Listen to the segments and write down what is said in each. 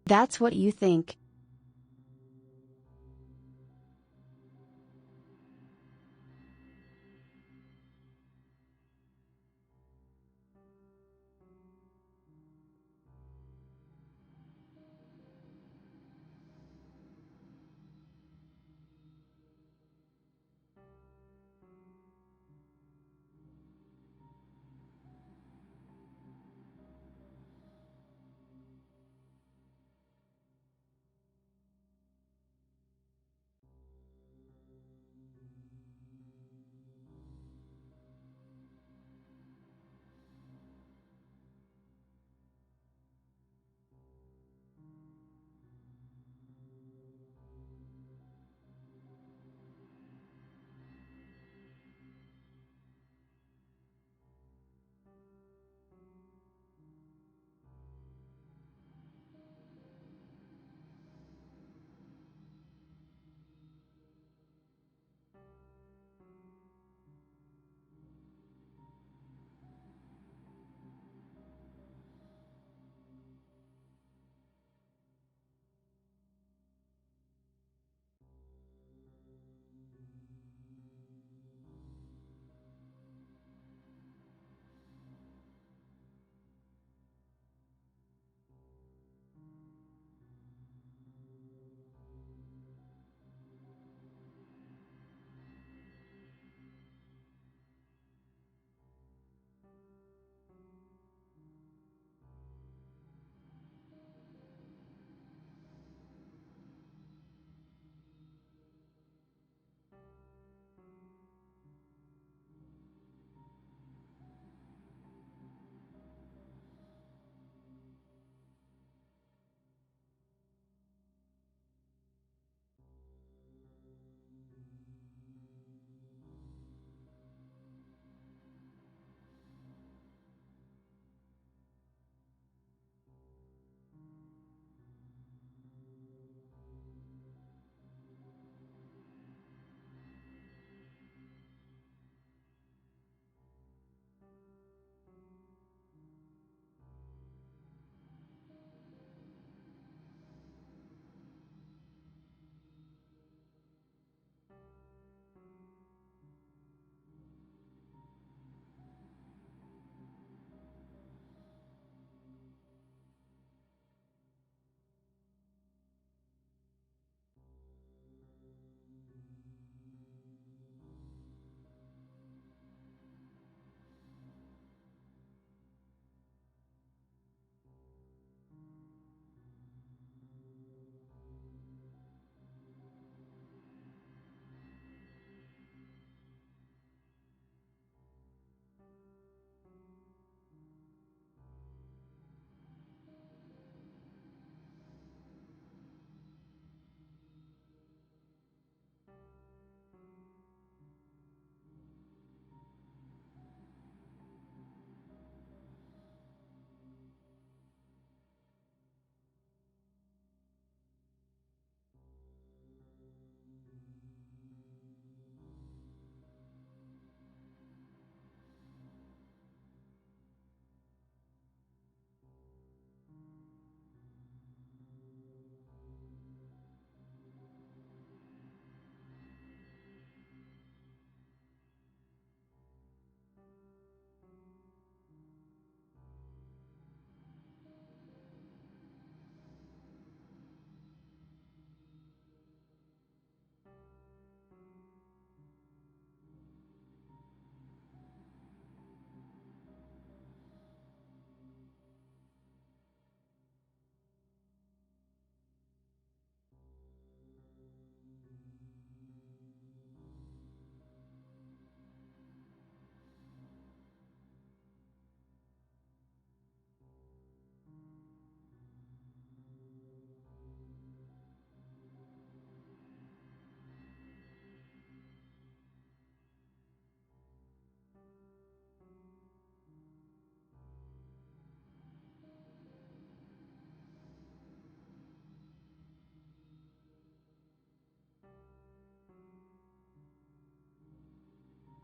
That's what you think.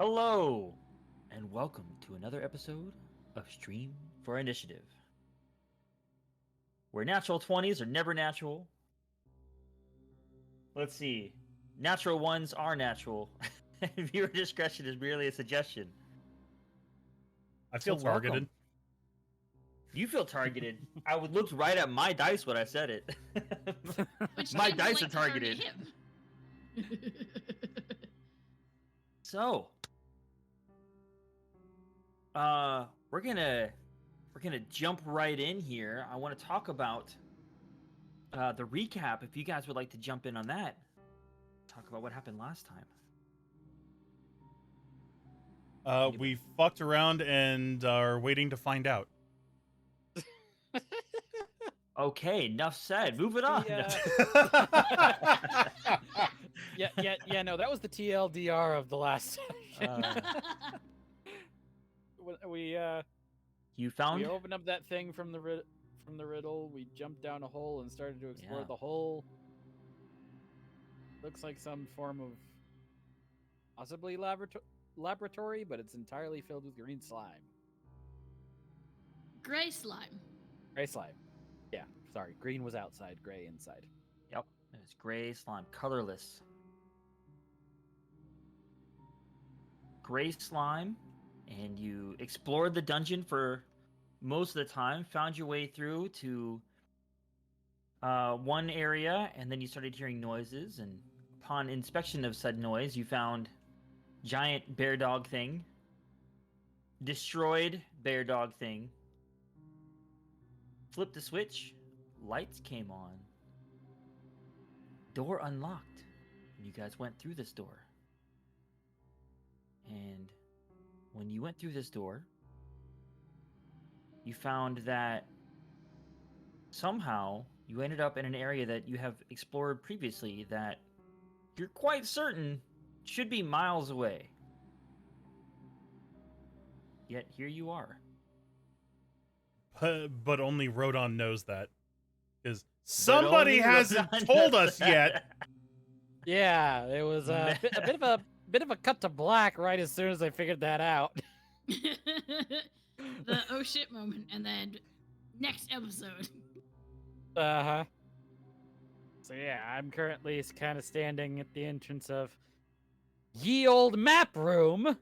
Hello, and welcome to another episode of Stream for Initiative. where natural 20s are never natural. Let's see. Natural ones are natural. Viewer discretion is merely a suggestion. I feel So targeted. welcome. You feel targeted. I would look right at my dice when I said it. My dice are targeted. So, we're gonna jump right in here. I want to talk about the recap. If you guys would like to jump in on that, talk about what happened last time. We fucked around and are waiting to find out. Okay, enough said. Moving on. Yeah. No, that was the TLDR of the last session. You found? We opened up that thing from the riddle. We jumped down a hole and started to explore the hole. Looks like some form of possibly laboratory, but it's entirely filled with green slime. Gray slime. Gray slime. Yeah, sorry. Green was outside, gray inside. Yep. It's gray slime, colorless. Gray slime, and you explored the dungeon for most of the time, found your way through to one area, and then you started hearing noises, and upon inspection of said noise, you found giant bear dog thing, destroyed bear dog thing, flipped the switch, lights came on, door unlocked, and you guys went through this door. And when you went through this door, you found that somehow you ended up in an area that you have explored previously that you're quite certain should be miles away. Yet here you are. But only Rodon knows that. Because somebody hasn't told us yet. Yeah, it was a bit of a cut to black right as soon as I figured that out. The oh shit moment, and then next episode. Uh-huh. So yeah, I'm currently kind of standing at the entrance of ye old map room.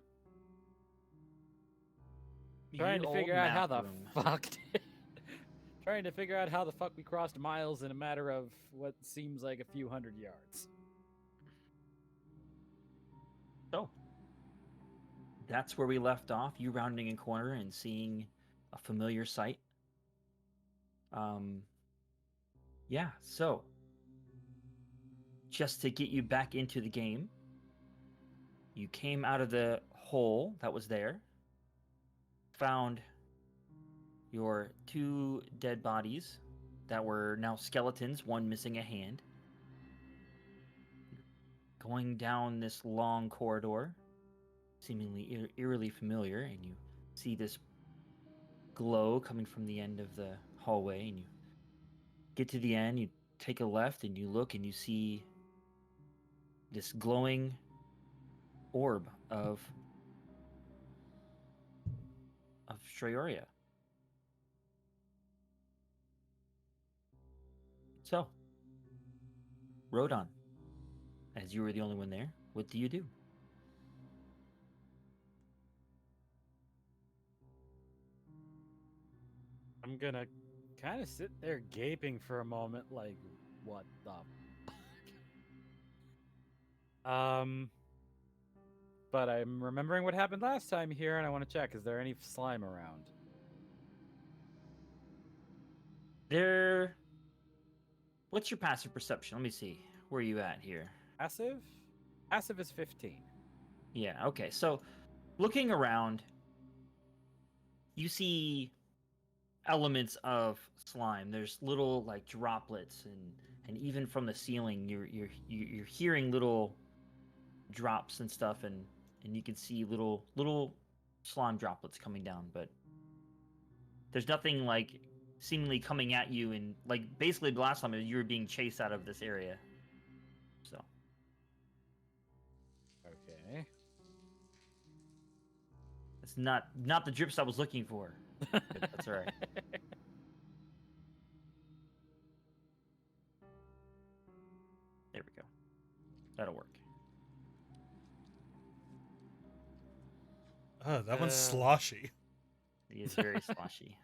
Trying to figure out how the fuck trying to figure out how the fuck we crossed miles in a matter of what seems like a few hundred yards. So, that's where we left off, you rounding a corner and seeing a familiar sight. Yeah, so, just to get you back into the game, you came out of the hole that was there, found your 2 dead bodies that were now skeletons, one missing a hand. Going down this long corridor, seemingly eerily familiar, and you see this glow coming from the end of the hallway, and you get to the end, you take a left, and you look, and you see this glowing orb of Streyorea. So, Rodon, as you were the only one there, what do you do? I'm gonna kind of sit there gaping for a moment, like, what the fuck? But I'm remembering what happened last time here, and I want to check, is there any slime around? What's your passive perception? Let me see. Where are you at here? Passive? Passive is 15. Yeah, okay. So, looking around, you see elements of slime. There's little like droplets, and even from the ceiling, you're hearing little drops and stuff, and you can see little slime droplets coming down, but there's nothing like seemingly coming at you. And like basically the last time you were being chased out of this area. So. Okay. It's not the drips I was looking for. But that's all right. There we go. That'll work. Oh, that one's sloshy. He is very sloshy.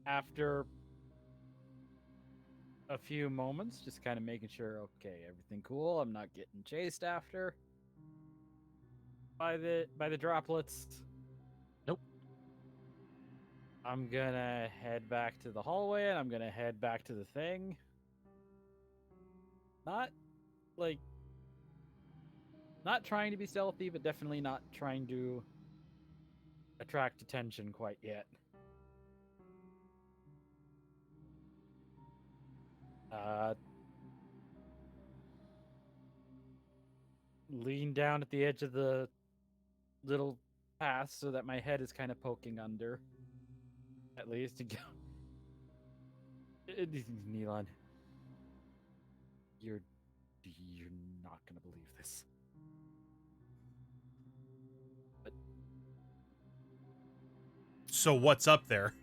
After a few moments, just kind of making sure, okay, everything cool. I'm not getting chased after by the droplets. Nope. I'm gonna head back to the hallway, and I'm gonna head back to the thing. Not trying to be stealthy, but definitely not trying to attract attention quite yet. Lean down at the edge of the little path so that my head is kind of poking under. At least to go. Neelan, you're not gonna believe this. But So what's up there?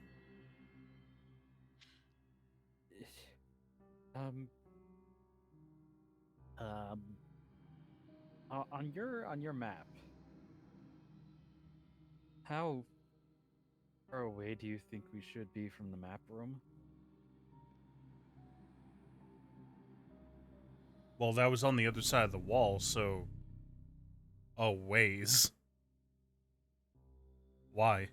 on your map, how far away do you think we should be from the map room? Well, that was on the other side of the wall, so a ways. Why?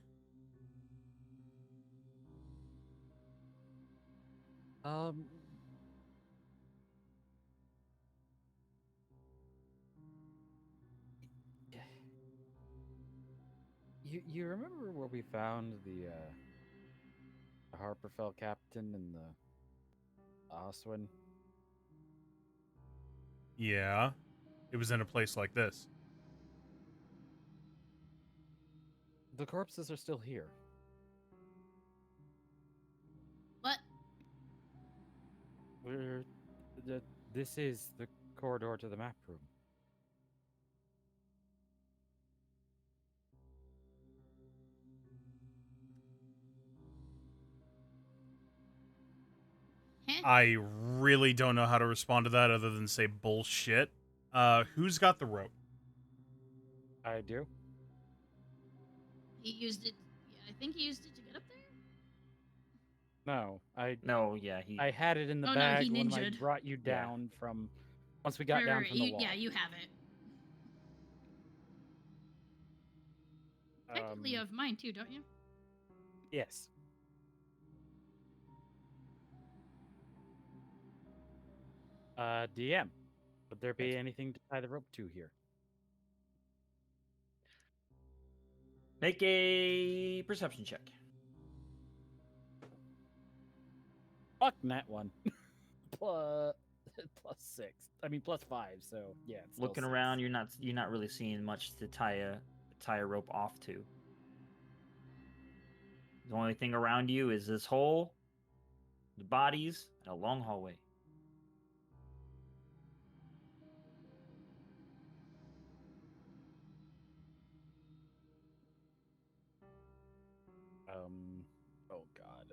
You remember where we found the Harperfell captain and the Oswin? Yeah. It was in a place like this. The corpses are still here. What? This is the corridor to the map room. I really don't know how to respond to that other than say bullshit. Who's got the rope? I do. He used it. Yeah, I think he used it to get up there. No, He I had it in the Oh, no, bag he when I ninja'd. brought you down from. Once we got down from the wall. Yeah, you have it. Technically, you have mine too, don't you? Yes. DM, would there be anything to tie the rope to here? Make a perception check. Fuck that one. plus 6. I mean plus 5. So yeah. It's Looking still 6. around, you're not really seeing much to tie a rope off to. The only thing around you is this hole, the bodies, and a long hallway. Oh god.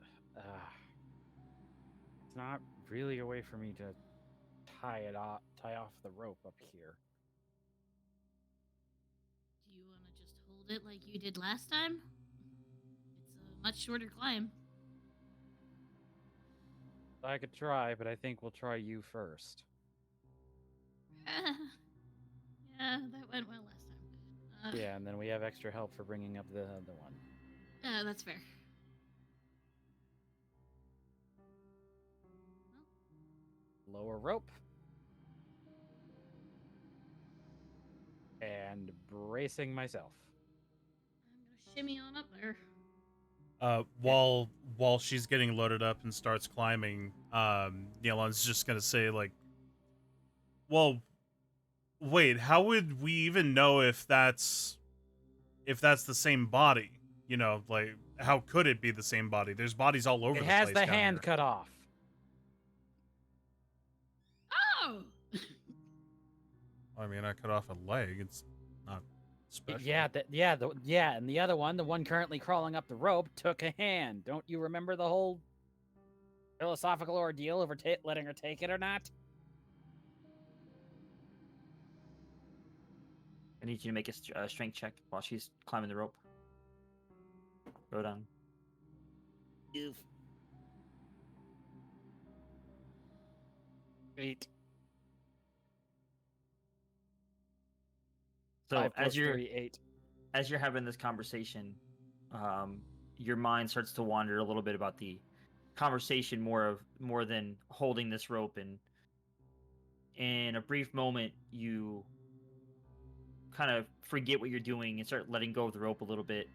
It's not really a way for me to tie off the rope up here. Do you want to just hold it like you did last time? It's a much shorter climb. I could try, but I think we'll try you first. Yeah, that went well last time. Yeah, and then we have extra help for bringing up the other one. That's fair. Lower rope. And bracing myself. I'm gonna shimmy on up there. While she's getting loaded up and starts climbing, Neilon's just gonna say, like, well, wait, how would we even know if that's the same body? You know, like, how could it be the same body? There's bodies all over the place. It has the down hand here. cut off. Oh! I mean, I cut off a leg. It's not special. And the other one, the one currently crawling up the rope, took a hand. Don't you remember the whole philosophical ordeal over letting her take it or not? I need you to make a strength check while she's climbing the rope. Rodan. Oof. 8. So 5 plus 3, 8. As you're having this conversation, your mind starts to wander a little bit about the conversation more than holding this rope, and in a brief moment you kind of forget what you're doing and start letting go of the rope a little bit.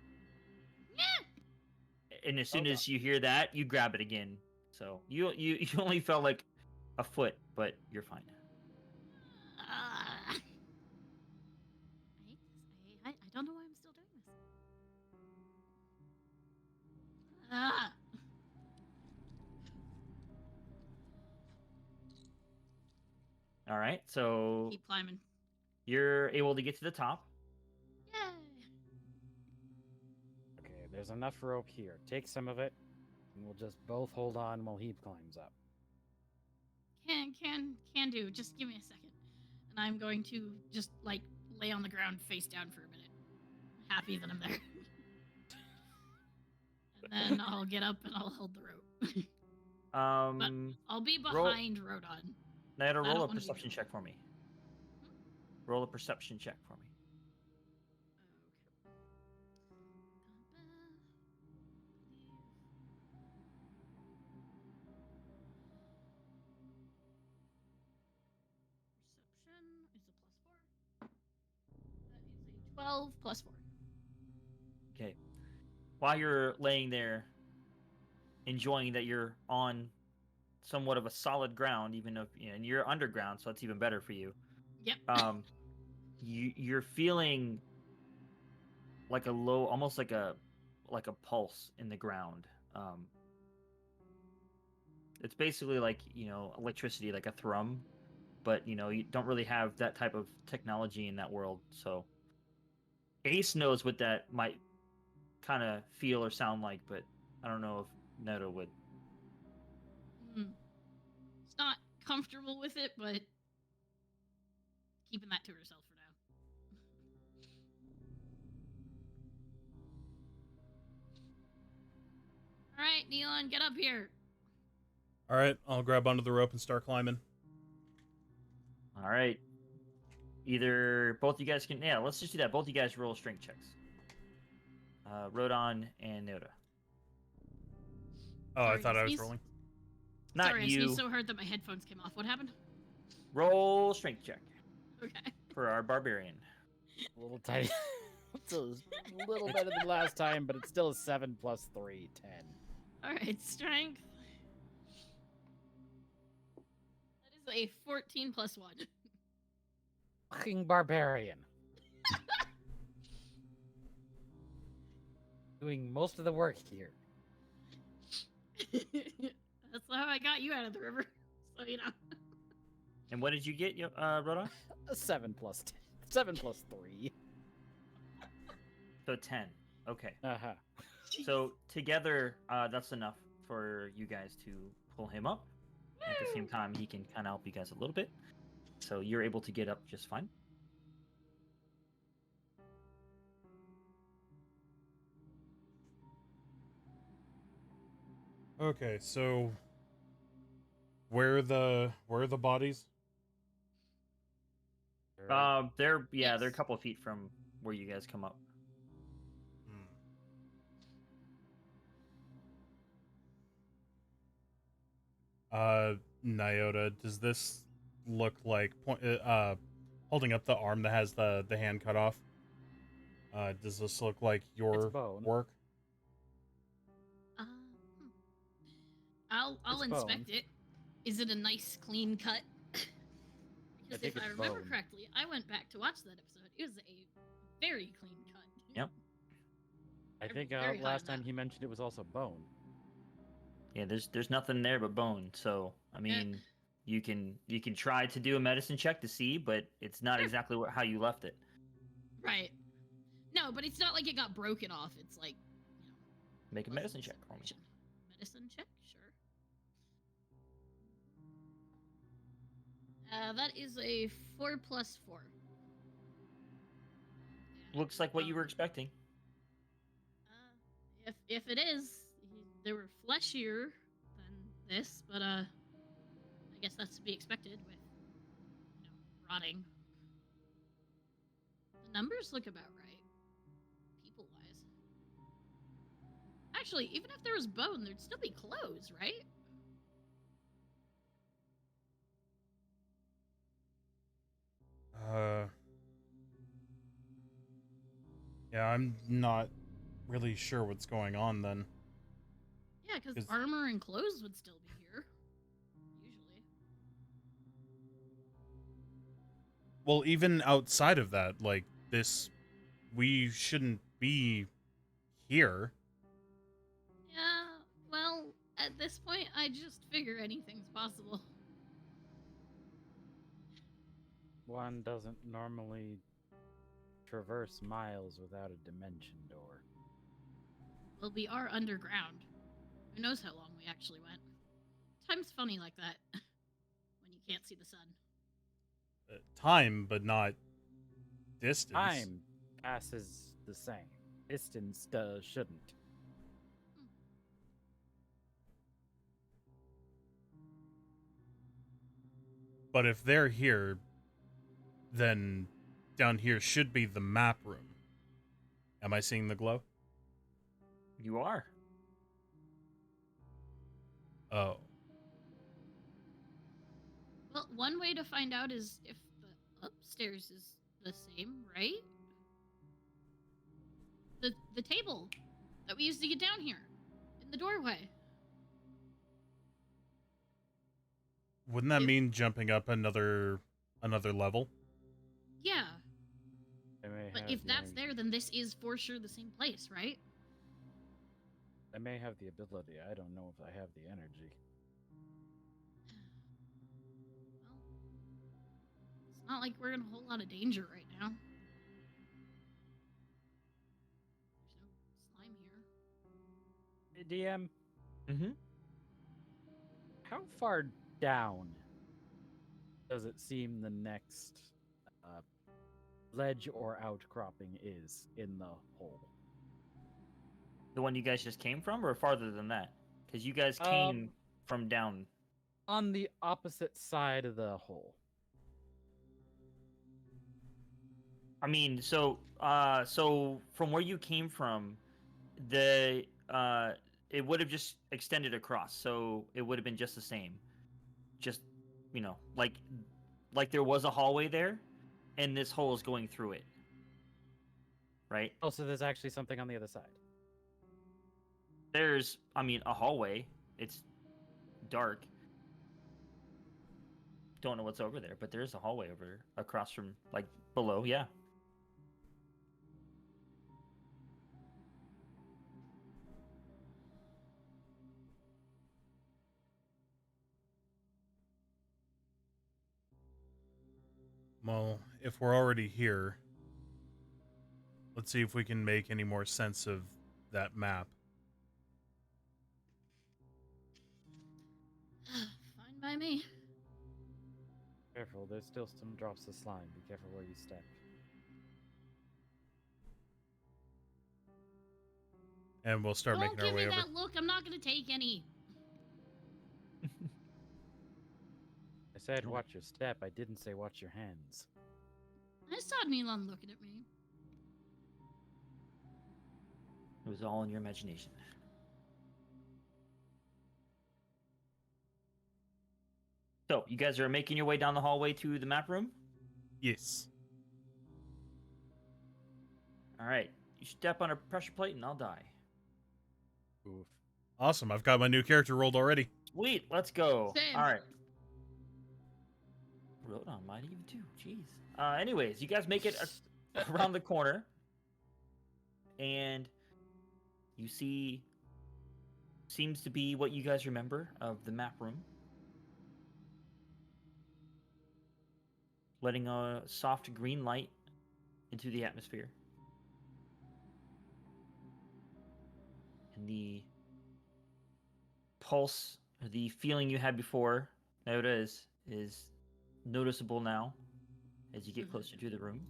And as soon as you hear that, you grab it again. So you only felt like a foot, but you're fine. I don't know why I'm still doing this. All right, so Keep climbing. you're able to get to the top. Yay! Okay, there's enough rope here. Take some of it, and we'll just both hold on while he climbs up. Can do. Just give me a second. And I'm going to just, like, lay on the ground face down for a minute. Happy that I'm there. And then I'll get up and I'll hold the rope. But I'll be behind Rodan. Now, roll a perception check for me. Roll a perception check for me. Perception is a +4. That is a 12 + 4. Okay. While you're laying there, enjoying that you're on somewhat of a solid ground, even if and you're underground, so it's even better for you. Yep. You're feeling like a low, almost like a pulse in the ground. It's basically like electricity, like a thrum, but you don't really have that type of technology in that world. So Ace knows what that might kind of feel or sound like, but I don't know if Neto would. It's not comfortable with it, but keeping that to herself for now. All right, Neon, get up here. All right, I'll grab onto the rope and start climbing. All right. Either both you guys can. Yeah, let's just do that. Both you guys roll strength checks. Rodan and Noda. Oh, Sorry, I thought I was sneeze. rolling. Not Sorry, you. I sneezed so hard that my headphones came off. What happened? Roll strength check Okay. for our barbarian. A little tiny. It's a little better than last time, but it's still a 7 + 3, 10. All right, strength. That is a 14 + 1. Fucking barbarian. Doing most of the work here. That's how I got you out of the river. So, And what did you get, Rodan? A 7 + 10. 7 + 3. So 10. Okay. Uh-huh. So together, that's enough for you guys to pull him up. At the same time, he can kind of help you guys a little bit. So you're able to get up just fine. Okay, so where are the bodies? They're Yes. a couple of feet from where you guys come up. Nyota, does this look like holding up the arm that has the hand cut off? Does this look like your work? I'll inspect it. Is it a nice clean cut? Because if I remember correctly, I went back to watch that episode. It was a very clean cut. Yep. I think last time he mentioned it was also bone. Yeah, there's nothing there but bone. So I mean, you can try to do a medicine check to see, but it's not exactly how you left it. Right. No, but it's not like it got broken off. It's like, Make a medicine check for me. Medicine check, sure. That is a 4+4. Looks like what you were expecting. If it is, they were fleshier than this, but I guess that's to be expected with, rotting. The numbers look about right, people-wise. Actually, even if there was bone, there'd still be clothes, right? Yeah, I'm not really sure what's going on then. Yeah, because armor and clothes would still be here, usually. Well, even outside of that, like, we shouldn't be here. Yeah, well, at this point, I just figure anything's possible. One doesn't normally traverse miles without a dimension door. Well, we are underground. Who knows how long we actually went? Time's funny like that. When you can't see the sun. Time, but not distance. Time passes the same. Distance shouldn't. But if they're here, then down here should be the map room. Am I seeing the glow? You are. Oh. Well, one way to find out is if the upstairs is the same, right? The table that we used to get down here in the doorway. Wouldn't that mean jumping up another level? Yeah. But if that's there, then this is for sure the same place, right? I may have the ability. I don't know if I have the energy. Well, it's not like we're in a whole lot of danger right now. There's no slime here. DM. Mm-hmm. How far down does it seem the next ledge or outcropping is in the hole? The one you guys just came from, or farther than that? Because you guys came from down. On the opposite side of the hole. I mean, so from where you came from, it would have just extended across, so it would have been just the same. Just, like there was a hallway there, and this hole is going through it. Right? Oh, so there's actually something on the other side. There's, a hallway. It's dark. Don't know what's over there, but there's a hallway over there, across from, below, yeah. Well, if we're already here, let's see if we can make any more sense of that map. Fine by me. Careful, there's still some drops of slime. Be careful where you step. And we'll start making our way over. Don't give me that look. I'm not going to take any. I said watch your step. I didn't say watch your hands. I saw Milan looking at me. It was all in your imagination. So, you guys are making your way down the hallway to the map room? Yes. Alright. You step on a pressure plate and I'll die. Oof. Awesome. I've got my new character rolled already. Sweet. Let's go. Same. Alright. Wrote on mine even too. Jeez. Anyways, you guys make it around the corner. And you see... Seems to be what you guys remember of the map room. Letting a soft green light into the atmosphere. And the pulse, or the feeling you had before, now it is noticeable now as you get closer to the room.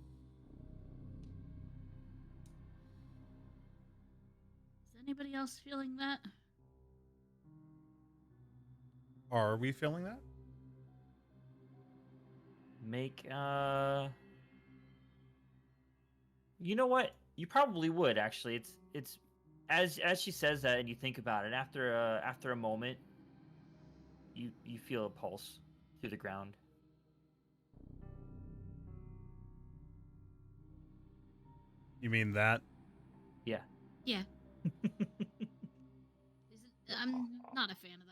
Is anybody else feeling that? Are we feeling that? Make you know what? You probably would actually. It's as she says that and you think about it, after a moment you feel a pulse through the ground. You mean that? Yeah. Yeah. I'm not a fan of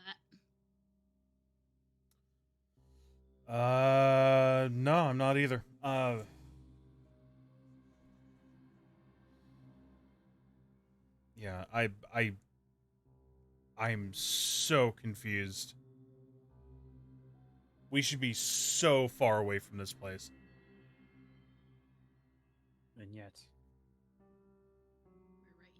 that. No, I'm not either. Yeah, I'm so confused. We should be so far away from this place. And yet, We're right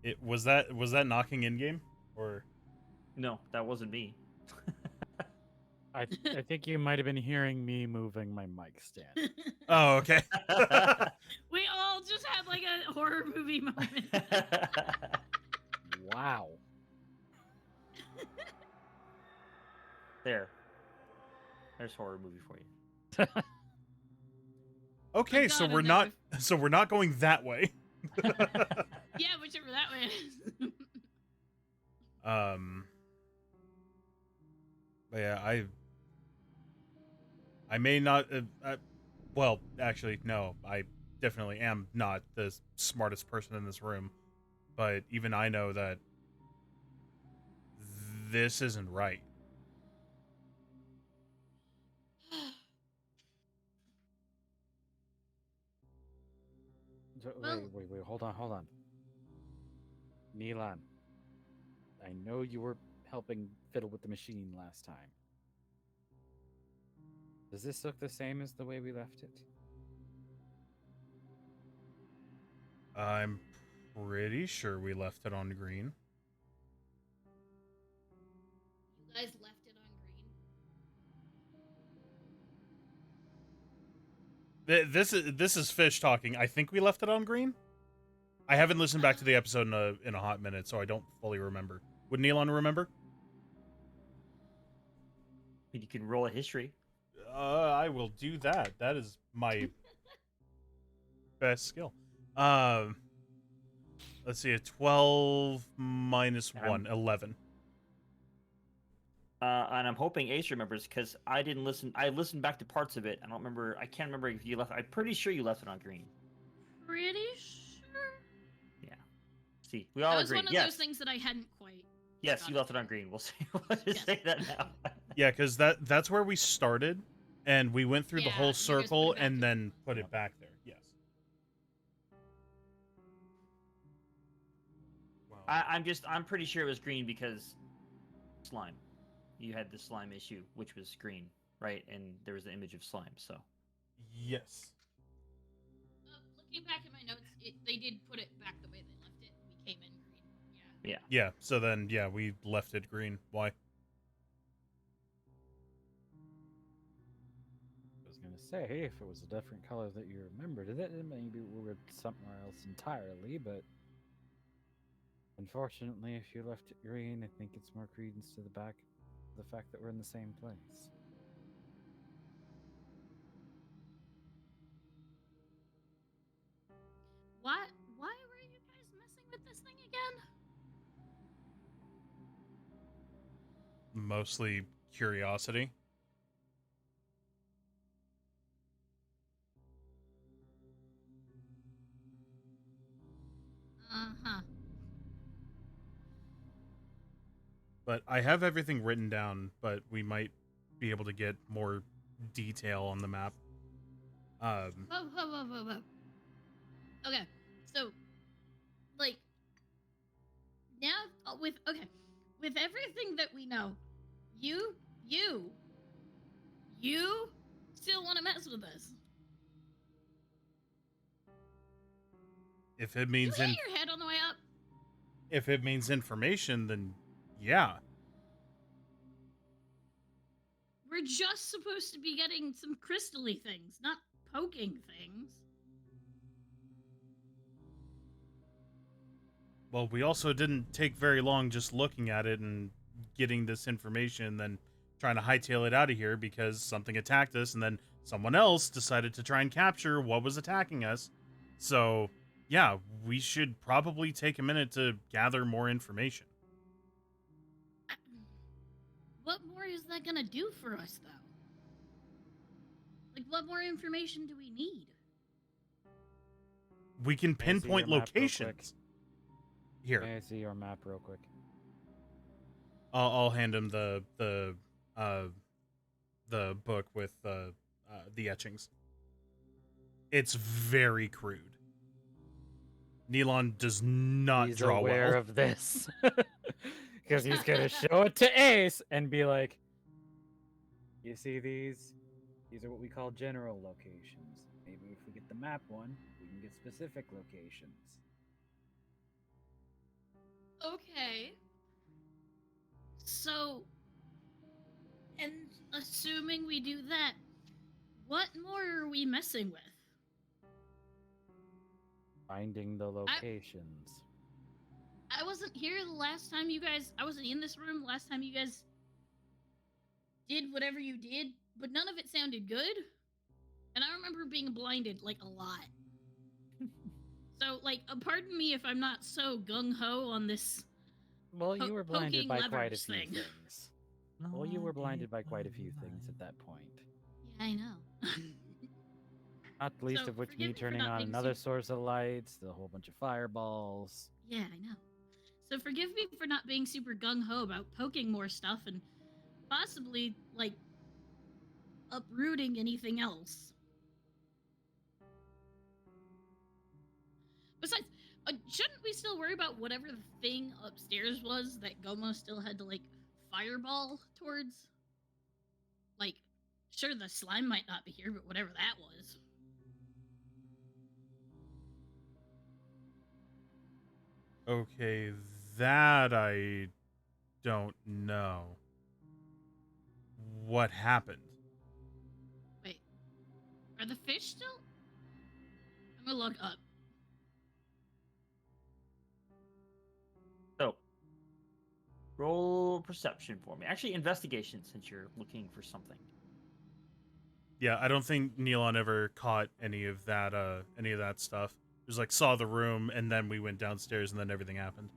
here. Was that knocking in game or? No, that wasn't me. I think you might have been hearing me moving my mic stand. Oh, okay. We all just had like a horror movie moment. Wow. There's horror movie for you. Okay, so we're not going that way. Yeah, whichever that way is. But yeah, I may not. Well, actually, no. I definitely am not the smartest person in this room, but even I know that this isn't right. Wait, hold on. Milan, I know you were helping fiddle with the machine last time. Does this look the same as the way we left it? I'm pretty sure we left it on green. You guys left it on green? This is Fish talking. I think we left it on green. I haven't listened back to the episode in a hot minute, so I don't fully remember. Would Neilon remember? You can roll a history. I will do that. That is my best skill. Let's see, a 12 minus 1, 11. And I'm hoping Ace remembers because I didn't listen. I listened back to parts of it. I don't remember. I can't remember if you left. I'm pretty sure you left it on green. Pretty sure. Yeah. See, we all That was agree. one of Yes. those things that I hadn't quite. Yes, you left it on green. We'll say. We'll just say that now. Yeah, because that's where we started, and we went through the whole circle and then put it back there. Yes. Wow. I'm pretty sure it was green because slime. You had the slime issue, which was green, right? And there was an image of slime. So. Yes. Looking back at my notes, they did put it back the way they left it. We came in green. Yeah. Yeah. So then, yeah, we left it green. Why? I was gonna say, if it was a different color that you remembered it, maybe we were somewhere else entirely. But unfortunately, if you left it green, I think it's more credence to the fact that we're in the same place. Why were you guys messing with this thing again? Mostly curiosity. Uh-huh. But I have everything written down, but we might be able to get more detail on the map. Whoa. Okay, so, like, now with everything that we know, you still want to mess with us? If it means you hit your head on the way up. If it means information, then yeah. We're just supposed to be getting some crystally things, not poking things. Well, we also didn't take very long just looking at it and getting this information, then trying to hightail it out of here because something attacked us, and then someone else decided to try and capture what was attacking us. So, yeah, we should probably take a minute to gather more information. What more is that gonna do for us, though? Like, what more information do we need? We can pinpoint locations. Here. May I see your map real quick? I'll hand him the book with the etchings. It's very crude. Nealon does not He's draw aware well. of this. Because he's going to show it to Ace and be like, you see these? These are what we call general locations. Maybe if we get the map one, we can get specific locations. Okay. So, and assuming we do that, what more are we messing with? Finding the locations. I wasn't here the last time you guys... I wasn't in this room the last time you guys did whatever you did, but none of it sounded good. And I remember being blinded, like, a lot. So, like, pardon me if I'm not so gung-ho on this. Well, you were blinded by quite a few thing. things. Well, you were blinded by quite a few things at that point. Yeah, I know. Not least of which me turning on another source of lights, the whole bunch of fireballs. Yeah, I know. So forgive me for not being super gung-ho about poking more stuff and possibly, like, uprooting anything else. Besides, shouldn't we still worry about whatever the thing upstairs was that Gomo still had to, like, fireball towards? Like, sure, the slime might not be here, but whatever that was. Okay, that I don't know. What happened? Wait, are the fish still? I'm gonna look up. So, roll perception for me. Actually, investigation, since you're looking for something. Yeah, I don't think Nealon ever caught any of that stuff. It was like, saw the room, and then we went downstairs, and then everything happened.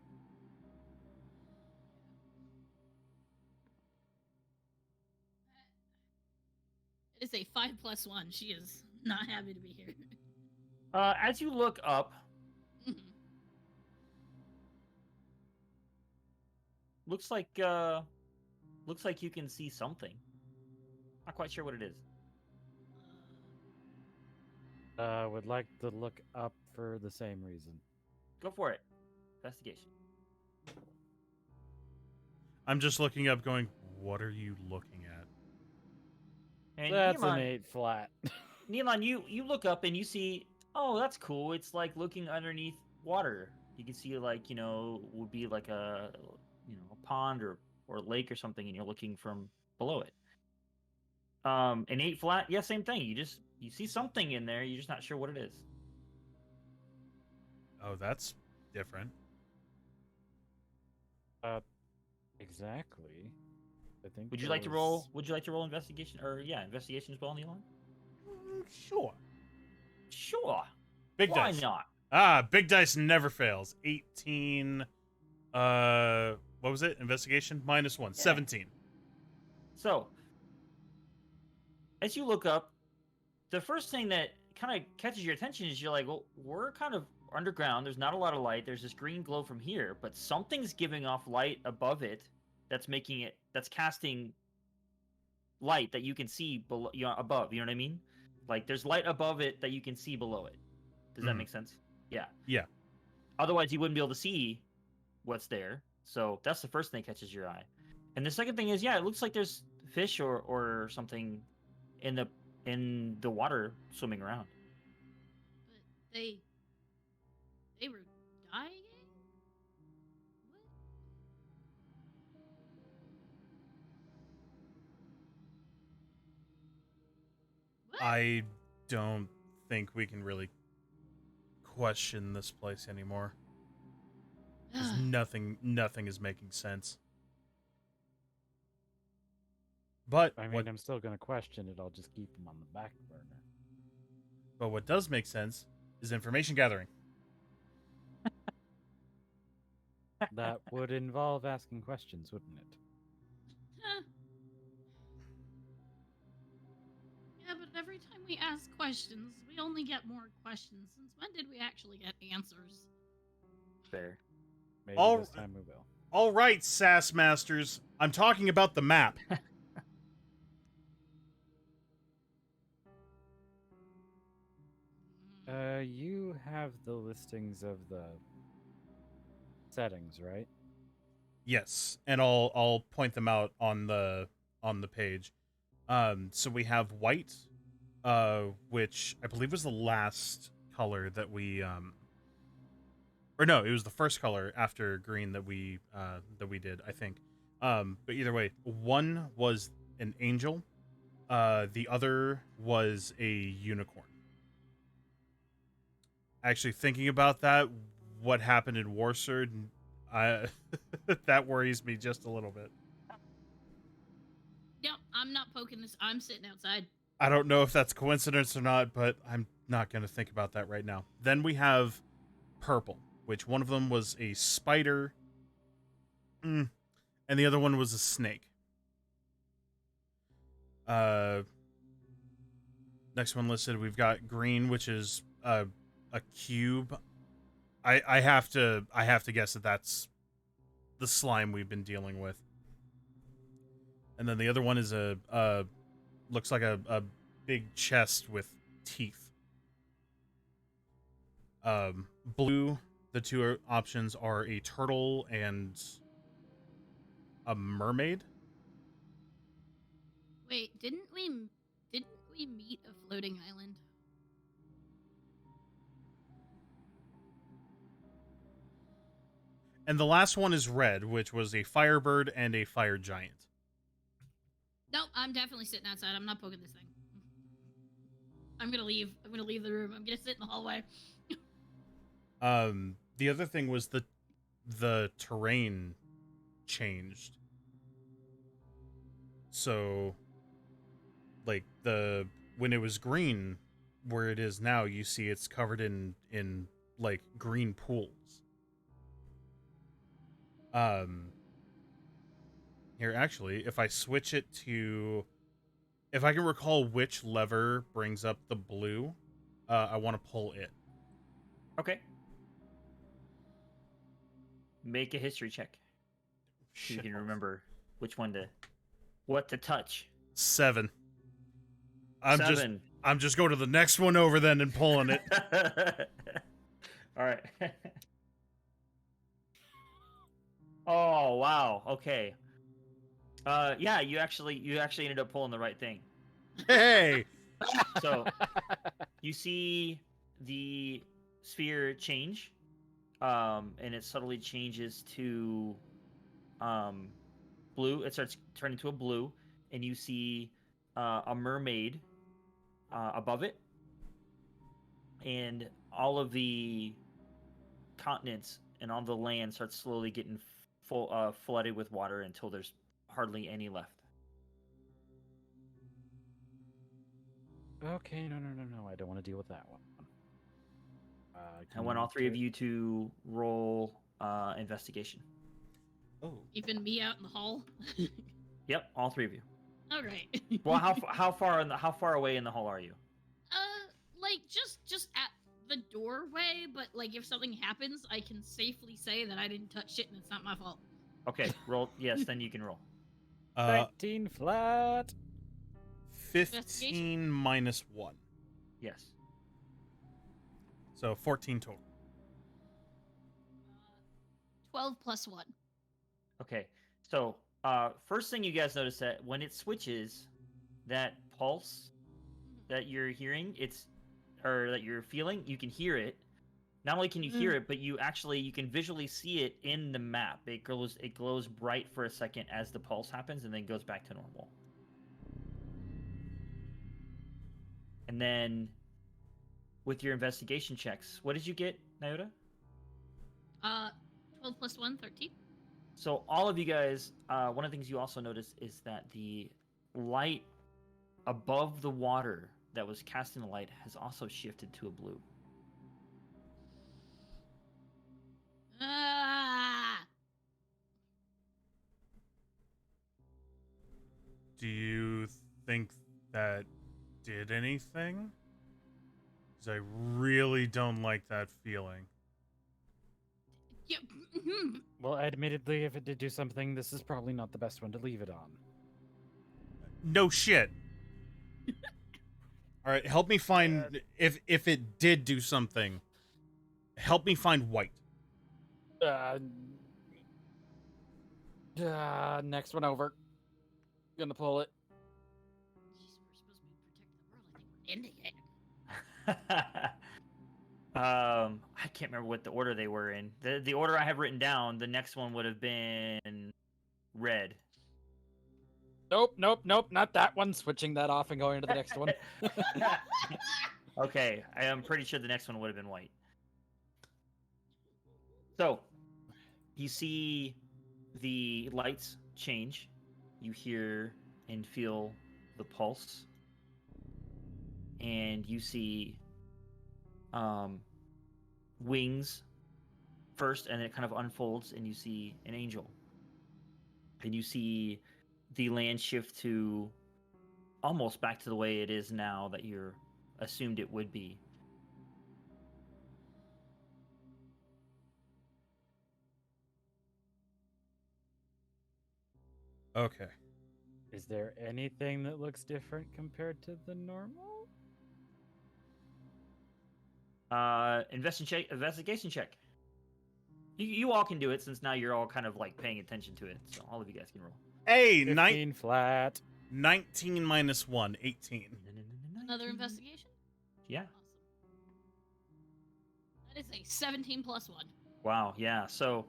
It is a 5+1. She is not happy to be here. As you look up, looks like you can see something. Not quite sure what it is. Would like to look up for the same reason. Go for it. Investigation. I'm just looking up going, what are you looking at? And That's Nealon, an 8 flat. Nealon, you look up and you see, oh, that's cool. It's like looking underneath water. You can see, like, would be like a pond or a lake or something, and you're looking from below it. An 8 flat, yeah, same thing. You see something in there, you're just not sure what it is. Oh, that's different. Exactly. I think. Would you like to roll investigation, or investigation as well, Nealon? Sure. Sure. Big Why dice. not? Big dice never fails. 18. What was it? Investigation -1. Yeah. 17. So, as you look up, the first thing that kind of catches your attention is you're like, well, we're kind of underground. There's not a lot of light. There's this green glow from here, but something's giving off light above it that's casting light that you can see below, above. You know what I mean? Like, there's light above it that you can see below it. Does that make sense? Yeah. Yeah. Otherwise, you wouldn't be able to see what's there. So that's the first thing that catches your eye. And the second thing is, yeah, it looks like there's fish or something in the water swimming around. But they They were dying? What? I don't think we can really question this place anymore. 'Cause nothing is making sense. But I mean, I'm still gonna question it. I'll just keep them on the back burner. what does make sense is information gathering. That would involve asking questions, wouldn't it? Huh. Yeah, but every time we ask questions, we only get more questions. Since when did we actually get answers? Fair. Maybe All- this time we will. All right, Sass Masters. I'm talking about the map. You have the listings of the settings, right? Yes, and I'll point them out on the page. So we have white, which I believe was the last color that we or no, it was the first color after green that we did, I think. But either way, one was an angel, the other was a unicorn. Actually, thinking about that, what happened in Warserd, that worries me just a little bit. No, I'm not poking this. I'm sitting outside. I don't know if that's coincidence or not, but I'm not going to think about that right now. Then we have purple, which one of them was a spider, and the other one was a snake. Next one listed, we've got green, which is a cube. I have to guess that that's the slime we've been dealing with. And then the other one is a looks like a big chest with teeth. Blue, the two options are a turtle and a mermaid. Wait, didn't we meet a floating island? And the last one is red, which was a firebird and a fire giant. Nope, I'm definitely sitting outside. I'm not poking this thing. I'm gonna leave. I'm gonna leave the room. I'm gonna sit in the hallway. The other thing was the terrain changed. So, like when it was green, where it is now, you see it's covered in like green pools. Here, actually, if I switch it to, if I can recall which lever brings up the blue, I want to pull it. Okay. Make a history check. So you can remember which one what to touch. 7. Seven. I'm just going to the next one over then and pulling it. All right. Oh wow. Okay. Yeah, you actually ended up pulling the right thing. Hey. So you see the sphere change, and it subtly changes to blue. It starts turning to a blue, and you see a mermaid above it, and all of the continents and all the land starts slowly getting flooded with water until there's hardly any left. Okay, no. I don't want to deal with that one. I want all three of you to roll investigation. Oh. Keeping me out in the hall. Yep, all three of you. All right. Well, how far away in the hall are you? Like just at the doorway, but like if something happens, I can safely say that I didn't touch it and it's not my fault. Okay, roll. Yes, then you can roll. 19 flat. 15 minus 1. Yes. So 14 total. 12 plus 1. Okay. So, first thing you guys notice that when it switches, that pulse that you're hearing, or that you're feeling, you can hear it. Not only can you hear it, but you can visually see it in the map. It glows bright for a second as the pulse happens, and then goes back to normal. And then, with your investigation checks, what did you get, Nyota? 12 plus 1, 13. So all of you guys, one of the things you also notice is that the light above the water that was casting the light has also shifted to a blue. Ah! Do you think that did anything? Because I really don't like that feeling. Yeah. Well, admittedly, if it did do something, this is probably not the best one to leave it on. No shit. All right, help me find if it did do something. Help me find white. Next one over. Gonna pull it. Jeez, we're supposed to be protecting the world. I think we're ending it. I can't remember what the order they were in. The order I have written down, the next one would have been red. Nope, not that one. Switching that off and going to the next one. Okay, I am pretty sure the next one would have been white. So, you see the lights change. You hear and feel the pulse. And you see wings first, and it kind of unfolds, and you see an angel. And you see the land shift to almost back to the way it is now that you're assumed it would be. Okay. Is there anything that looks different compared to the normal? Investigation check. You all can do it since now you're all kind of like paying attention to it. So all of you guys can roll. Hey, 15 flat. 19 minus 1, 18. Another investigation? Yeah. Awesome. That is a 17 plus 1. Wow. Yeah. So,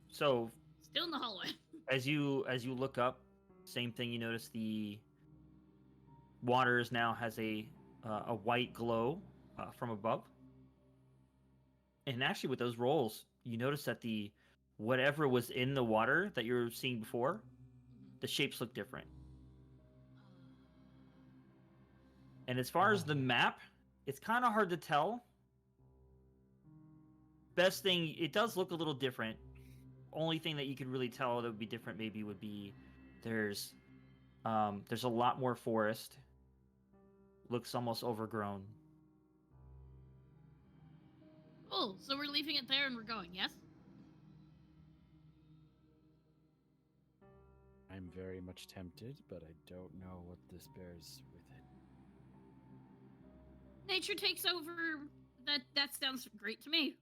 so Still in the hallway. as you look up, same thing. You notice the waters now has a white glow from above. And actually, with those rolls, you notice that the whatever was in the water that you were seeing before, the shapes look different. And as far as the map, it's kind of hard to tell. Best thing, it does look a little different. Only thing that you could really tell that would be different maybe would be there's a lot more forest. Looks almost overgrown. Cool. So we're leaving it there and we're going, yes? I'm very much tempted, but I don't know what this bears with it. Nature takes over. That sounds great to me.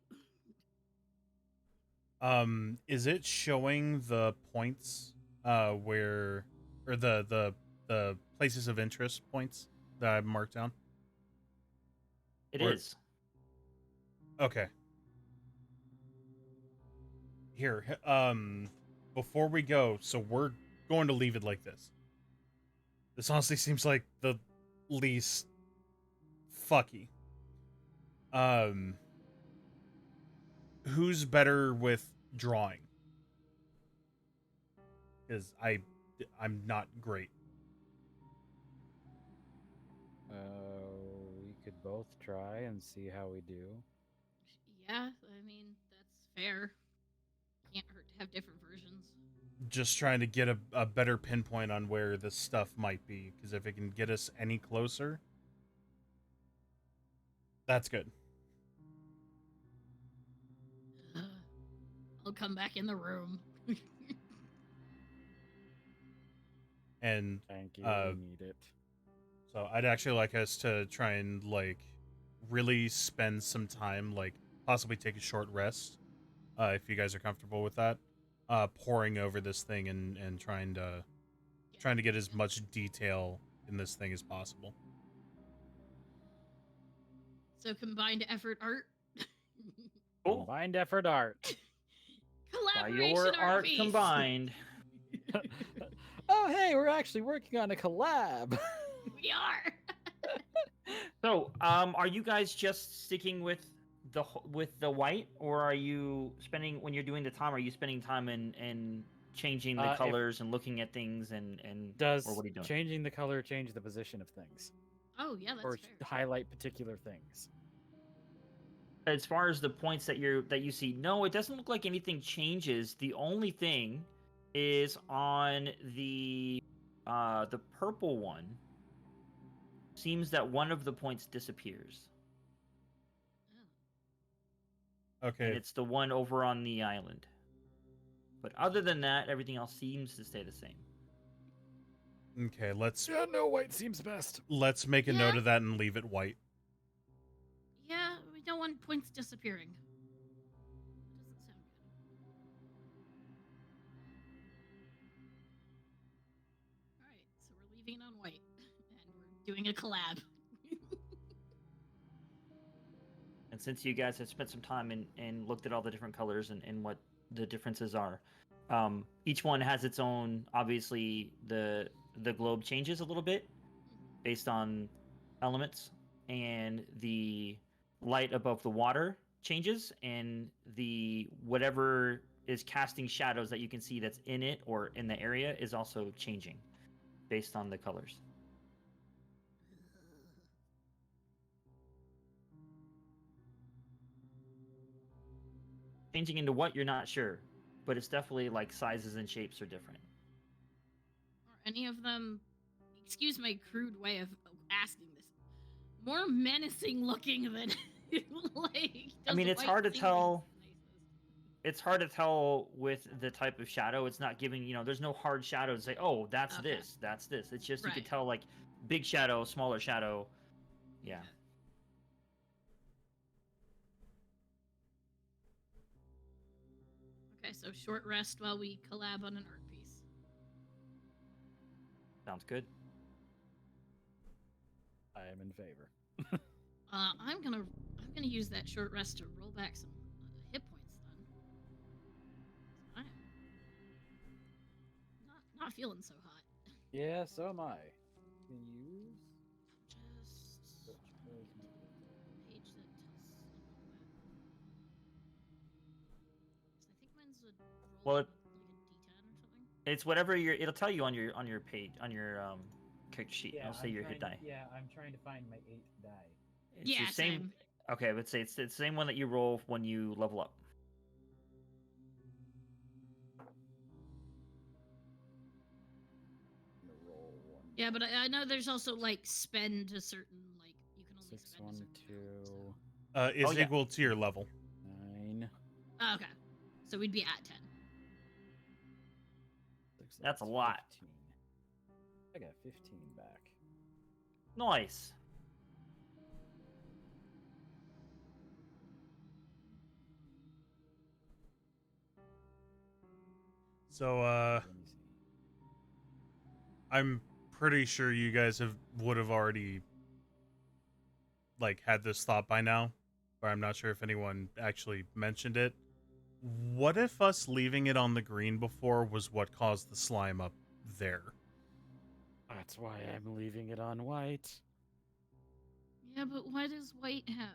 Is it showing the points where or the places of interest points that I've marked down? It is. Okay. Here, before we go, so we're going to leave it like this. This honestly seems like the least fucky. Who's better with drawing? Because I'm not great. We could both try and see how we do. Yeah, I mean, that's fair. Can't hurt to have different versions. Just trying to get a better pinpoint on where this stuff might be, because if it can get us any closer, that's good. I'll come back in the room. And Thank you. We need it. so I'd actually like us to try and like really spend some time, like possibly take a short rest, if you guys are comfortable with that, poring over this thing and trying to get as much detail in this thing as possible. So combined effort art. Cool. Combined effort art. By Collaboration your art piece. combined. Oh, hey, we're actually working on a collab. We are. So, are you guys just sticking with the white, or are you spending when you're doing the time? Are you spending time in changing the If- colors and looking at things and Does or what are you doing? changing the color change the position of things? Oh yeah, that's Or fair. highlight particular things? As far as the points that you see, no, it doesn't look like anything changes. The only thing is on the purple one. Seems that one of the points disappears, Oh. and Okay. it's the one over on the island. But other than that, everything else seems to stay the same. Okay, let's Yeah, no, white seems best. make a Yeah. note of that and leave it white. Yeah, we don't want points disappearing. That doesn't sound good. All right, so we're leaving it on white, and we're doing a collab. And since you guys have spent some time and looked at all the different colors and what the differences are, each one has its own. Obviously, the globe changes a little bit based on elements, and the light above the water changes, and the whatever is casting shadows that you can see that's in it or in the area is also changing based on the colors. Changing into what, you're not sure, but it's definitely like sizes and shapes are different. Are any of them, excuse my crude way of asking this, more menacing looking than like? I mean, does it's white hard to seem tell. places? It's hard to tell with the type of shadow. It's not giving, there's no hard shadow to say, oh, that's Okay. this, that's this. It's just you can Right. tell like big shadow, smaller shadow. Yeah. Okay, so short rest while we collab on an art piece. Sounds good. I am in favor. I'm gonna use that short rest to roll back some hit points then. I am not feeling so hot. Yeah, so am I. Can use Just page that tells me about that. 'Cause I think mine's a roll Well, like a D10 or something. It's whatever it'll tell you on your page, on your character sheet. It'll say your hit die. Yeah, I'm trying to find my 8th die. It's Yeah, the same. same. Okay, let's say it's the same one that you roll when you level up. I'm gonna roll 1. Yeah, but I know there's also like spend a certain like you can only 6, spend 1, a certain 2, amount, Is Oh, yeah. equal to your level. 9. so. Okay, so we'd be at 10. 6, That's a lot. 15. I got 15 back. Nice. So Let me see. I'm pretty sure you guys would have already like had this thought by now, but I'm not sure if anyone actually mentioned it. What if us leaving it on the green before was what caused the slime up there? That's why I'm leaving it on white. Yeah, but what does white have?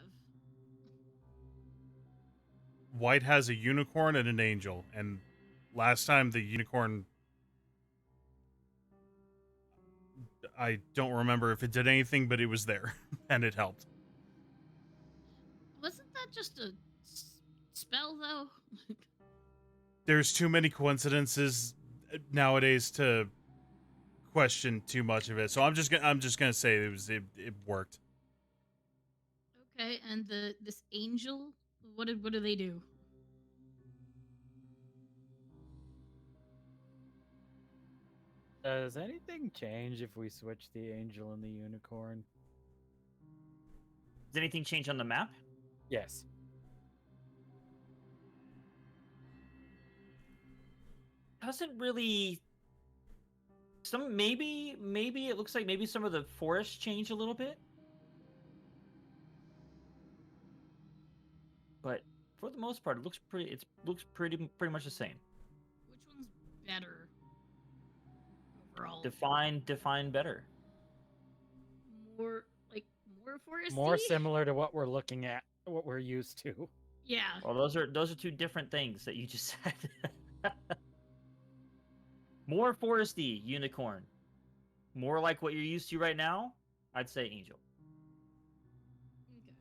White has a unicorn and an angel, and last time the unicorn, I don't remember if it did anything, but it was there and it helped. Wasn't that just a spell though? There's too many coincidences nowadays to question too much of it, so I'm just gonna say it worked. Okay, and this angel, what do they do? Does anything change if we switch the angel and the unicorn? Does anything change on the map? Yes. Doesn't really. Some maybe it looks like maybe some of the forests change a little bit. but for the most part, it looks pretty. It looks pretty much the same. Which one's better overall? Define better. More like more foresty. More similar to what we're looking at, what we're used to. Yeah. Well, those are two different things that you just said. More foresty, unicorn. More like what you're used to right now, I'd say angel. Okay.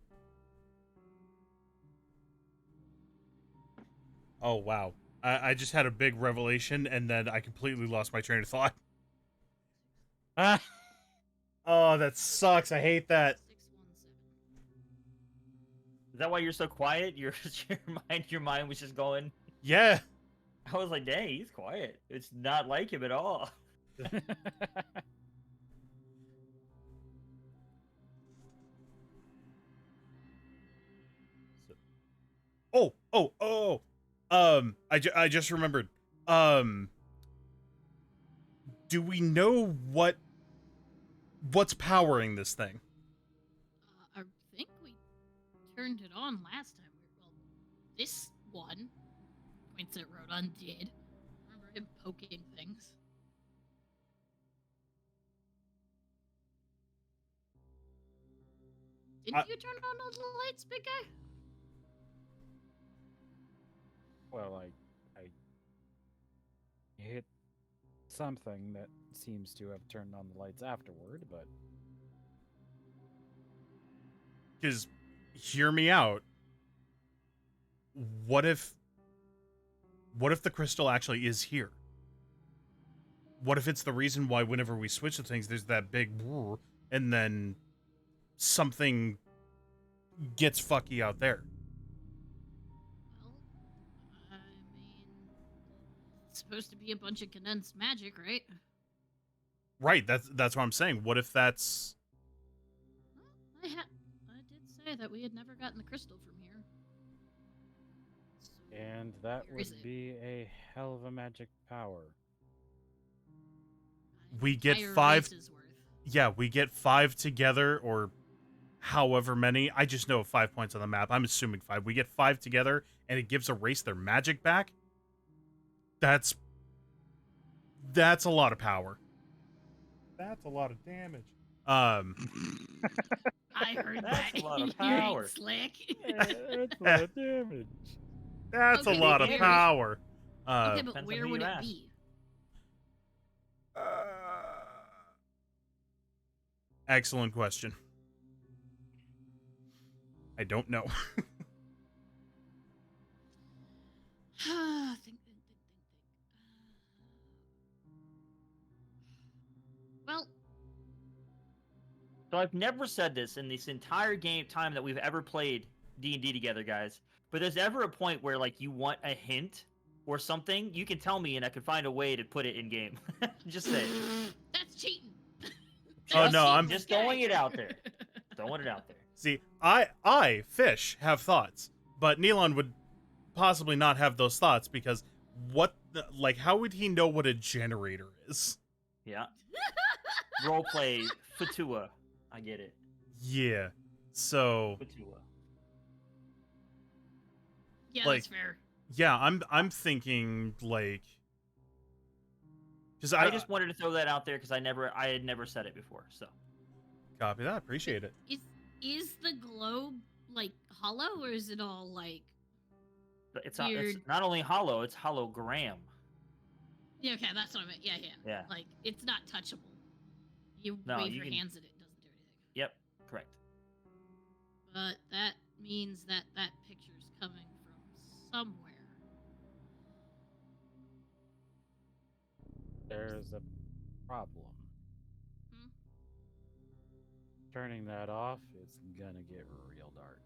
So I'm gonna spend 2 hit. Oh, wow. I just had a big revelation, and then I completely lost my train of thought. Ah, Oh, that sucks. I hate that. 617. Is that why you're so quiet? Your mind was just going. Yeah. I was like, dang, he's quiet. It's not like him at all. Oh. I just remembered. Do we know what's powering this thing? I think we turned it on last time. Well, this one points at Rodon did. Remember him poking things. Didn't you turn on all the lights, big guy? well, I hit something that seems to have turned on the lights afterward, but Because, hear me out. What if the crystal actually is here? What if it's the reason why whenever we switch the things, there's that big brrr, and then something gets fucky out there? Well, I mean, it's supposed to be a bunch of condensed magic, right? Right, that's what I'm saying. What if that's... Well, I did say that we had never gotten the crystal from here. So, and that where would is it? be a hell of a magic power. We get Entire 5 race's worth. Yeah, we get 5 together, or however many. I just know 5 points on the map. I'm assuming 5. We get 5 together, and it gives a race their magic back. That's a lot of power. That's a lot of damage. I heard That's that. a lot of You ain't power. slick. That's a lot of damage. That's Okay, a lot of where- power. Okay, but Depends on where who would you it ask. be? Excellent question. I don't know. Think. Well, So I've never said this in this entire game time that we've ever played D&D together, guys. But there's ever a point where like you want a hint or something, you can tell me and I can find a way to put it in game. Just say. that's cheating. Oh, no, I'm- just throwing it out there. Throwing it out there. See, I, Fish, have thoughts, but Neilon would possibly not have those thoughts because how would he know what a generator is? Yeah. Roleplay, Fatua. I get it. Yeah. So, Fatua. Yeah, Like- that's fair. yeah, I'm thinking like because I just wanted to throw that out there because I had never said it before. So copy that. Appreciate it. Is the globe like hollow or is it all like? it's Weird. not only hollow, it's hologram. Yeah, okay, that's what I meant. Yeah. Yeah. Like it's not touchable. You No, wave you your can- hands at it, doesn't do anything. Yep, correct. But that means that picture's coming from somewhere. There's a problem. Hmm? Turning that off, it's gonna get real dark.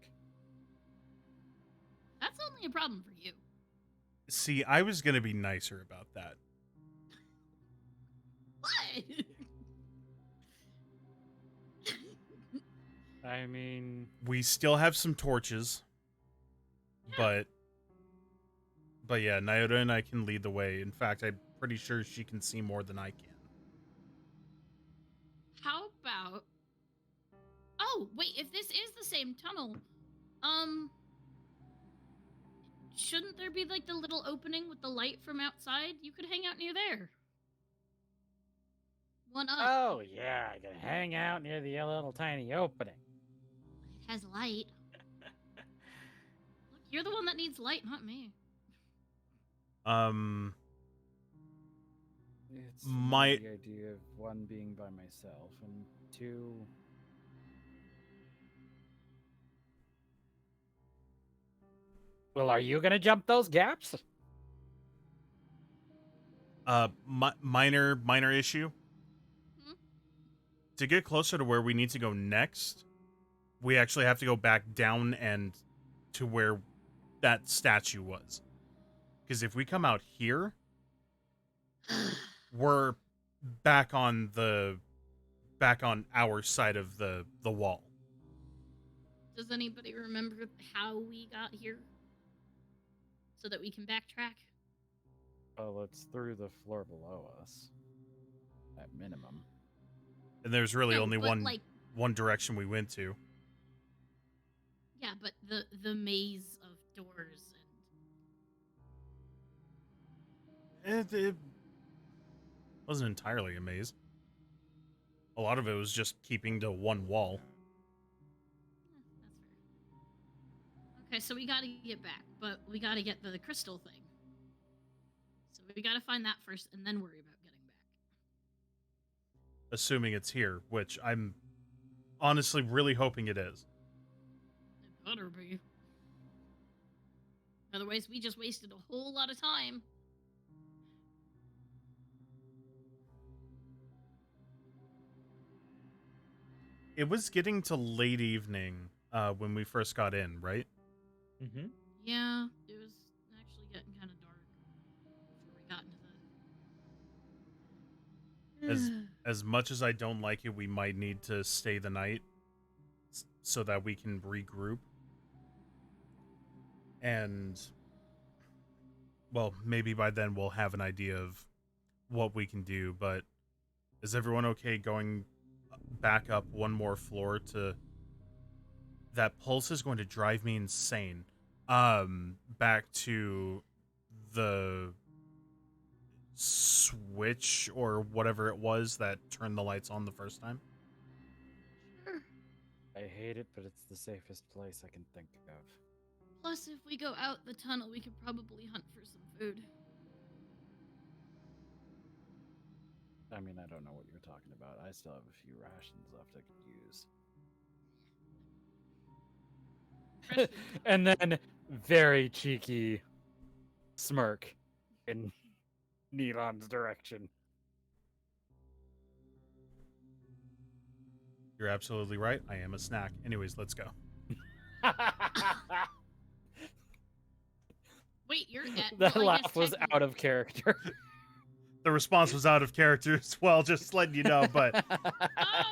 That's only a problem for you. See, I was gonna be nicer about that. What? I mean, We still have some torches, but yeah, Nyota and I can lead the way. In fact, I'm pretty sure she can see more than I can. How about? Oh, wait. If this is the same tunnel, shouldn't there be like the little opening with the light from outside? You could hang out near there. One up. oh yeah, I can hang out near the little tiny opening. It has light. Look, you're the one that needs light, not me. It's My- the idea of one being by myself and two. Well, are you gonna jump those gaps? Minor issue. Hmm? To get closer to where we need to go next, we actually have to go back down and to where that statue was. Because if we come out here, we're back on our side of the wall. Does anybody remember how we got here? So that we can backtrack? Well, it's through the floor below us, at minimum. And there's really No, only but, one like, one direction we went to. yeah, but the maze of doors and It wasn't entirely a maze. A lot of it was just keeping to one wall. that's fair. Okay, so we gotta get back, but we gotta get the crystal thing. So we gotta find that first and then worry about getting back. Assuming it's here, which I'm honestly really hoping it is. It better be. Otherwise, we just wasted a whole lot of time. It was getting to late evening when we first got in, right? Mm-hmm. Yeah, it was actually getting kind of dark before we got into the. As much as I don't like it, we might need to stay the night so that we can regroup. And, well, maybe by then we'll have an idea of what we can do, but is everyone okay going back up one more floor to... That pulse is going to drive me insane. Back to the switch or whatever it was that turned the lights on the first time. Sure. I hate it, but it's the safest place I can think of. Plus, if we go out the tunnel, we could probably hunt for some food. I mean, I don't know what you're talking about. I still have a few rations left I could use. And then, very cheeky smirk in Neelon's direction. You're absolutely right. I am a snack. Anyways, let's go. Wait, you're at. That well, I guess laugh was technically- out of character. The response was out of character as well, just letting you know, but Oh,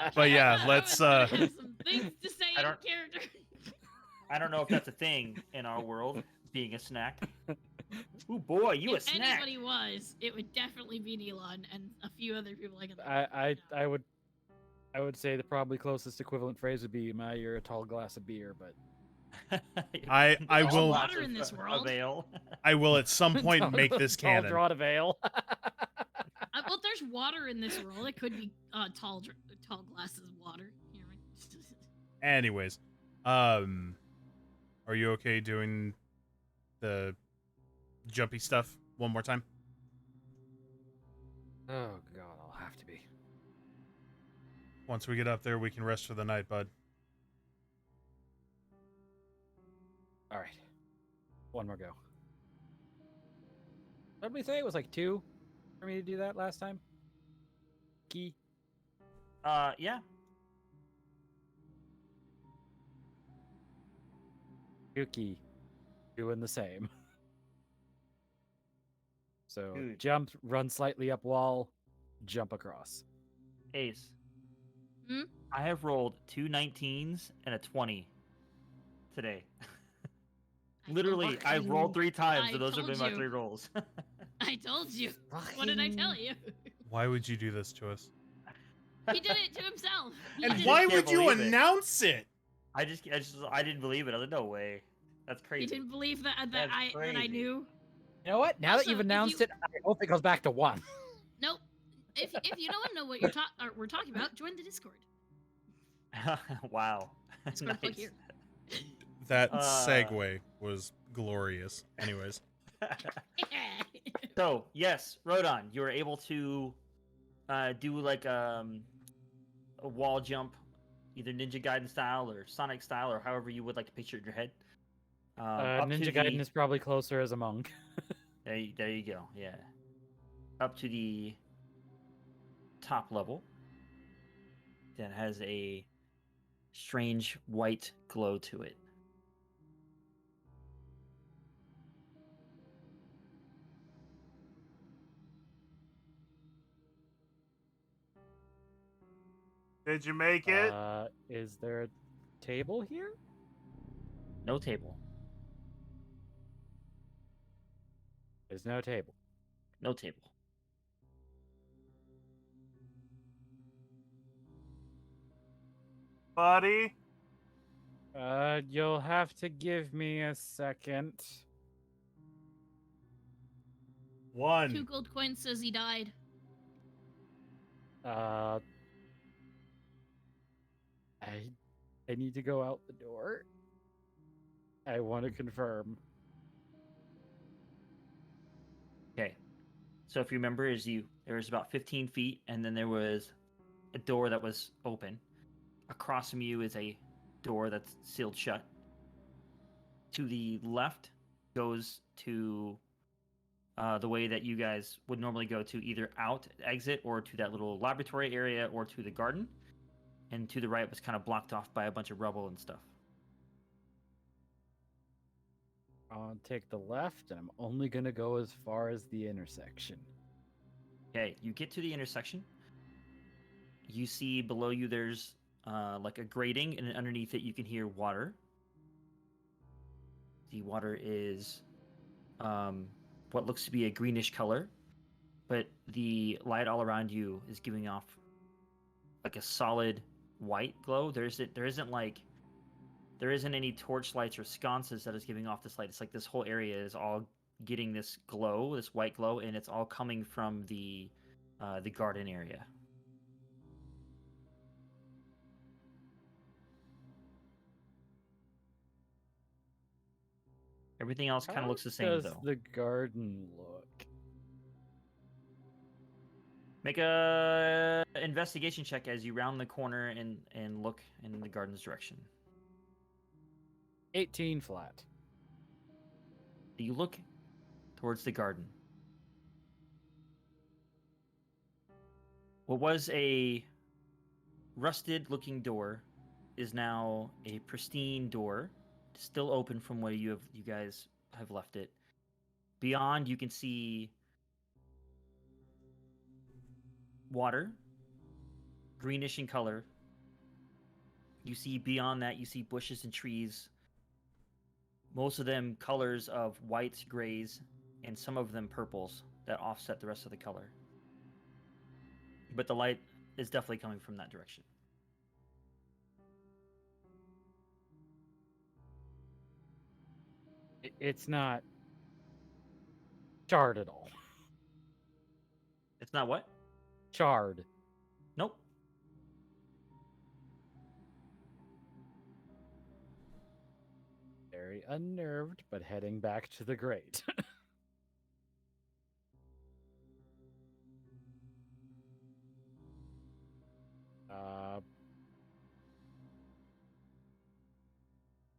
okay, But yeah, I thought I let's, was gonna have some things to say I in don't- character. I don't know if that's a thing in our world, being a snack. Ooh, boy, you a If snack. anybody was, it would definitely be Neelon and a few other people I can. think of I right now. I would say the probably closest equivalent phrase would be you're a tall glass of beer, but I There's will- water in this world. Avail. I will at some point Tall- make this tall canon. draught of ale. Well, there's water in this world. It could be tall glasses of water. You know, right? Anyways, are you okay doing the jumpy stuff one more time? Oh god, I'll have to be. Once we get up there, we can rest for the night, bud. All right, one more go. What did we say? It was like 2 for me to do that last time. Key. Yeah. Yuki doing the same. So Dude. jump, run slightly up wall, jump across. Ace. Hmm? I have rolled 2 19s and a 20 today. Literally, I rolled 3 times, I and those have told been my you. 3 rolls. I told you. What did I tell you? Why would you do this to us? He did it to himself. He And did why can't would you believe it. announce it? I didn't believe it. I was like, no way. That's He crazy. didn't believe that That's I crazy. knew. You know what? Now that Also, you've if announced you- it, I hope it goes back to 1. Nope. If you don't want to know what we're talking about, join the Discord. Wow. Discord plug here. That Uh, segue was glorious. Anyways, So, yes, Rodon, you were able to do like a wall jump, either Ninja Gaiden style or Sonic style, or however you would like to picture it in your head. Up to Ninja the- Gaiden is probably closer as a monk. There you go. Yeah. Up to the top level. That has a strange white glow to it. did you make Is there a table here? No table. There's no table. No table. buddy? You'll have to give me a second. 1. 2 gold coins says he died. I need to go out the door. I want to confirm. Okay. So if you remember, there was about 15 feet, and then there was a door that was open. Across from you is a door that's sealed shut. To the left goes to the way that you guys would normally go to, either out exit or to that little laboratory area or to the garden. And to the right was kind of blocked off by a bunch of rubble and stuff. I'll take the left, and I'm only gonna go as far as the intersection. Okay, you get to the intersection. You see below you there's like a grating, and underneath it you can hear water. The water is what looks to be a greenish color, but the light all around you is giving off like a solid white glow. There isn't any torch lights or sconces that is giving off this light. It's like this whole area is all getting this glow, this white glow, and it's all coming from the garden area. Everything else kind of looks the same, How though. does the garden look? Make a investigation check as you round the corner and look in the garden's direction. 18 flat. You look towards the garden. What was a rusted-looking door is now a pristine door, still open from where you guys have left it. Beyond, you can see water, greenish in color. You see beyond that, you see bushes and trees. Most of them colors of whites, grays, and some of them purples that offset the rest of the color. But the light is definitely coming from that direction. It's not charred at all. It's not what? Charred. Nope. Very unnerved, but heading back to the grate.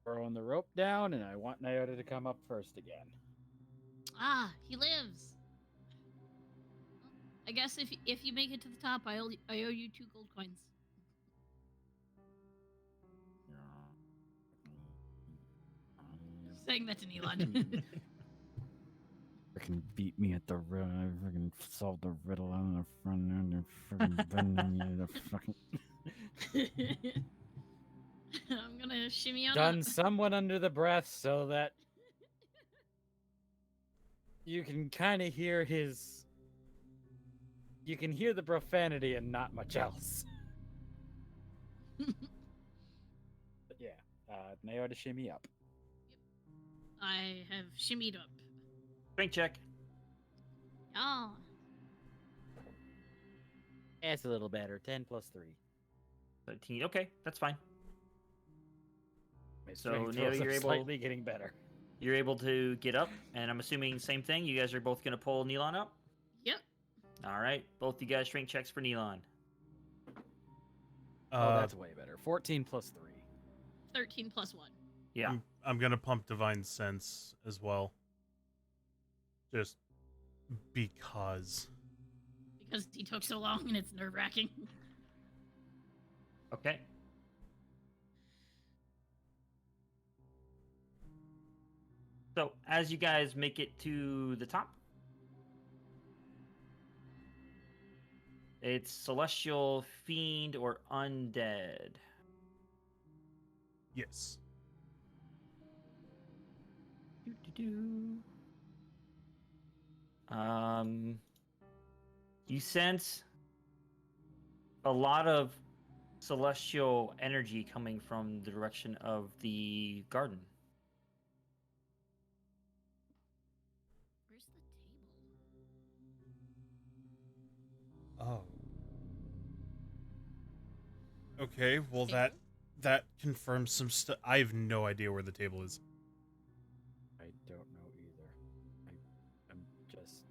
Throwing the rope down, and I want Nyota to come up first again. Ah, he lives. I guess if you make it to the top, I owe you 2 gold coins. Saying that to Neelan. Freaking beat me at the riddle. I freaking solved the riddle on the front end. And freaking bending you the fucking. I'm gonna shimmy on Done up. someone under the breath so that you can kind of hear his. You can hear the profanity and not much else. But yeah, Nayo to shimmy up. I have shimmied up. Strength check. Ah, It's a little better. 10 plus 3. 13. Okay, that's fine. My So, strength Nayo, rolls are you're able- slightly getting better. You're able to get up, and I'm assuming same thing. You guys are both going to pull Neelon up? yep. All right. Both you guys strength checks for Neelon. Oh, that's way better. 14 plus 3. 13 plus 1. Yeah. I'm gonna pump Divine Sense as well. Just because. Because he took so long and it's nerve wracking. Okay. So, as you guys make it to the top, it's Celestial, Fiend, or Undead. Yes. You sense a lot of celestial energy coming from the direction of the garden. Where's the table? Oh. Okay, well Table? that confirms some stuff. I have no idea where the table is. I don't know either. I'm just.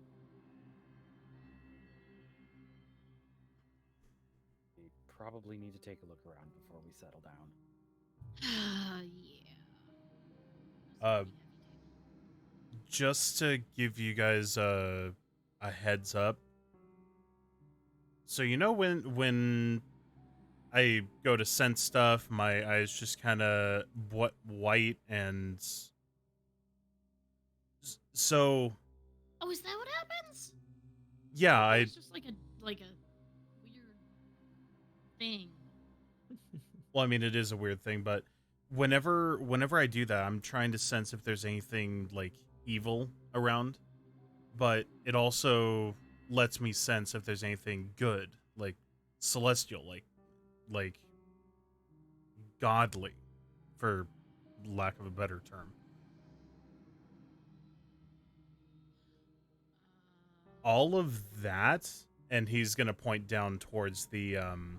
We probably need to take a look around before we settle down. Yeah. Uh, Just to give you guys a heads up. So you know when I go to sense stuff, my eyes just kind of white and so Oh, is that what happens? yeah, I It's just like a weird thing. well, I mean it is a weird thing, but whenever I do that, I'm trying to sense if there's anything like evil around, but it also lets me sense if there's anything good, like celestial, like godly, for lack of a better term. All of that, and he's gonna point down towards the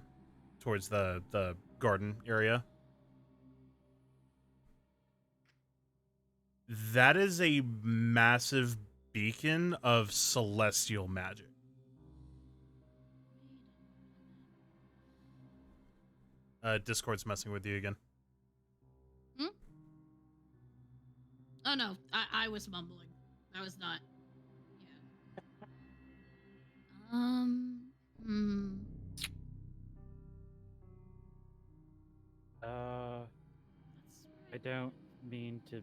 garden area. That is a massive beacon of celestial magic. Discord's messing with you again. Oh no, I was mumbling. I was not. Yeah. Hmm. I don't mean to.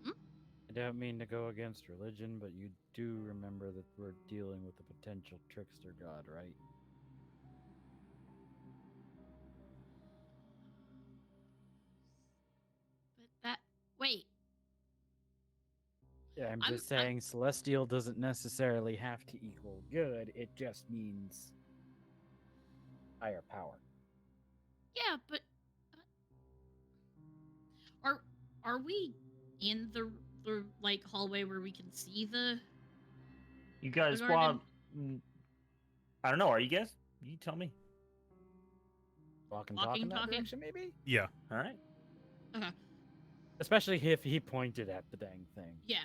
Hmm? I don't mean to go against religion, but you do remember that we're dealing with a potential trickster god, right? But that. Wait. Yeah, I'm I'm- just saying celestial doesn't necessarily have to equal good. It just means higher power. Yeah, but are we in the like hallway where we can see the? You guys, garden? I don't know. Are you guys? You tell me. Walk and Walking, talk in that talking? direction, maybe? Yeah. All right. Okay. Especially if he pointed at the dang thing. Yeah.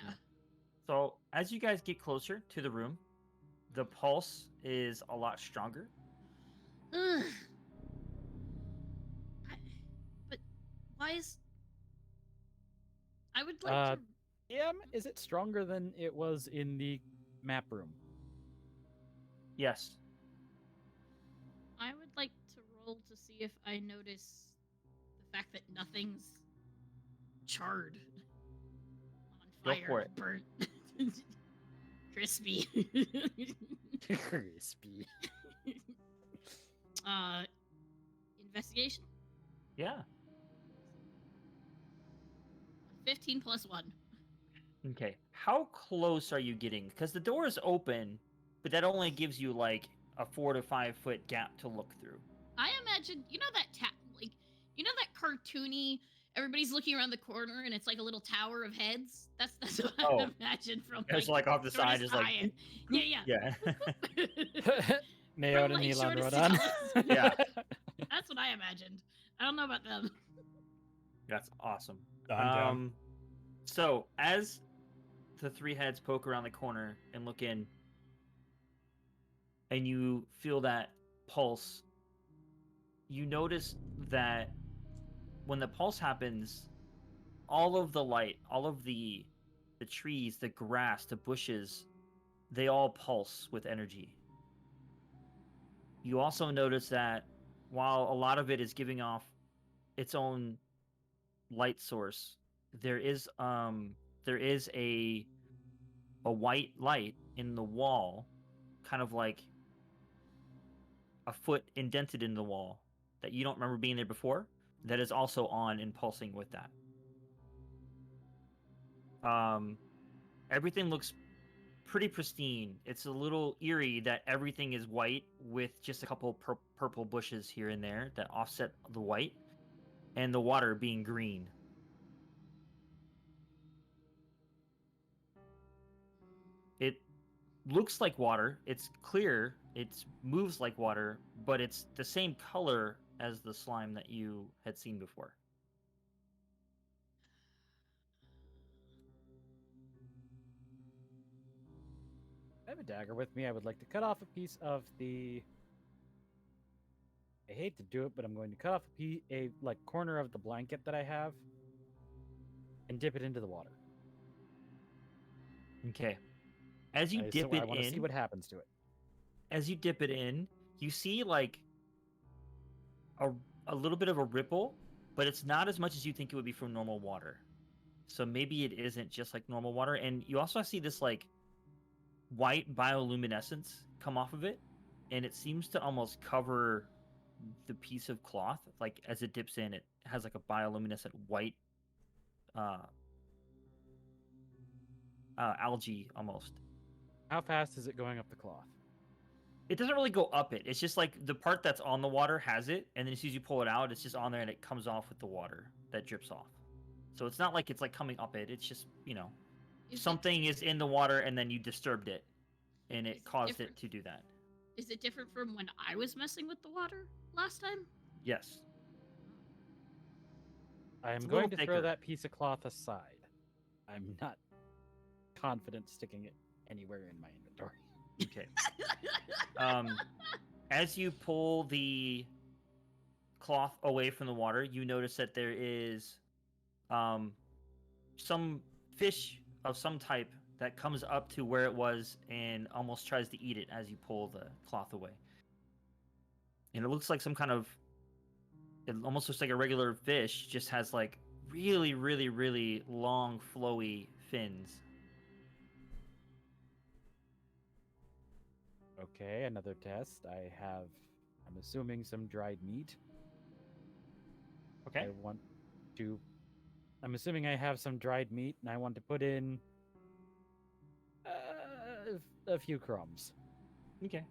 So as you guys get closer to the room, the pulse is a lot stronger. Ugh. But why is? I would like to. Yeah, is it stronger than it was in the map room? Yes. I would like to roll to see if I notice the fact that nothing's charred, on Go fire, for it. burnt, crispy. Crispy. investigation? Yeah. 15 plus 1. Okay. How close are you getting? Because the door is open, but that only gives you like a 4 to 5 foot gap to look through. I imagine, you know that cartoony, everybody's looking around the corner and it's like a little tower of heads? That's what Oh. I imagine from It's like off the shortest side, just to like highest. Yeah. yeah. Mayo From, and like, Elon shortest to Rodan. tallest. Yeah. That's what I imagined. I don't know about them. That's awesome. I'm down. So as the three heads poke around the corner and look in, and you feel that pulse, you notice that when the pulse happens, all of the light, all of the trees, the grass, the bushes, they all pulse with energy. You also notice that while a lot of it is giving off its own light source, there is a white light in the wall, kind of like a foot indented in the wall that you don't remember being there before, that is also on and pulsing with that. Everything looks pretty pristine. It's a little eerie that everything is white with just a couple purple bushes here and there that offset the white, and the water being green. It looks like water. It's clear. It moves like water, but it's the same color as the slime that you had seen before. I have a dagger with me. I would like to cut off a piece of the. I hate to do it, but I'm going to cut off a corner of the blanket that I have, and dip it into the water. Okay. As you dip I it want to see in, what happens to it. as you dip it in, you see like a little bit of a ripple, but it's not as much as you think it would be from normal water. So maybe it isn't just like normal water. And you also see this like white bioluminescence come off of it, and it seems to almost cover the piece of cloth. Like as it dips in, it has like a bioluminescent white algae almost. How fast is it going up the cloth? It doesn't really go up it. It's just like the part that's on the water has it, and then as soon as you pull it out, it's just on there and it comes off with the water that drips off. So it's not like it's like coming up it. It's just, something is in the water and then you disturbed it, and it caused it to do that. Is it different from when I was messing with the water last time? Yes. I am It's a going little to throw thicker. that piece of cloth aside. I'm not confident sticking it anywhere in my inventory. Okay. As you pull the cloth away from the water, you notice that there is some fish of some type that comes up to where it was and almost tries to eat it as you pull the cloth away. And it looks like it almost looks like a regular fish, just has like really, really, really long, flowy fins. Okay, another test. I'm assuming some dried meat. Okay. I'm assuming I have some dried meat, and I want to put in a few crumbs. Okay.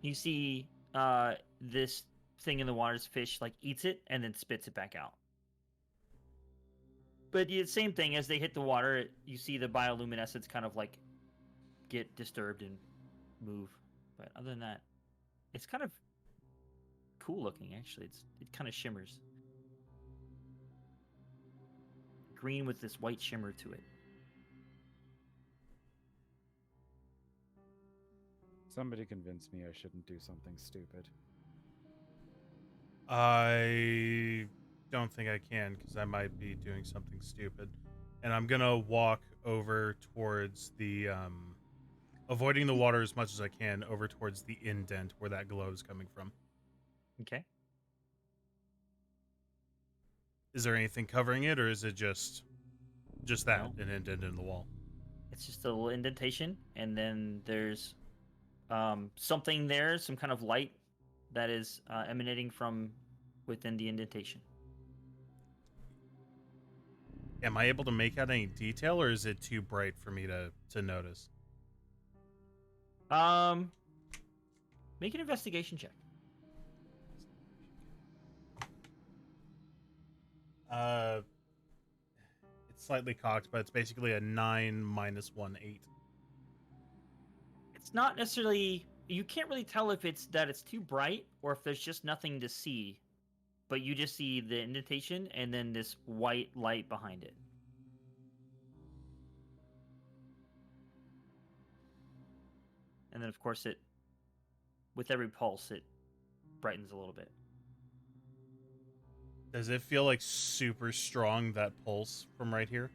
You see this thing in the water's fish like eats it and then spits it back out. But the same thing, as they hit the water, you see the bioluminescence kind of like get disturbed and move. But other than that, it's kind of cool looking actually. It kind of shimmers. Green with this white shimmer to it. Somebody convince me I shouldn't do something stupid. I don't think I can, because I might be doing something stupid. And I'm gonna walk over towards the avoiding the water as much as I can, over towards the indent where that glow is coming from. Okay. Is there anything covering it, or is it just that, No. an indent in the wall? It's just a little indentation, and then there's something there, some kind of light that is emanating from within the indentation. Am I able to make out any detail, or is it too bright for me to notice? Make an investigation check. It's slightly cocked, but it's basically a 9 minus 1, 8. It's not necessarily, you can't really tell if it's that it's too bright or if there's just nothing to see, but you just see the indentation and then this white light behind it. And then of course with every pulse it brightens a little bit. Does it feel like super strong, that pulse from right here?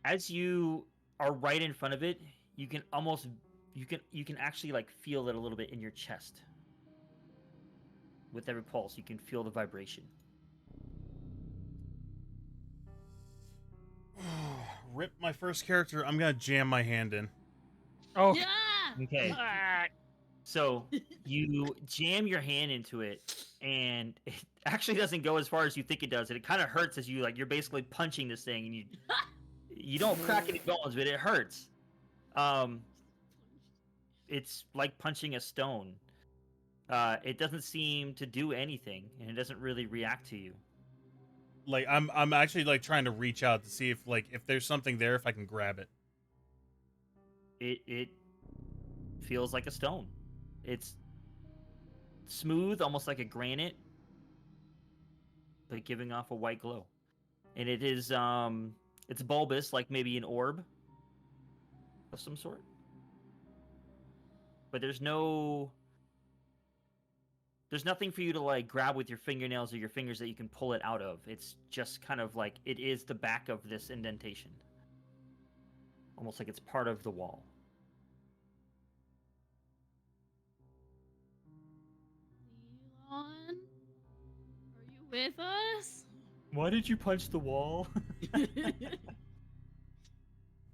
As you are right in front of it, you can almost you can actually like feel it a little bit in your chest. With every pulse, you can feel the vibration. Rip my first character. I'm gonna jam my hand in. Oh, Yeah. Okay. So you jam your hand into it, and it actually doesn't go as far as you think it does. And it kind of hurts as you're basically punching this thing, and you don't crack any bones, but it hurts. It's like punching a stone. It doesn't seem to do anything, and it doesn't really react to you. Like I'm actually like trying to reach out to see if there's something there, if I can grab it. It feels like a stone. It's smooth, almost like a granite, but giving off a white glow. And it is it's bulbous, like maybe an orb of some sort. But there's nothing for you to like grab with your fingernails or your fingers that you can pull it out of. It's just kind of like it is the back of this indentation. Almost like it's part of the wall. Elon, are you with us? Why did you punch the wall?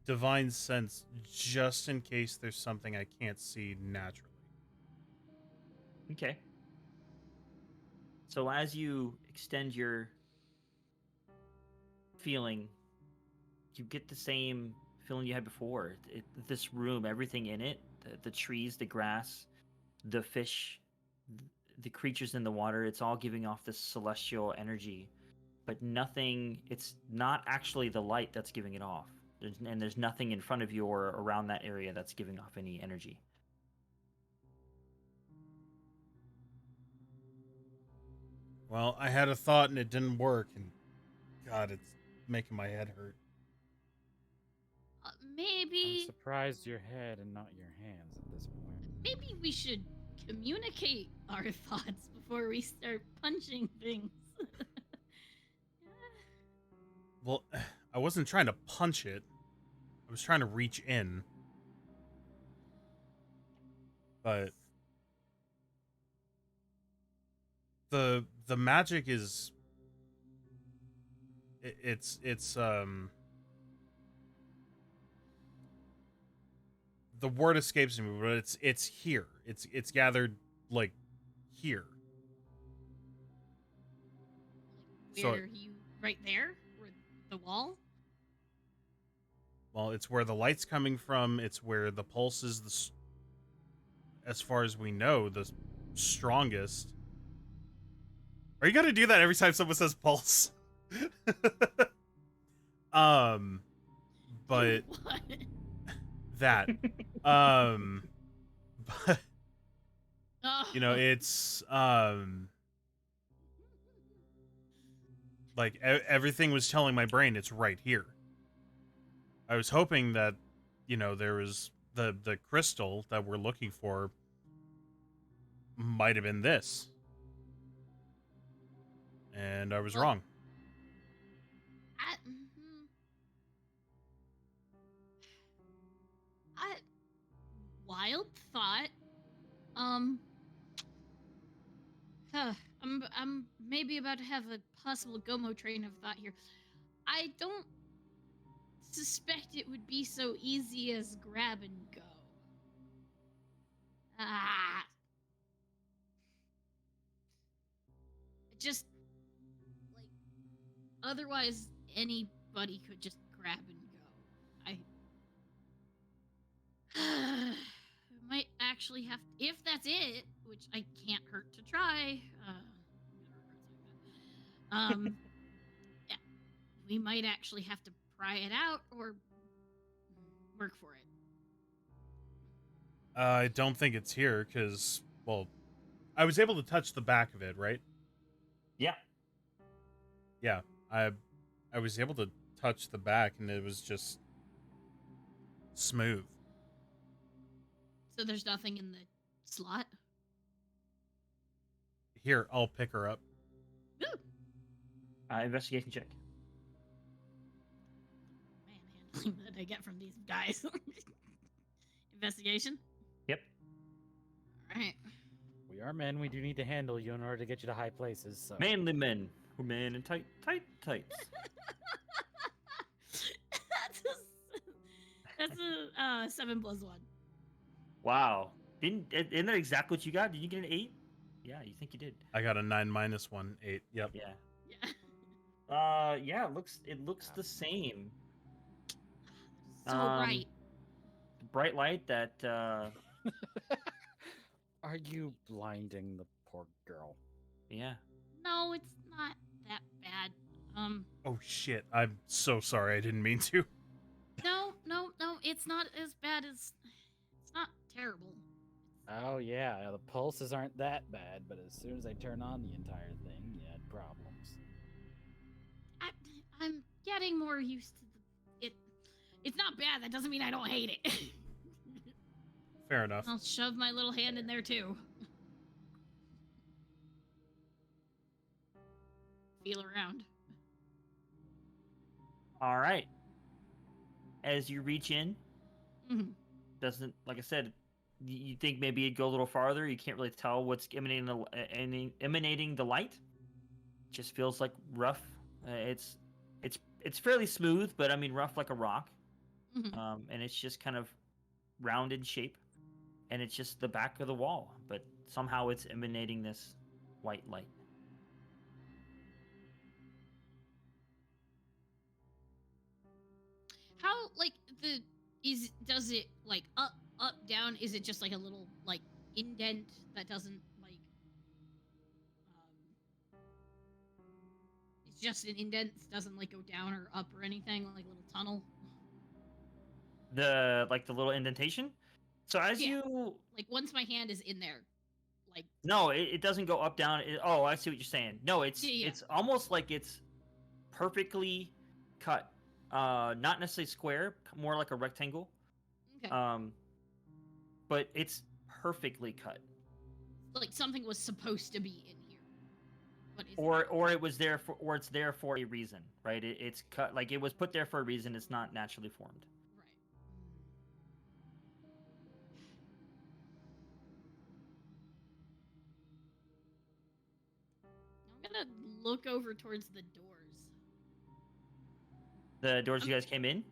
Divine sense, just in case there's something I can't see naturally. Okay. So as you extend your feeling, you get the same feeling you had before. This room, everything in it, the trees, the grass, the fish, the creatures in the water, it's all giving off this celestial energy. But nothing, it's not actually the light that's giving it off. There's nothing in front of you or around that area that's giving off any energy. Well, I had a thought and it didn't work, and God, it's making my head hurt. I'm Maybe surprised your head and not your hands at this point. maybe we should communicate our thoughts before we start punching things. Well, I wasn't trying to punch it. I was trying to reach in. But the magic is it's the word escapes me, but it's here. It's gathered like here. So- Where you right there? Where the wall? Well, it's where the light's coming from. It's where the pulse is as far as we know, the strongest. Are you gonna do that every time someone says pulse? But What? that, but Oh. you know, it's like everything was telling my brain it's right here. I was hoping that, you know, there was the crystal that we're looking for might have been this. And I was Well, wrong. I wild thought. I'm maybe about to have a possible Gomo train of thought here. I don't suspect it would be so easy as grab and go. Ah. Just like otherwise anybody could just grab and go. I might actually have if that's it, which I can't hurt to try. Yeah, we might actually have to pry it out or work for it. I don't think it's here because, well, I was able to touch the back of it, right? Yeah. Yeah, I was able to touch the back, and it was just smooth. So there's nothing in the slot. Here, I'll pick her up. Ooh. Investigation check. Manhandling that I get from these guys. Investigation. Yep. All right. We are men. We do need to handle you in order to get you to high places. So. Manly men. We're men in tights. That's a 7 + 1. Wow. Isn't that exactly what you got? Did you get an 8? Yeah, you think you did. I got a 9 - 1, 8. Yep. Yeah. Yeah. Yeah, it looks the same. So bright. Bright light that Are you blinding the poor girl? yeah. No, it's not that bad. Oh shit! I'm so sorry. I didn't mean to. No, it's not as bad as. It's not terrible. Oh yeah, the pulses aren't that bad, but as soon as I turn on the entire thing, you had problems. I'm getting more used to it. It's not bad. That doesn't mean I don't hate it. Fair enough. I'll shove my little hand in there too. Feel around. All right. As you reach in, Mhm. doesn't like I said, you think maybe it'd go a little farther. You can't really tell what's emanating the light. Just feels like rough. It's fairly smooth, but I mean rough like a rock. Mhm. And it's just kind of round in shape, and it's just the back of the wall, but somehow it's emanating this white light. How does it like up down? Is it just like a little like indent that doesn't like it's just an indent, doesn't like go down or up or anything, like a little tunnel? The little indentation. So as Yeah. you Like once my hand is in there, like no, it doesn't go up down. Oh, I see what you're saying. No, it's Yeah. it's almost like it's perfectly cut. Not necessarily square, more like a rectangle. okay. But it's perfectly cut. Like something was supposed to be in here. But it's Or it was there for, or it's there for a reason, right? It's cut, like it was put there for a reason. It's not naturally formed. right. I'm gonna look over towards the doors. The doors you guys came in?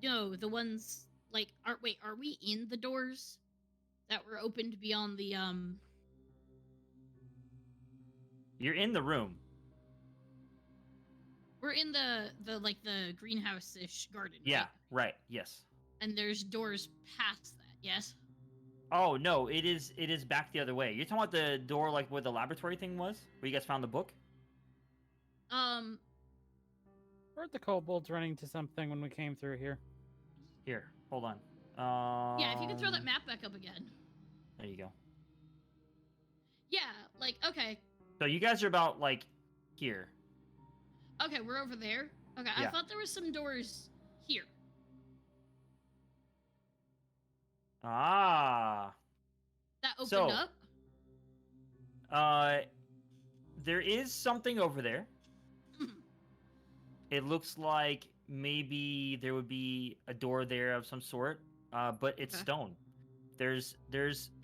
No, the ones like are we in the doors that were opened beyond the You're in the room. We're in the greenhouse-ish garden. Yeah, right? right. Yes. And there's doors past that. Yes. Oh no, it is back the other way. You're talking about the door like where the laboratory thing was, where you guys found the book? Weren't the kobolds running to something when we came through here? Here, hold on. Yeah, if you could throw that map back up again. There you go. Yeah, like okay. So you guys are about like here. Okay, we're over there. Okay, Yeah. I thought there was some doors here. Ah. That opened So- up. There is something over there. Mhm. It looks like maybe there would be a door there of some sort, but it's Okay. stone.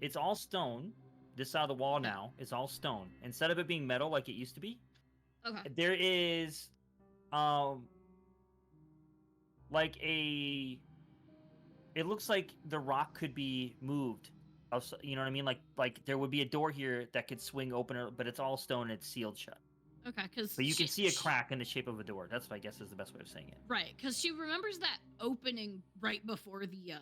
It's all stone. This side of the wall Okay. now is all stone. Instead of it being metal like it used to be, Okay. there is, like a. It looks like the rock could be moved Also, you know what I mean? Like there would be a door here that could swing open, but it's all stone and it's sealed shut. Okay, because But you can see a crack in the shape of a door. That's what I guess is the best way of saying it. Right, because she remembers that opening right before the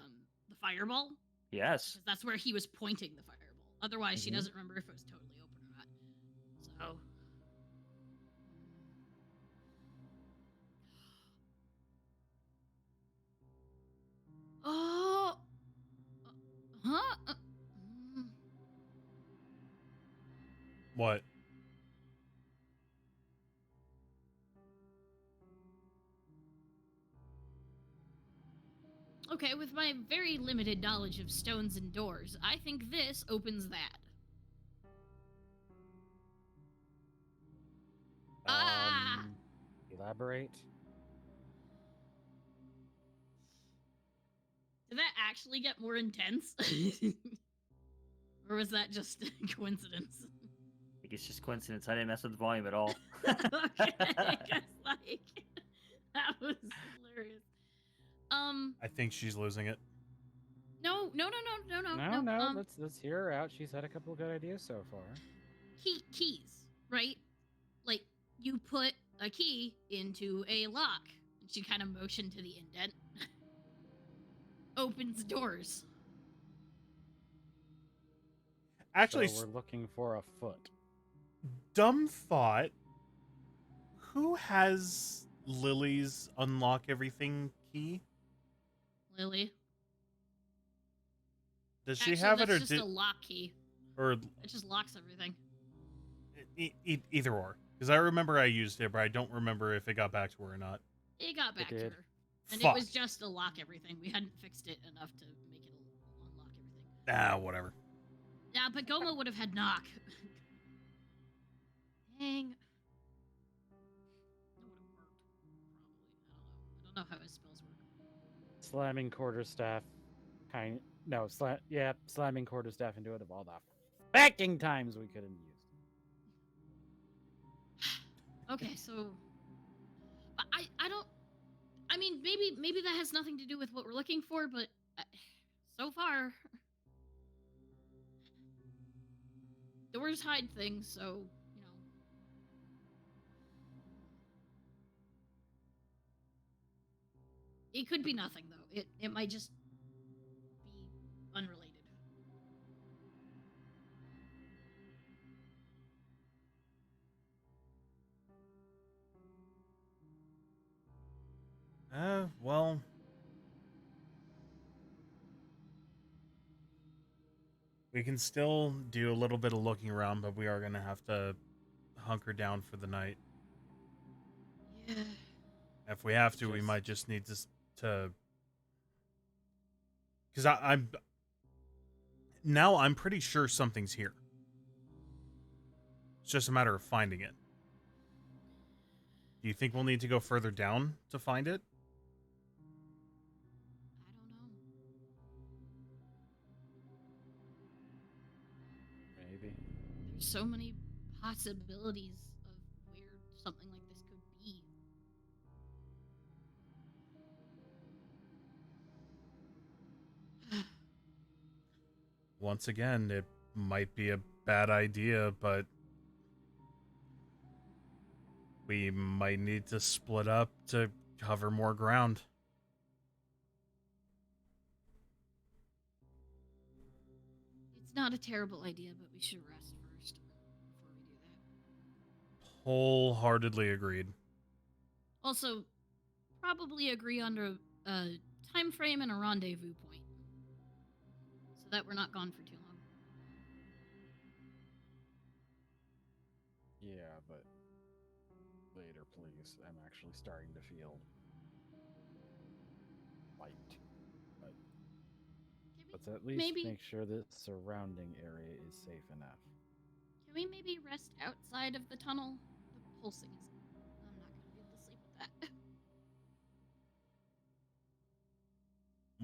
fireball. Yes. Because that's where he was pointing the fireball. Otherwise, she Mhm. doesn't remember if it was totally open or not. So. Oh. Huh? Mm. What? Okay, with my very limited knowledge of stones and doors, I think this opens that. Ah! Elaborate. Did that actually get more intense? Or was that just coincidence? I think it's just coincidence. I didn't mess with the volume at all. Okay, because like that was hilarious. I think she's losing it. No. No. Let's hear her out. She's had a couple of good ideas so far. Keys, right? Like you put a key into a lock, and she kind of motioned to the indent. Opens doors. Actually, So we're looking for a foot. dumb thought. Who has Lily's unlock everything key? Lily. Does she Actually, have it, that's or just did, a lock key. or It just locks everything. either or? Because I remember I used it, but I don't remember if it got back to her or not. It got back to did. her. And Fuck. it was just a lock everything. We hadn't fixed it enough to make it unlock everything. Ah, whatever. Yeah, but Goma would have had knock. Dang. That would have worked. Probably. I don't know. I don't know how his spells work. Slamming quarterstaff. Slamming quarterstaff into it of all the fucking times we could have used. Okay, so I don't. I mean, maybe that has nothing to do with what we're looking for, but so far, doors hide things, so you know. It could be nothing though. It might just be unrelated. Well. We can still do a little bit of looking around, but we are going to have to hunker down for the night. Yeah. If we have to, we might just need to... Because I'm pretty sure something's here. It's just a matter of finding it. Do you think we'll need to go further down to find it? I don't know. Maybe. There's so many possibilities of where something like this could be. Once again, it might be a bad idea, but we might need to split up to cover more ground. It's not a terrible idea, but we should rest first before we do that. Wholeheartedly agreed. Also, probably agree on a time frame and a rendezvous point, so that we're not gone for too long. Yeah, but later, please. I'm actually starting to feel light. But let's at least maybe make sure the surrounding area is safe enough. Can we maybe rest outside of the tunnel? The pulsing is. I'm not gonna be able to sleep with that.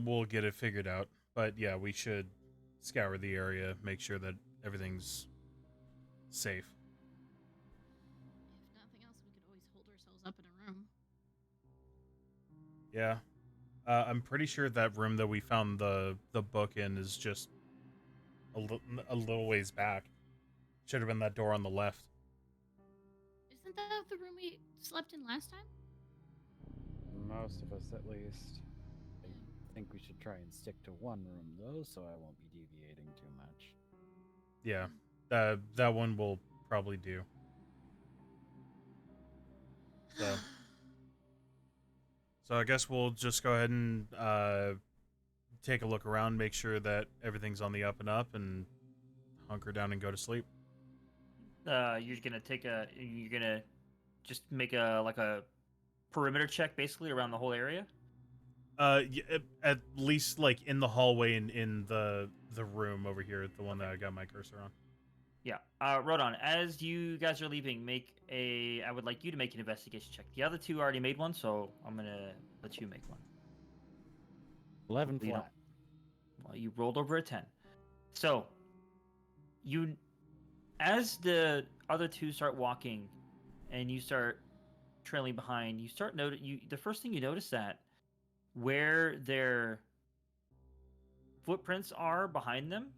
We'll get it figured out. But yeah, we should scour the area, make sure that everything's safe. If nothing else, we could always hold ourselves up in a room. Yeah. I'm pretty sure that room that we found the book in is just a little ways back. Should have been that door on the left. Isn't that the room we slept in last time? Most of us, at least. I think we should try and stick to one room, though, so I won't be deviating too much. Yeah, that one will probably do. So I guess we'll just go ahead and take a look around, make sure that everything's on the up and up, and hunker down and go to sleep. You're gonna just make a perimeter check basically around the whole area. At least like in the hallway and in the room over here, the one that I got my cursor on. Yeah. Rodon, as you guys are leaving, I would like you to make an investigation check. The other two already made one, so I'm gonna let you make one. 11 You flat. don't- Well, you rolled over a 10. So, as the other two start walking, and you start trailing behind, the first thing you notice that where their footprints are behind them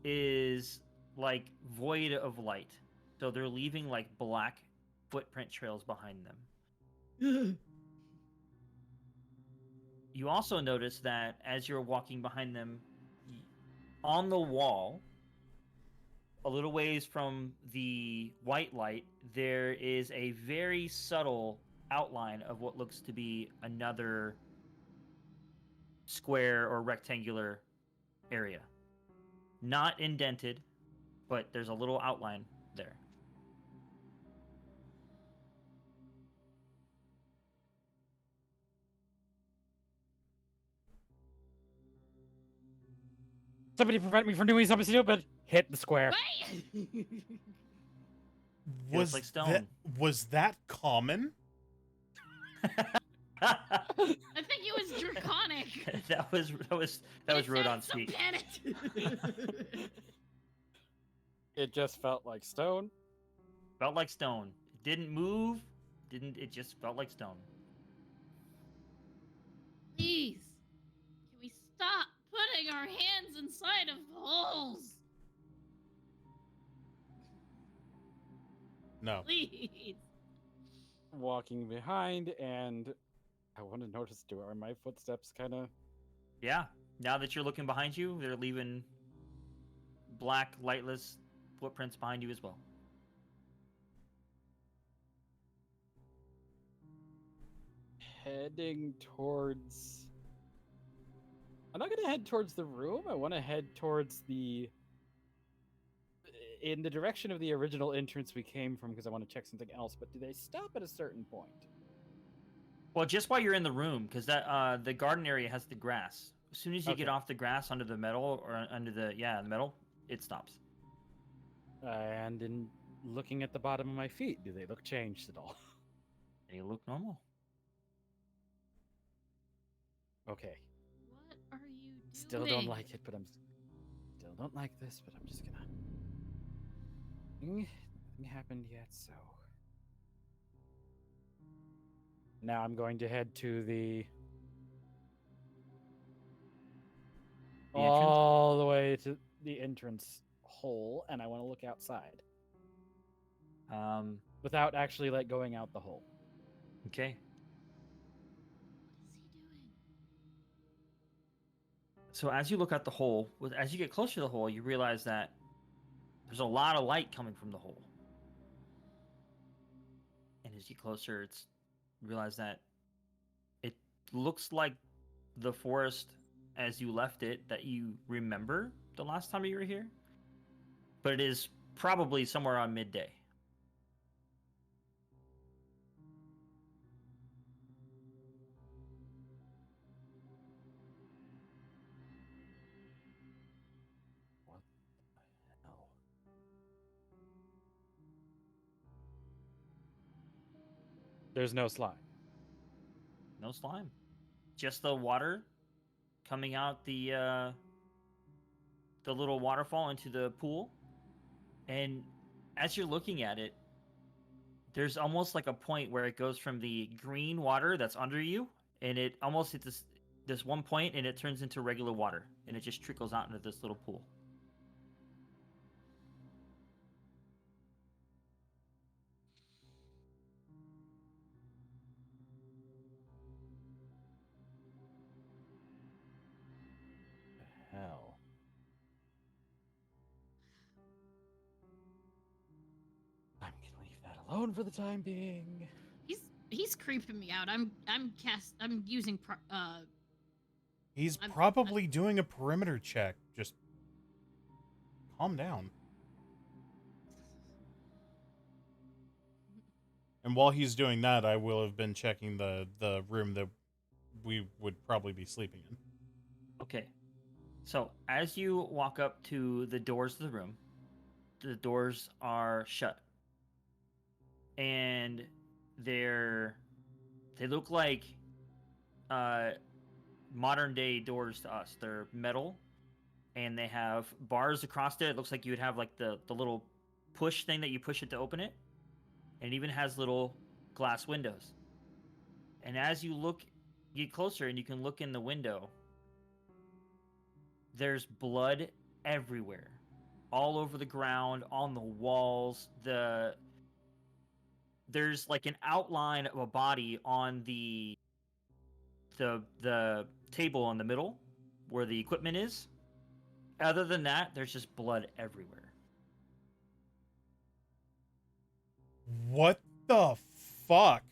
is like void of light. So they're leaving like black footprint trails behind them. You also notice that as you're walking behind them, on the wall, a little ways from the white light, there is a very subtle outline of what looks to be another square or rectangular area. Not indented, but there's a little outline there. Somebody prevent me from doing something stupid. Hit the square. Wait! Feels like stone. Was that common? I think it was draconic. that was Rodon So speak. panicked. It just felt like stone. Felt like stone. It didn't move. It just felt like stone. Please, can we stop putting our hands inside of holes? No. Please. Walking behind, and I want to notice, are my footsteps kind of... Yeah. Now that you're looking behind you, they're leaving black, lightless footprints behind you as well. Heading towards... I'm not going to head towards the room. I want to head towards in the direction of the original entrance we came from, because I want to check something else. But do they stop at a certain point? Well, just while you're in the room, because that the garden area has the grass. As soon as you get Okay. off the grass under the metal, or under the metal, it stops. And in looking at the bottom of my feet, do they look changed at all? They look normal. Okay. What are you doing? Still don't like it, but still don't like this, but I'm just gonna... Nothing happened yet, so... Now I'm going to head to the entrance? all the way to the entrance hole, and I want to look outside without actually going out the hole. Okay. What is he doing? So as you look at the hole, as you get closer to the hole, you realize that there's a lot of light coming from the hole. And as you get closer, you realize that it looks like the forest as you left it that you remember the last time you were here. But it is probably somewhere on midday. What the hell? There's no slime. No slime. Just the water coming out the little waterfall into the pool. And as you're looking at it, there's almost like a point where it goes from the green water that's under you, and it almost hits this one point, and it turns into regular water, and it just trickles out into this little pool. alone for the time being. He's creeping me out. I'm using He's I'm- probably doing a perimeter check. Just calm down. And while he's doing that, I will have been checking the room that we would probably be sleeping in. Okay. So as you walk up to the doors of the room, the doors are shut. And they look like modern day doors to us. They're metal and they have bars across it. It looks like you would have like the little push thing that you push it to open it. And it even has little glass windows. And as you get closer and you can look in the window, there's blood everywhere. All over the ground, on the walls. There's like an outline of a body on the table in the middle where the equipment is. Other than that, there's just blood everywhere. What the fuck?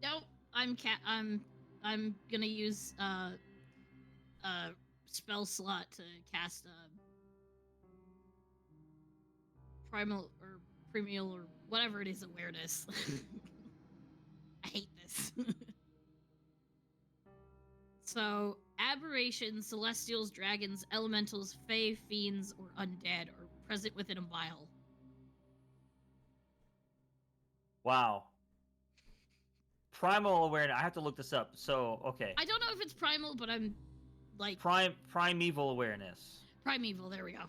No, I'm gonna use a spell slot to cast primal or premial or whatever it is awareness. I hate this. So, aberrations, celestials, dragons, elementals, fae, fiends, or undead are present within a mile. Wow. Primal awareness. I have to look this up. So, okay. I don't know if it's primal, but I'm like Primeval awareness. primeval. There we go.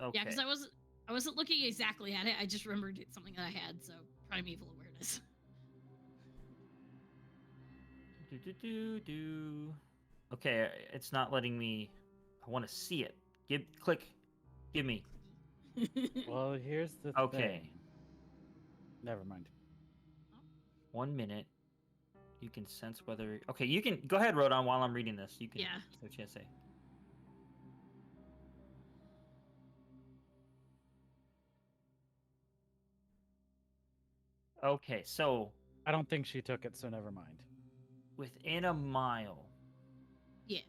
Okay. Yeah, because I wasn't looking exactly at it. I just remembered it's something that I had. So primeval awareness. Okay, it's not letting me. I want to see it. Click. Give me. Well, here's the Okay. thing. Never mind. 1 minute. You can sense whether. Okay, you can go ahead, Rodon, while I'm reading this. You can Yeah. say what you have to say. Okay, so I don't think she took it, so never mind. within a mile. Yeah.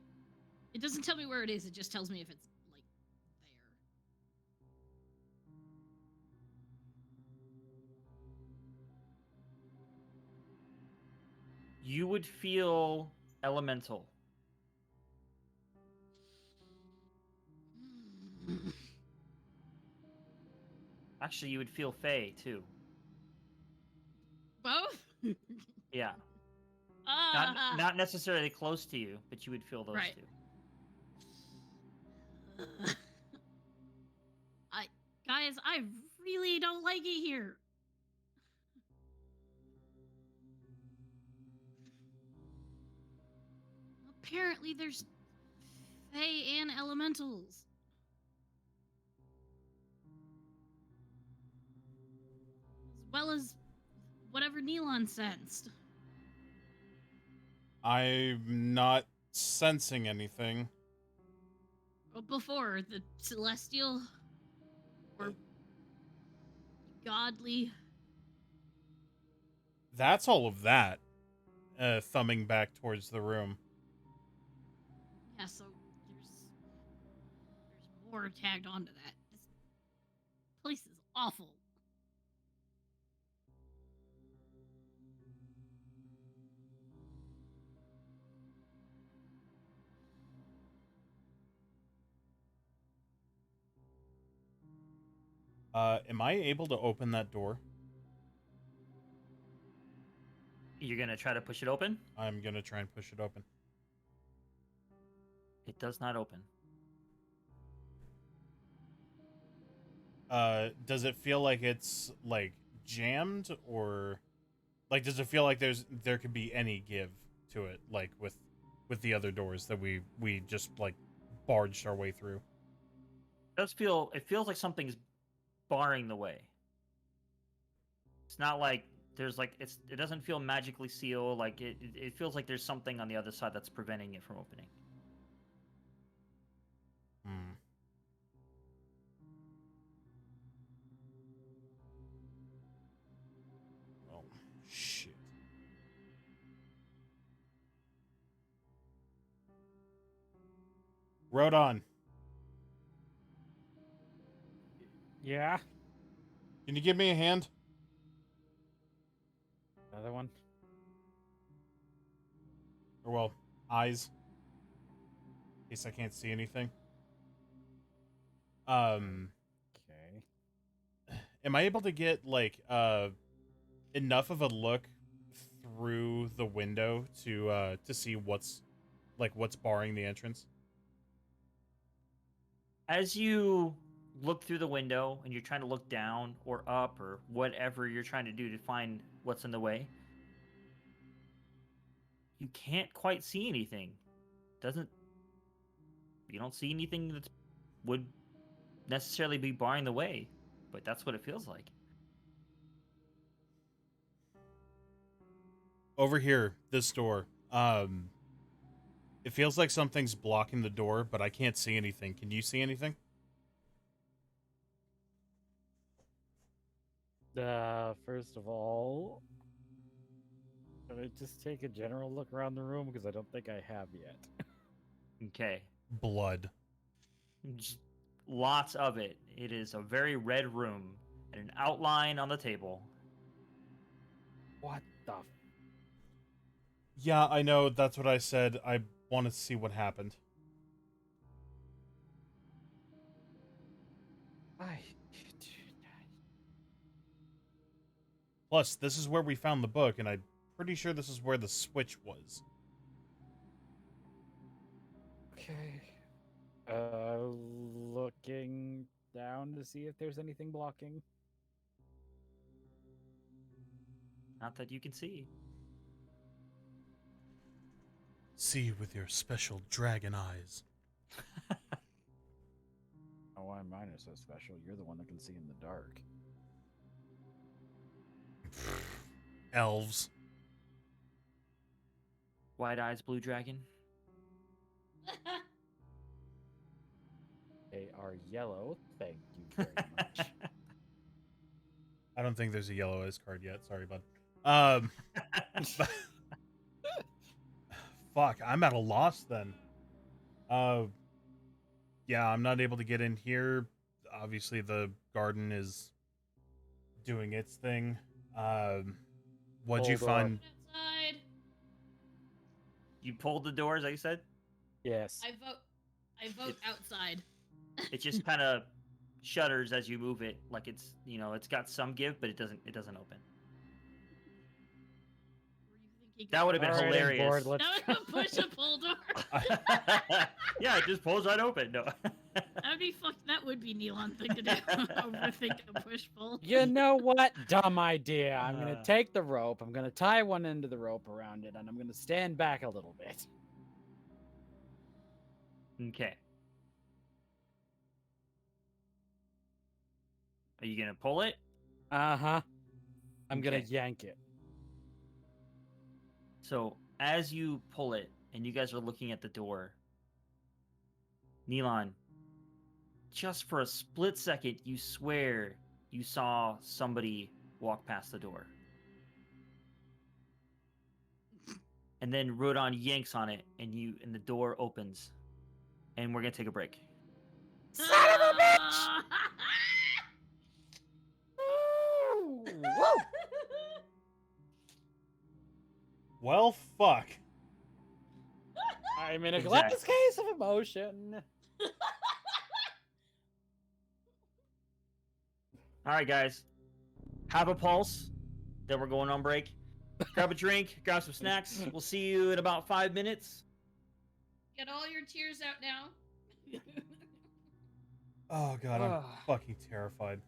It doesn't tell me where it is. It just tells me if it's like there. You would feel elemental. Actually, you would feel fey too. Both? Yeah. Ah. Not necessarily close to you, but you would feel those Right. two. Guys, I really don't like it here. Apparently there's fae and elementals. As well as whatever Neelon sensed. I'm not sensing anything. Well, before the celestial or godly. That's all of that. Thumbing back towards the room. Yeah, so there's more tagged onto that. This place is awful. Am I able to open that door? You're gonna try to push it open? I'm gonna try and push it open. It does not open. Does it feel like it's like jammed, or like does it feel like there could be any give to it, like with the other doors that we just like barged our way through? It feels like something's barring the way. It's not like there's like it doesn't feel magically sealed. Like it feels like there's something on the other side that's preventing it from opening. Rodon, Yeah. can you give me a hand? Another one. Or, well, eyes. In case I can't see anything. Okay. Am I able to get, like, enough of a look through the window to see what's barring the entrance? As you look through the window and you're trying to look down or up or whatever you're trying to do to find what's in the way, you can't quite see anything. You don't see anything that would necessarily be barring the way, but that's what it feels like. Over here, this door. It feels like something's blocking the door, but I can't see anything. Can you see anything? First of all, can I just take a general look around the room because I don't think I have yet. Okay. Blood. Just lots of it. It is a very red room and an outline on the table. What the? Yeah, I know. That's what I said. I want to see what happened. Plus, this is where we found the book, and I'm pretty sure this is where the switch was. Okay. Looking down to see if there's anything blocking. Not that you can see. See with your special dragon eyes. Oh, why mine are so special? You're the one that can see in the dark. Elves. Wide eyes, blue dragon. They are yellow. Thank you very much. I don't think there's a yellow eyes card yet. Sorry, bud. Fuck, I'm at a loss then. Yeah, I'm not able to get in here. Obviously, the garden is doing its thing. What'd you Hold on. find? Outside. You pulled the door, as I said. Yes. I vote outside. It just kind of shudders as you move it, like it's it's got some give, but it doesn't open. Were you thinking That would have been All right, I'm hilarious. bored, let's- That would push a pull door. Yeah, it just pulls right open. No. That would be Neilon thing to do. Overthink a push pull. You know what? Dumb idea. I'm gonna Uh. take the rope. I'm gonna tie one end of the rope around it, and I'm gonna stand back a little bit. Okay. Are you gonna pull it? I'm gonna Okay. yank it. So as you pull it, and you guys are looking at the door, Neilon, just for a split second, you swear you saw somebody walk past the door. And then Rodon yanks on it, and the door opens. And we're gonna take a break. Son of a bitch! Woo! Well, fuck. I'm in a Exact- glass case of emotion. All right, guys. Have a pulse. Then we're going on break. Grab a drink, grab some snacks. We'll see you in about 5 minutes. Get all your tears out now. Oh god, I'm fucking terrified.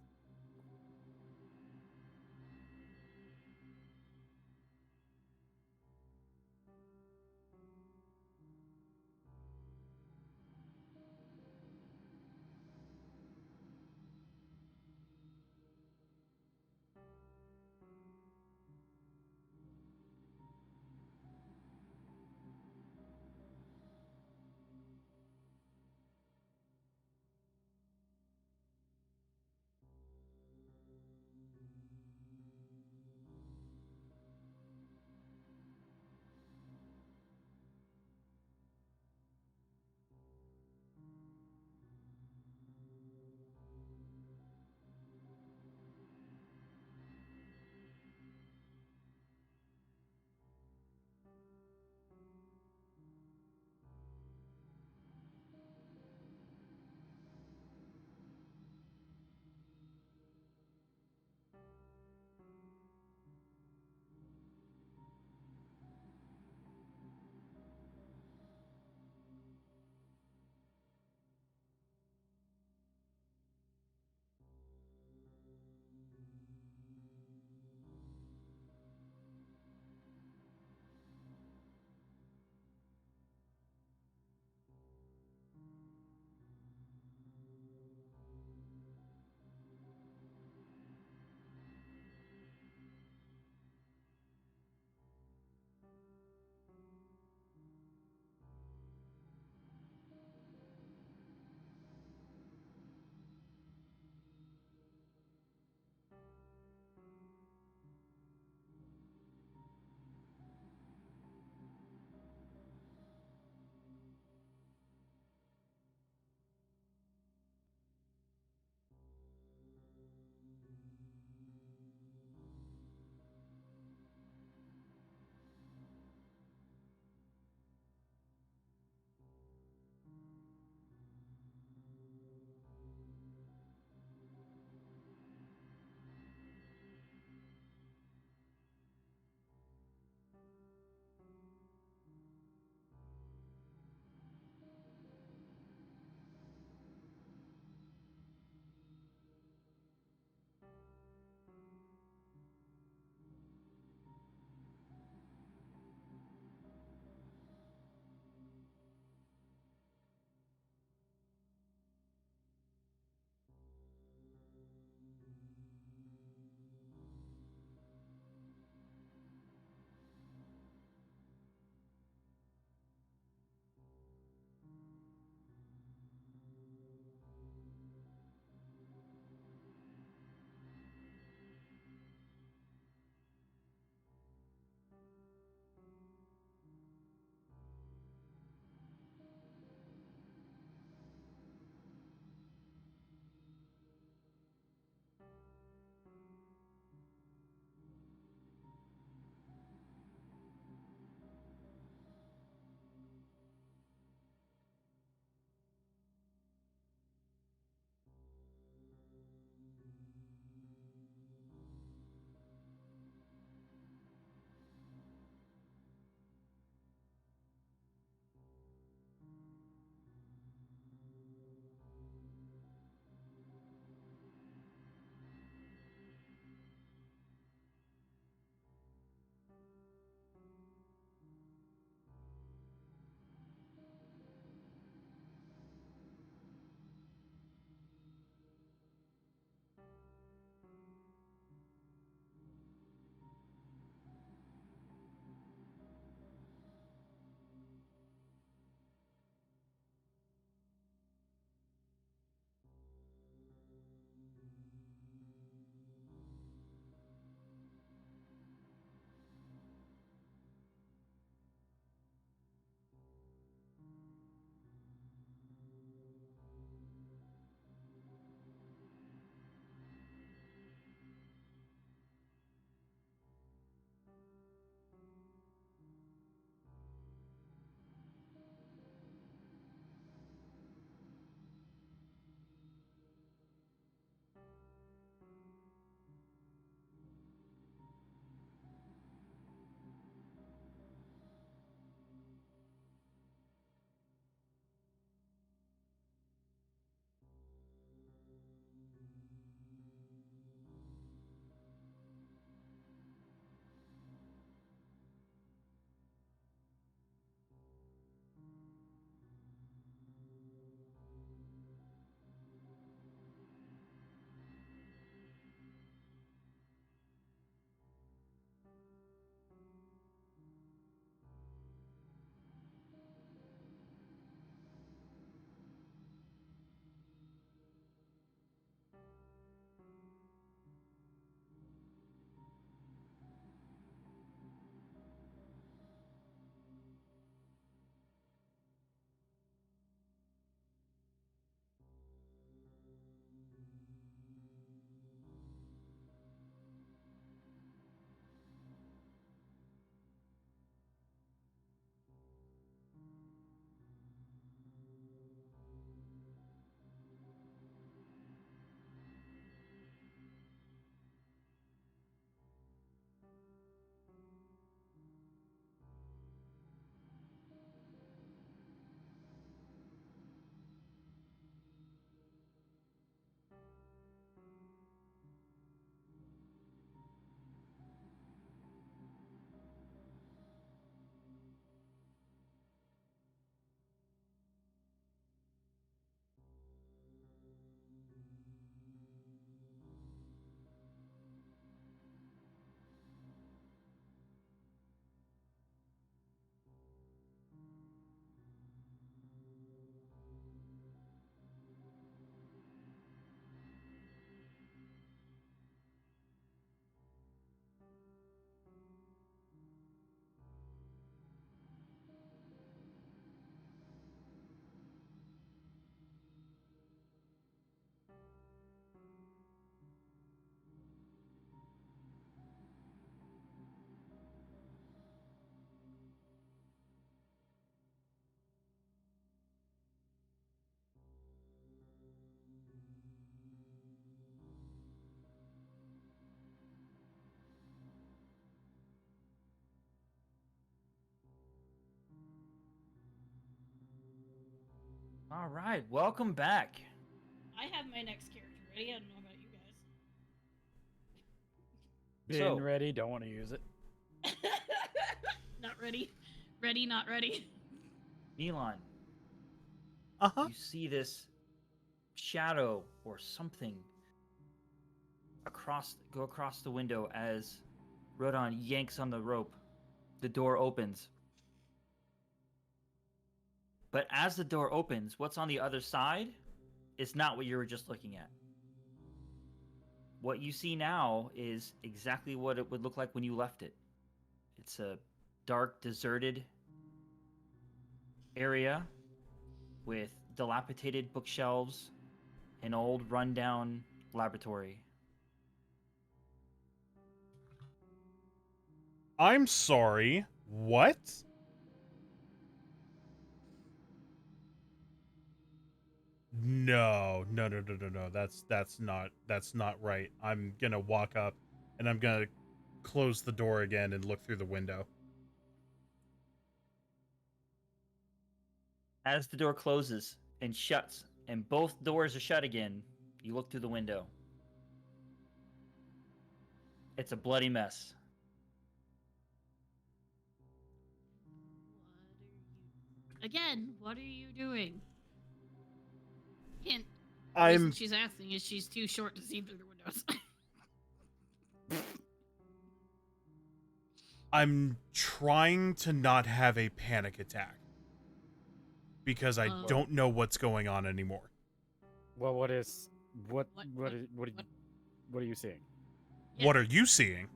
All right, welcome back. I have my next character ready. I don't know about you Been So- ready, don't want to use it. guys. Not ready. Ready, not ready. Elon, Uh-huh. you see this shadow or something go across the window as Rodon yanks on the rope. The door opens. But as the door opens, what's on the other side is not what you were just looking at. What you see now is exactly what it would look like when you left it. It's a dark, deserted area with dilapidated bookshelves, an old, rundown laboratory. I'm sorry. What? No. That's not right. I'm gonna walk up and I'm gonna close the door again and look through the window. As the door closes and shuts, and both doors are shut again, you look through the window. It's a bloody mess. Again, what are you doing? Hint. The I'm reason she's asking is she's too short to see through the windows. I'm trying to not have a panic attack because I Oh. don't know what's going on anymore. Well, what are you seeing? Yeah. What are you seeing?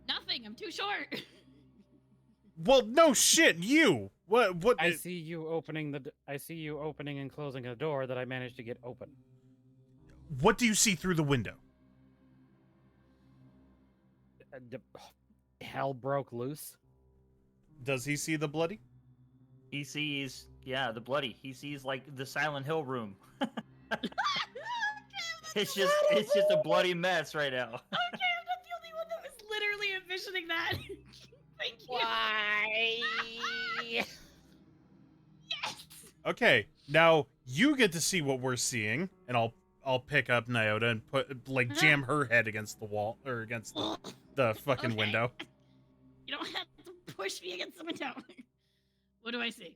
Nothing. I'm too short. Well, no shit, you. What I see you opening and closing a door that I managed to get open. what do you see through the window? Hell broke loose. Does he see the bloody? He sees, the bloody. He sees like the Silent Hill room. It's just a bloody mess right now. Okay, I'm not the only one that was literally envisioning that. Thank you. Why? Yes. Okay, now you get to see what we're seeing, and I'll pick up Nyota and jam her head against the wall or against the fucking Okay. window. You don't have to push me against the window. What do I see?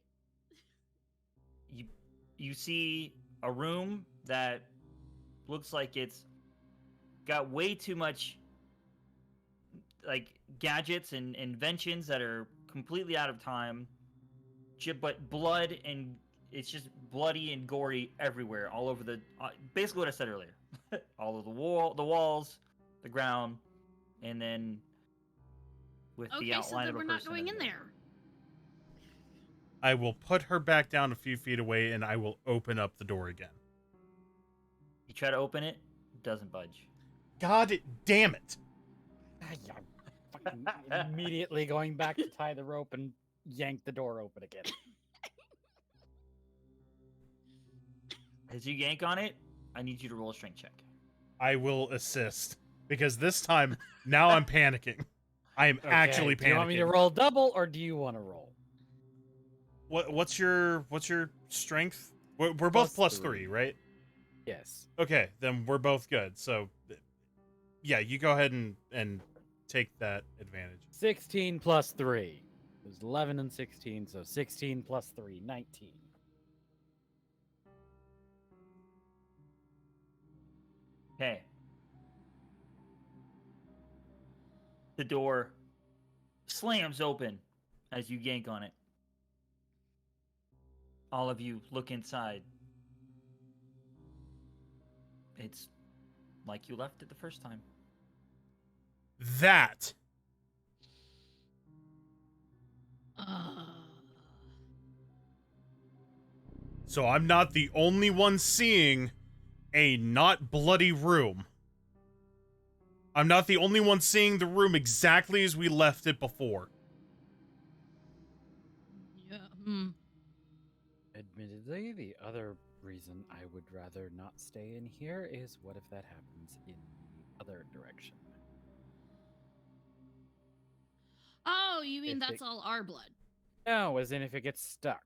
You see a room that looks like it's got way too much like gadgets and inventions that are completely out of time, but blood, and it's just bloody and gory everywhere, all over the basically what I said earlier. All of the walls, the ground, and then with the Okay, so outline then of a we're person not going in everywhere. there. I will put her back down a few feet away, and I will open up the door again. You try to open it, doesn't budge. God damn it! I'm fucking immediately going back to tie the rope and yank the door open again. As you yank on it, I need you to roll a strength check. I will assist because this time now I'm panicking. I am actually panicking. Do you want me to roll double or do you want to roll? What's your strength? We're both plus three, right? Yes. Okay, then we're both good. So, yeah, you go ahead and take that advantage. 16 plus 3. It was 11 and 16, so 16 plus 3, 19. Okay. The door slams open as you yank on it. All of you look inside. It's like you left it the first time. That so I'm not the only one seeing a not bloody room. I'm not the only one seeing the room exactly as we left it before. Yeah. Admittedly, the other reason I would rather not stay in here is what if that happens in the other direction? Oh, you mean If that's it- all our blood? No, as in if it gets stuck.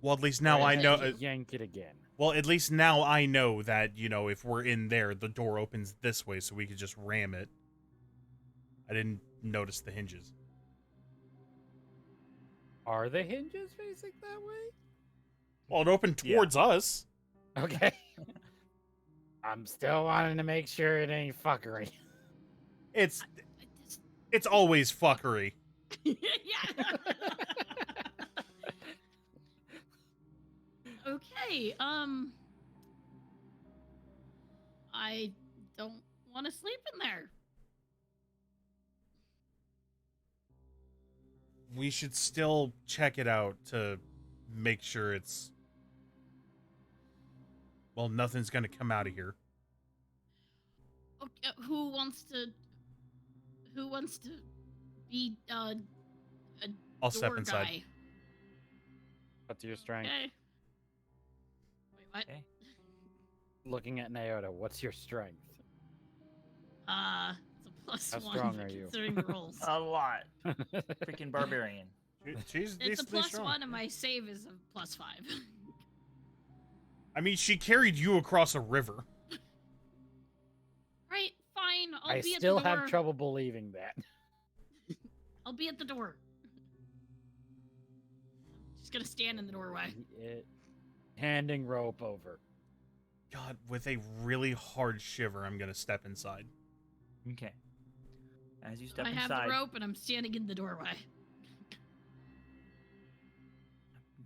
Well, at least now Right, I and know. then you yank it again. Well, at least now I know that, if we're in there, the door opens this way, so we could just ram it. I didn't notice the hinges. Are the hinges facing that way? Well, it opened towards us. Okay. I'm still wanting to make sure it ain't fuckery. It's always fuckery. Yeah. Okay. I don't want to sleep in there. We should still check it out to make sure it's... Well, nothing's gonna come out of here. Okay, who wants to be a I'll door step inside. guy? What's your strength? Okay. Wait, what? Okay. Looking at Naota, what's your strength? It's a +1. How strong are you? Considering the rolls. A lot. Freaking barbarian. She's It's a decently strong. +1 and my save is a +5. I mean, she carried you across a river. Right, fine. I'll I be still at the door. have trouble believing that. I'll be at the door. Just gonna stand in the doorway. Handing rope over. God, with a really hard shiver, I'm gonna step inside. Okay. As you step I have inside, the rope and I'm standing in the doorway.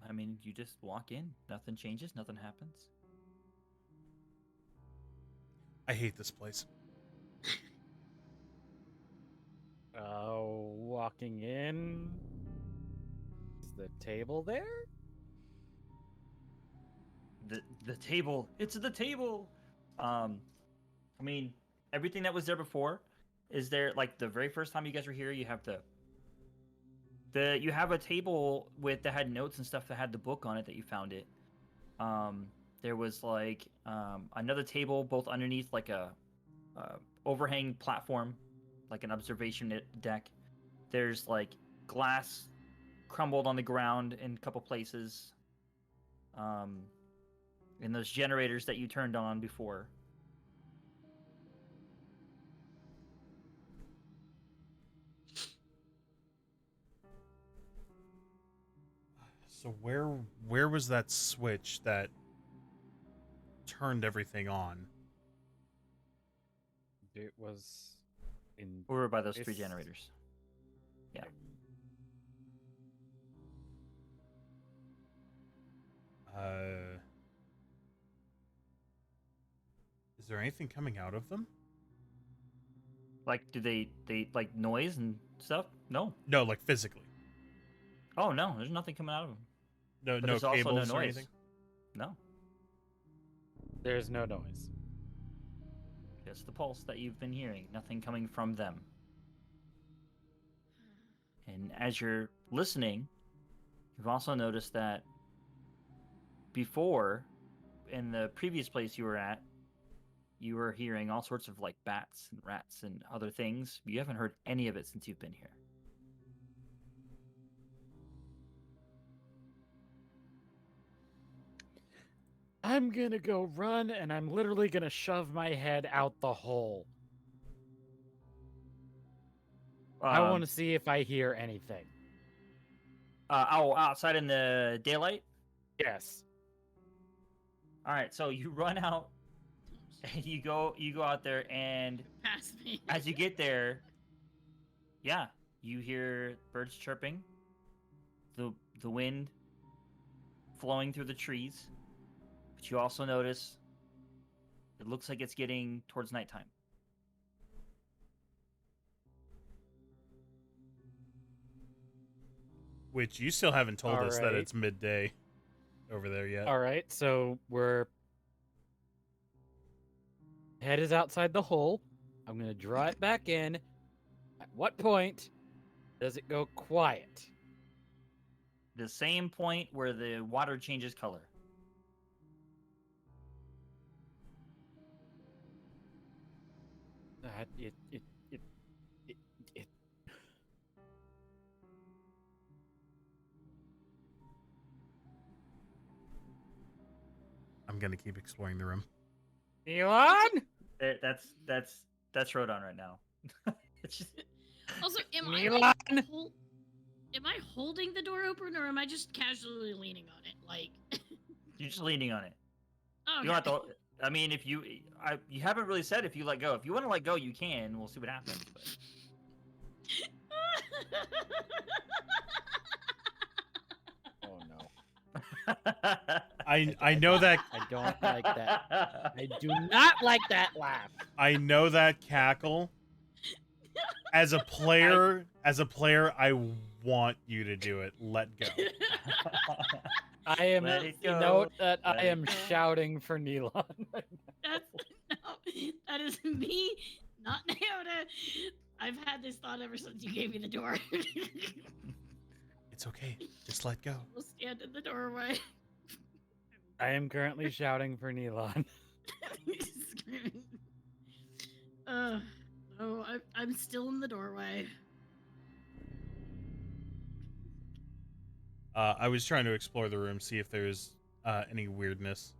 I mean, you just walk in. Nothing changes. Nothing happens. I hate this place. Walking in. Is the table there? The table. It's the table. I mean, everything that was there before is there. Like the very first time you guys were here, you have you have a table that had notes and stuff that had the book on it that you found it. There was like another table both underneath like a overhang platform, like an observation deck. There's like glass crumbled on the ground in a couple places. And those generators that you turned on before. So where was that switch that turned everything on? It was in. Over by those 3 This- generators. Yeah. Is there anything coming out of them? Like, do they like noise and stuff? No. No, like physically. Oh no, there's nothing coming out of them. No, But no there's also no cables or noise. anything. No. There's no noise. Just the pulse that you've been hearing. Nothing coming from them. And as you're listening, you've also noticed that before, in the previous place you were at, you were hearing all sorts of like bats and rats and other things. You haven't heard any of it since you've been here. I'm gonna go run, and I'm literally gonna shove my head out the hole. I want to see if I hear anything. Outside in the daylight? Yes. All right, so you run out and you go out there, and Pass me. as you get there, yeah, you hear birds chirping, the wind flowing through the trees, but you also notice it looks like it's getting towards nighttime. Which you still haven't told us that Alright. it's midday over there yet. All right, so head is outside the hole. I'm gonna draw it back in. At what point does it go quiet? The same point where the water changes color. It I'm gonna keep exploring the room. Elon? That's Rodon right now. It's just, Also, am Milan? am I holding the door open or am I just casually leaning on it? Like, you're just leaning on it. oh, You don't have to. I mean, if you haven't really said if you let go. If you want to let go, you can. We'll see what happens. But... Oh no. I know that I don't like that. I do not like that laugh. I know that cackle. As a player, I want you to do it. Let go. I am. Let it go. Note that Let I it am go. shouting for Neelon. That is me, not Naota. I've had this thought ever since you gave me the door. It's okay. Just let go. We'll stand in the doorway. I am currently shouting for Neelon. Screaming. Oh, I'm still in the doorway. I was trying to explore the room, see if there's any weirdness.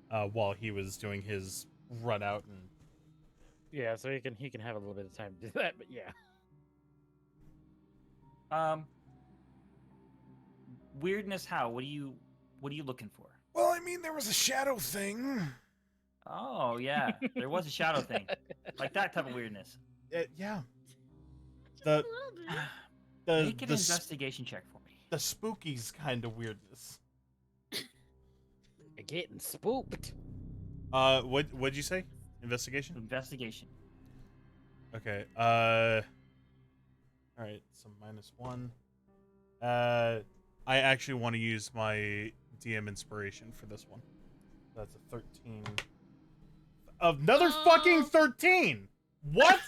While he was doing his run out and Yeah, so he can have a little bit of time to do that, but yeah. Weirdness. How? What are you looking for? well, I mean, there was a shadow thing. Oh yeah, there was a shadow thing, like that type of weirdness. Yeah. Just a little bit. Make an investigation check for me. The spooky's kind of weirdness. You're getting spooked. What'd you say? Investigation? Investigation. Okay. All right. So -1. I actually want to use my DM inspiration for this one. That's a 13. Another fucking 13. What?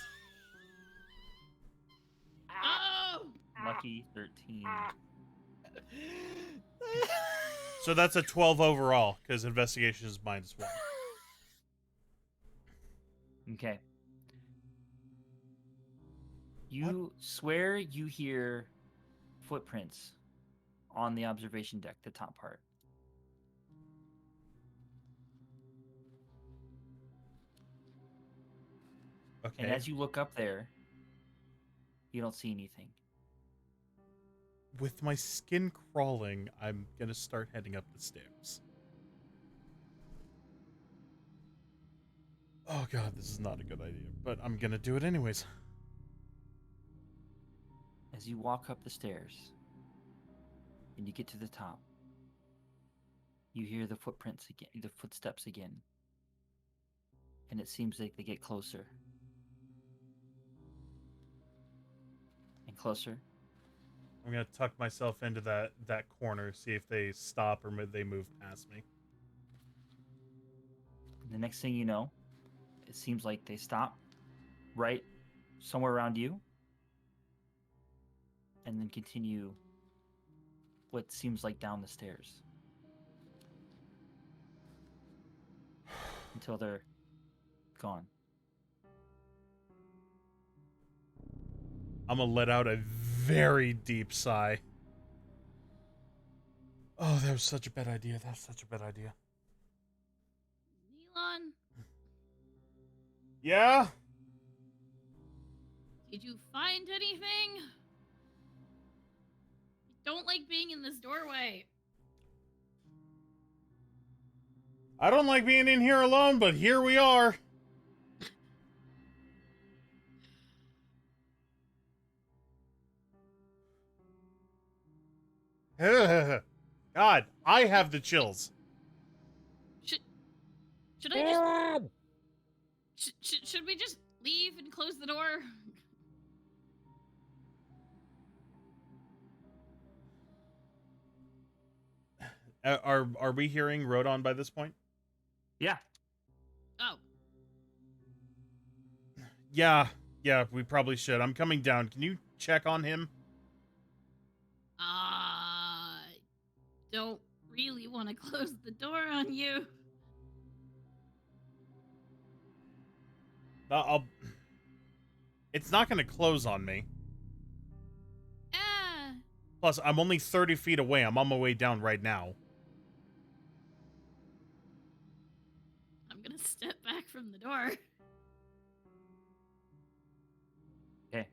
Oh! Lucky 13. So that's a 12 overall because investigation is -1. Okay. You swear you hear footprints on the observation deck, the top part. Okay. And as you look up there, you don't see anything. With my skin crawling, I'm gonna start heading up the stairs. Oh god, this is not a good idea, but I'm gonna do it anyways. As you walk up the stairs and you get to the top, you hear the footprints again, the footsteps again. And it seems like they get closer. And closer. I'm gonna tuck myself into that corner, see if they stop or they move past me. The next thing you know, it seems like they stop right somewhere around you and then continue what seems like down the stairs until they're gone. I'm gonna let out a very deep sigh. Oh, that was such a bad idea. That's such a bad idea. Neelon, Yeah? did you find anything? I don't like being in this doorway. I don't like being in here alone, but here we are. God, I have the chills. Should I just should we just leave and close the door? Are we hearing Rodon by this point? Yeah. Oh, Yeah, we probably should. I'm coming down. Can you check on him? don't really want to close the door on you. It's not going to close on me. Ah, Plus, I'm only 30 feet away. I'm on my way down right now. gonna step back from the door. Okay.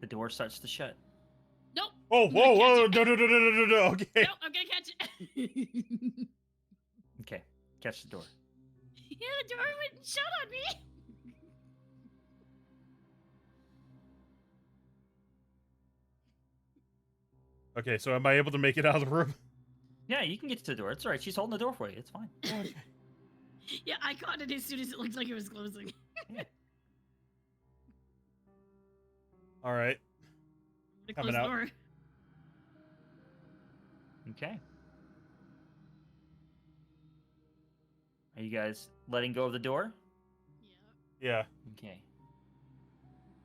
The door starts to shut. Nope. Oh, I'm gonna whoa, whoa, catch no, it. no, no, no, no, no, no. Okay. Nope, I'm gonna catch it. Okay. Catch the door. Yeah, the door wouldn't shut on me. Okay, so am I able to make it out of the room? Yeah, you can get to the door. It's all right. She's holding the door for you. It's fine. Yeah, I caught it as soon as it looked like it was closing. Yeah. All right. I'm gonna Coming close the out. door. Okay. Are you guys letting go of the door? Yeah. Yeah. Okay.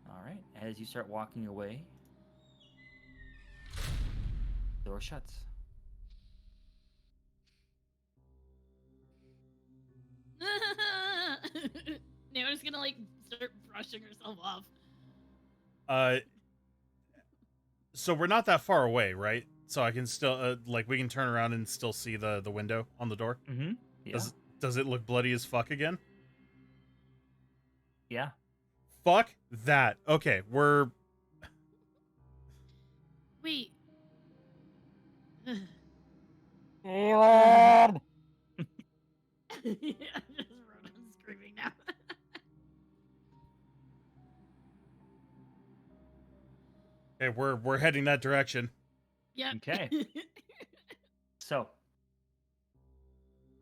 All right. As you start walking away, the door shuts. Naona's gonna like start brushing herself off. So we're not that far away, right? So I can still, like, we can turn around and still see the window on the door. Mm-hmm. Yeah. Does it look bloody as fuck again? Yeah. Fuck that. Okay, we're... Wait. Elon! Yeah, just Ronan screaming now. Okay, we're heading that direction. Yep. Okay. So,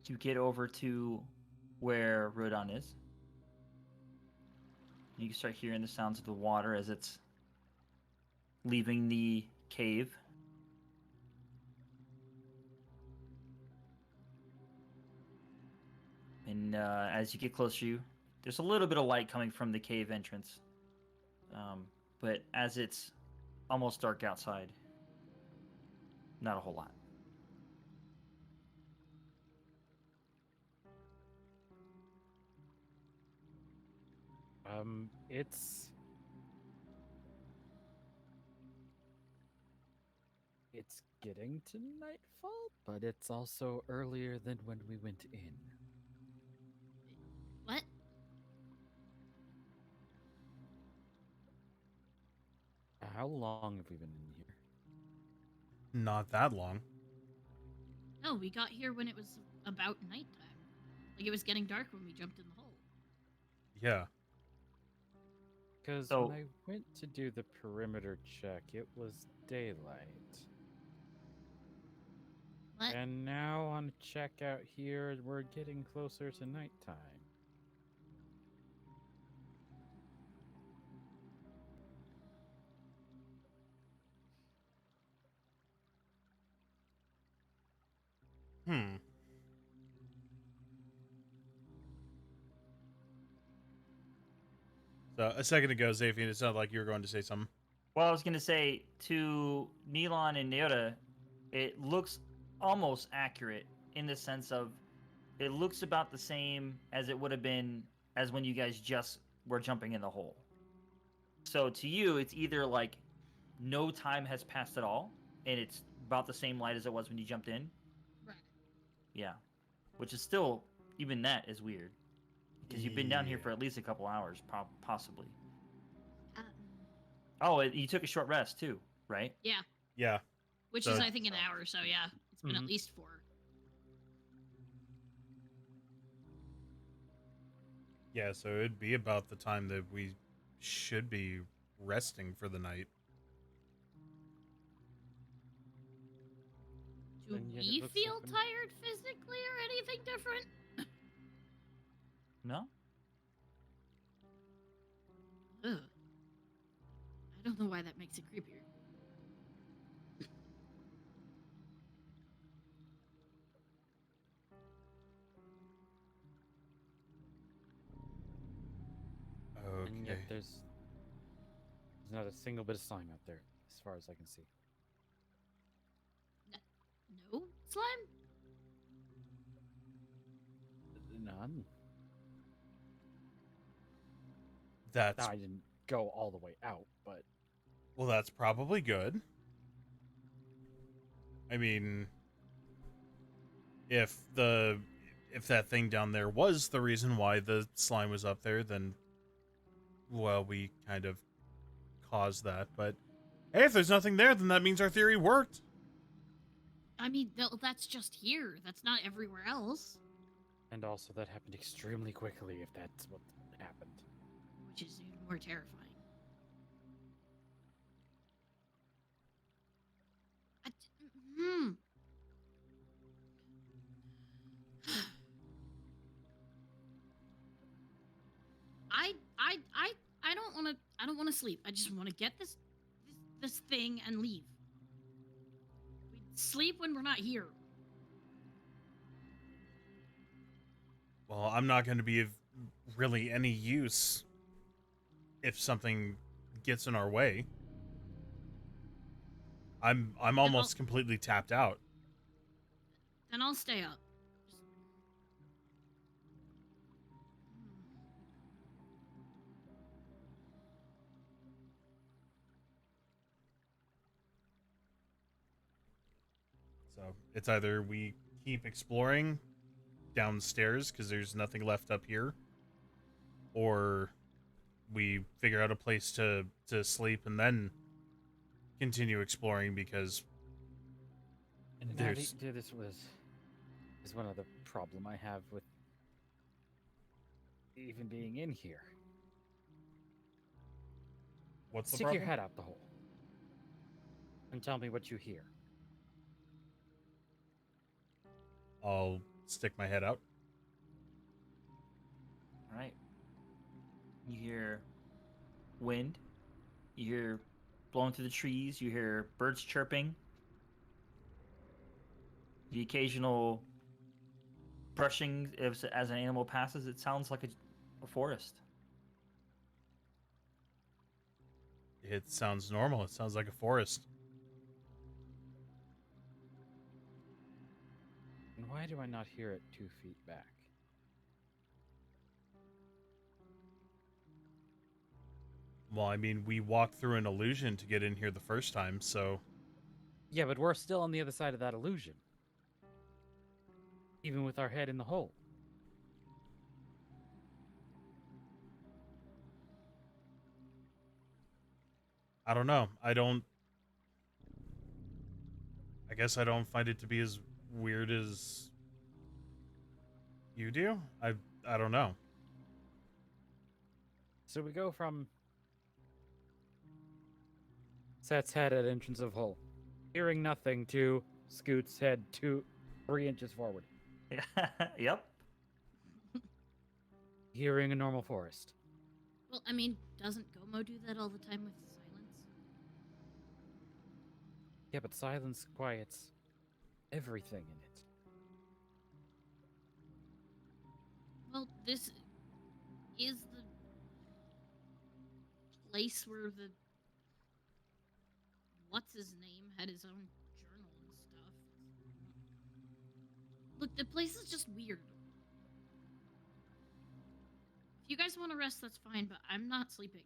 you get over to where Rodon is. You can start hearing the sounds of the water as it's leaving the cave. And as you get closer to you, there's a little bit of light coming from the cave entrance. But as it's almost dark outside, not a whole lot. It's getting to nightfall, but it's also earlier than when we went in. What? How long have we been in here? Not that long. No, we got here when it was about nighttime. Like it was getting dark when we jumped in the hole. Yeah. Because So- when I went to do the perimeter check, it was daylight. What? And now on checkout here, we're getting closer to nighttime. Hmm. So a second ago, Zafian, it sounded like you were going to say something. Well, I was going to say to Neelon and Neota, it looks almost accurate in the sense of it looks about the same as it would have been as when you guys just were jumping in the hole. So to you, it's either like no time has passed at all, and it's about the same light as it was when you jumped in. Right. Yeah. Which is still, even that is weird. Because you've been down here Yeah. for at least a couple hours, possibly. Uh, Oh, you took a short rest too, right? yeah. Yeah. Which So- is I think an hour, so yeah. It's been at Mhm. least 4. Yeah, so it'd be about the time that we should be resting for the night. Do And yet it we looks feel like I'm- tired physically or anything different? No? Ugh. I don't know why that makes it creepier. And yet Okay. there's not a single bit of slime out there, as far as I can see. No slime? None. That's I didn't go all the way out, but well, that's probably good. I mean, if if that thing down there was the reason why the slime was up there, then, well, we kind of caused that. But hey, if there's nothing there, then that means our theory worked. I mean, that's just here. That's not everywhere else. And also, that happened extremely quickly, if that's what happened. Which is even more terrifying. Hmm. I don't want to sleep. I just want to get this thing and leave. We sleep when we're not here. Well, I'm not going to be of really any use if something gets in our way. I'm almost completely tapped out. Then I'll stay up. So it's either we keep exploring downstairs because there's nothing left up here, or we figure out a place to sleep and then continue exploring because And there's... this is one of the problem I have with even being in here. What's the Stick problem? your head out the hole and tell me what you hear. I'll stick my head out. All right. You hear wind. You hear blowing through the trees. You hear birds chirping. The occasional brushing as an animal passes. It sounds like a forest. It sounds normal. It sounds like a forest. And why do I not hear it 2 feet back? Well, I mean, we walked through an illusion to get in here the first time, so... Yeah, but we're still on the other side of that illusion. Even with our head in the hole. I don't know. I guess I don't find it to be as weird as you do. I don't know. So we go from Set's head at entrance of hole, hearing nothing, to Scoot's head 3 inches forward, Yep. hearing a normal forest. Well, I mean, doesn't Gomo do that all the time with silence? Yeah, but silence quiets everything in it. Well, this is the place where the what's his name had his own journal and stuff. Look, the place is just weird. If you guys want to rest, that's fine, but I'm not sleeping.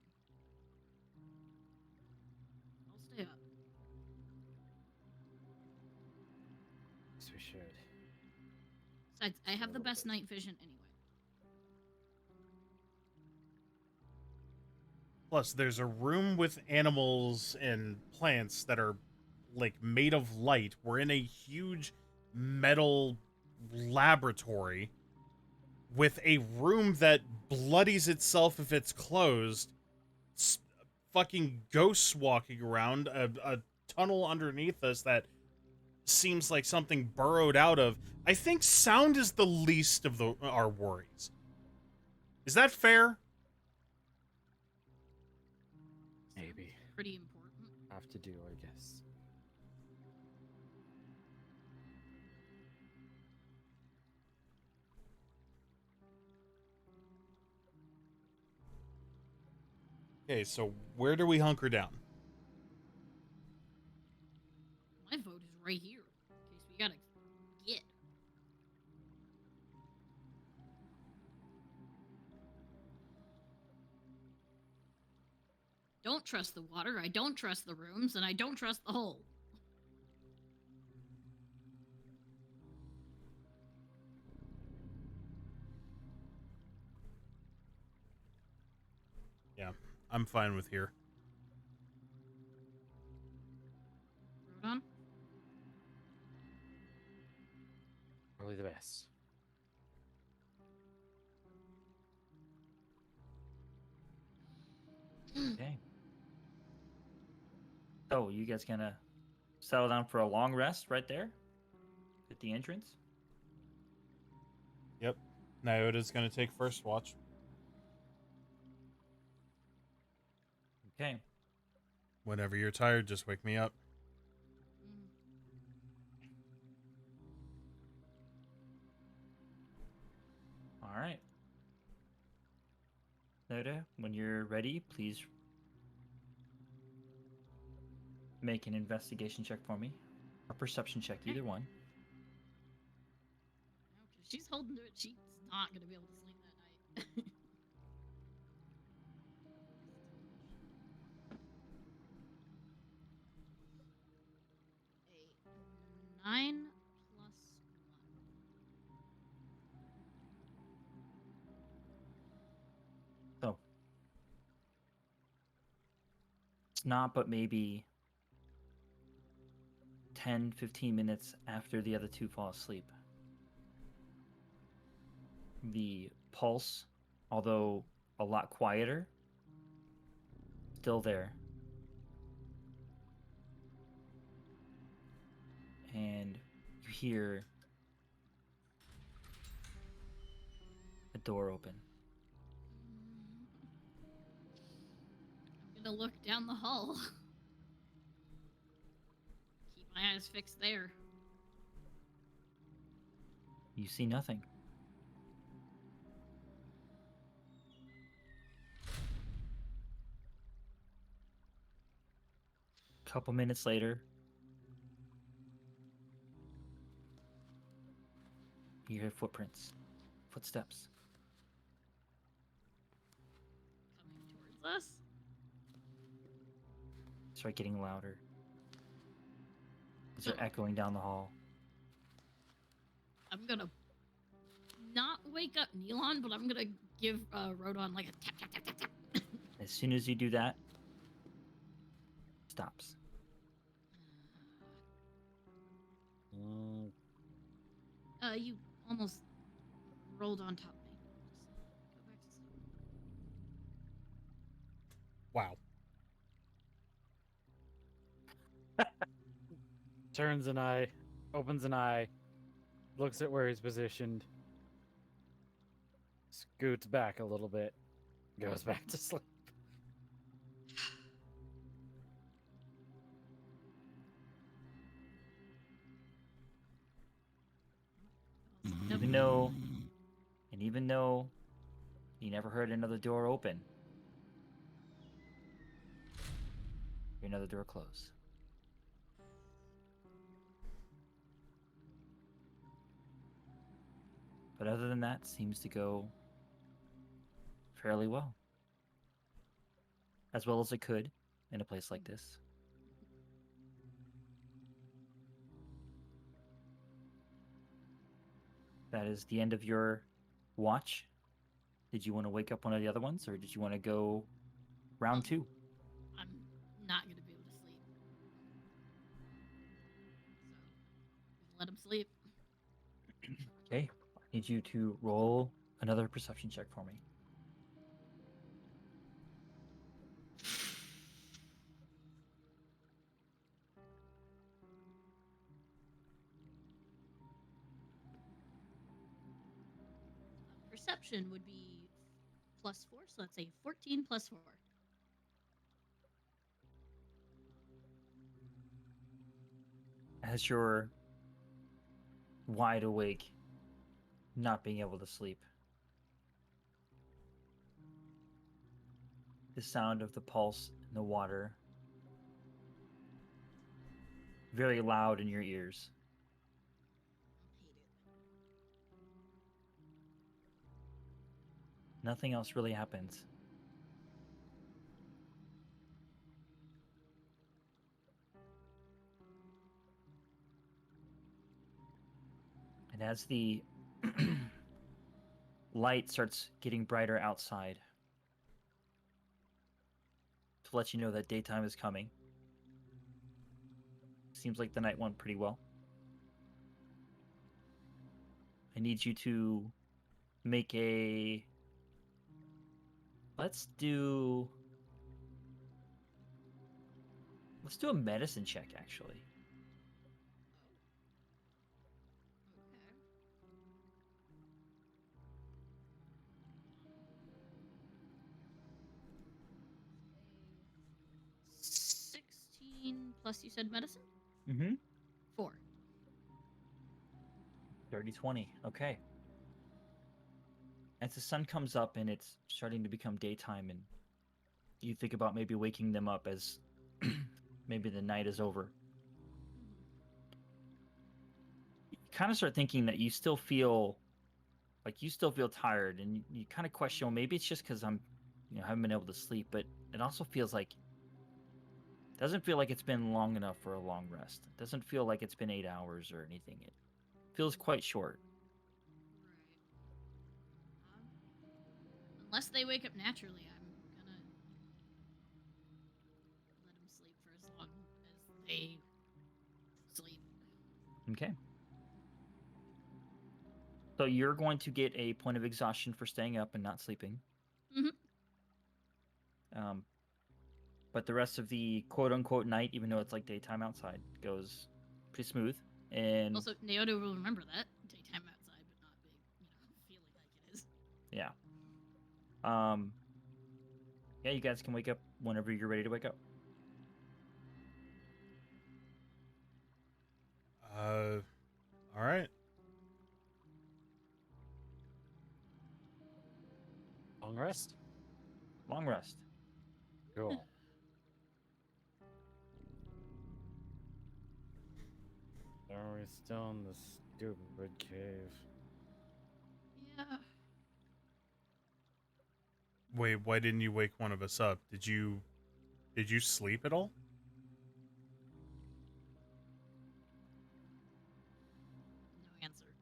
I'll stay up. Yes, we should. Besides, I have the best night vision anyway. Plus, there's a room with animals and plants that are, like, made of light. We're in a huge metal laboratory with a room that bloodies itself if it's closed. Fucking ghosts walking around. A tunnel underneath us that seems like something burrowed out of. I think sound is the least of our worries. Is that fair? Maybe. Pretty important. Have to do, I guess. Okay, so where do we hunker down? My vote is right here. In case we gotta get. Don't trust the water, I don't trust the rooms, and I don't trust the hole. Yeah, I'm fine with here. Rodon? Probably the best. Okay. So, you guys gonna settle down for a long rest right there at the entrance? Yep. Nyota's gonna take first watch. Okay. Whenever you're tired, just wake me up. Mm. All right. Noda, when you're ready, please make an investigation check for me. A perception check, either one. If she's holding to it, she's not gonna be able to sleep that night. A 9 plus 1. So, it's not but maybe 10, 15 minutes after the other two fall asleep. The pulse, although a lot quieter, still there. And you hear a door open. I'm gonna look down the hall. Keep my eyes fixed there. You see nothing. A couple minutes later, you hear footsteps. Coming towards us. Start getting louder. As they're echoing down the hall. I'm gonna not wake up Neelon, but I'm gonna give Rodon like a tap tap tap tap tap. As soon as you do that, stops. You almost rolled on top of me. Just go back to sleep. Wow. Turns an eye, opens an eye, looks at where he's positioned, scoots back a little bit, goes back to sleep. Even though you never heard another door open, another door close. But other than that, seems to go fairly well. As well as it could in a place like this. That is the end of your watch. Did you want to wake up one of the other ones, or did you want to go round two? I'm not gonna be able to sleep. So let him sleep. Okay. I need you to roll another perception check for me. Perception would be +4, so that's a 14 plus 4. As you're wide awake, not being able to sleep, the sound of the pulse in the water, very loud in your ears. Nothing else really happens. And as the light starts getting brighter outside, to let you know that daytime is coming. Seems like the night went pretty well. I need you to make a... Let's do a medicine check, actually. Okay. 16 plus you said medicine? Mm-hmm. 4. 30-20. Okay. As the sun comes up and it's starting to become daytime, and you think about maybe waking them up as maybe the night is over, you kind of start thinking that you still feel tired, and you kind of question, well, maybe it's just because I'm, haven't been able to sleep, but it also feels like doesn't feel like it's been long enough for a long rest. It doesn't feel like it's been 8 hours or anything. It feels quite short. Right. Unless they wake up naturally, I'm gonna let them sleep for as long as they sleep. Okay. So you're going to get a point of exhaustion for staying up and not sleeping. Mm-hmm. But the rest of the quote-unquote night, even though it's like daytime outside, goes pretty smooth. And Also, Naoto will remember that daytime outside, but not big, feeling like it is. yeah. Yeah, you guys can wake up whenever you're ready to wake up. All right. Long rest? Long rest. Cool. Are we still in the stupid cave? Yeah. Wait, why didn't you wake one of us up? Did you sleep at all? No answer.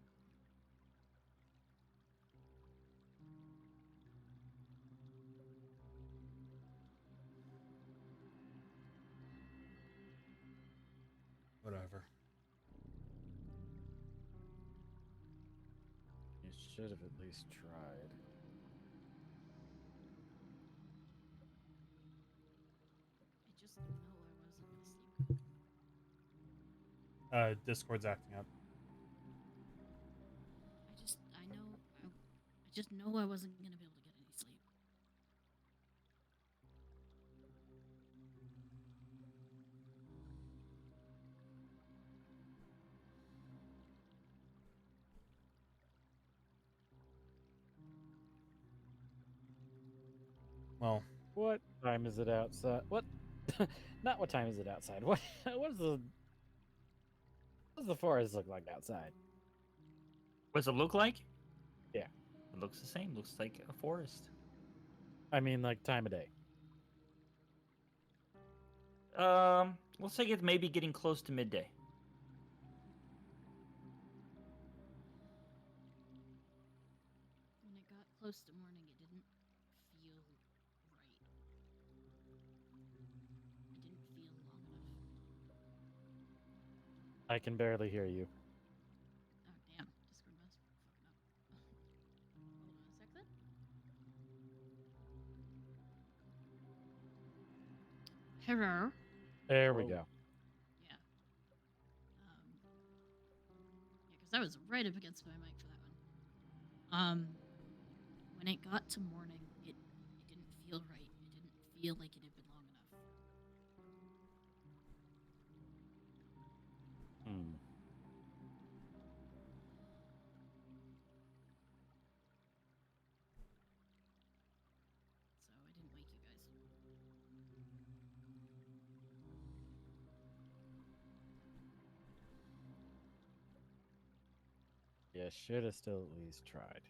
Whatever. You should have at least tried. I just know I wasn't gonna sleep. Discord's acting up. I just know I wasn't gonna be able to get any sleep. Well, What time is it outside? What? Not what time is it outside. What does the forest look like outside? What does it look like? Yeah. It looks the same. Looks like a forest. I mean, like time of day. We'll say it's maybe getting close to midday. When it got close to morning, it didn't feel right. It didn't feel long enough. I can barely hear you. Oh damn! Discord must be fucking up. Hold on a sec then. Hello. There we Oh. go. Yeah. Because I was right up against my mic for that one. When it got to morning, it didn't feel right. It didn't feel like it had been long enough. Hmm. So I didn't wake you guys. Yeah, should have still at least tried.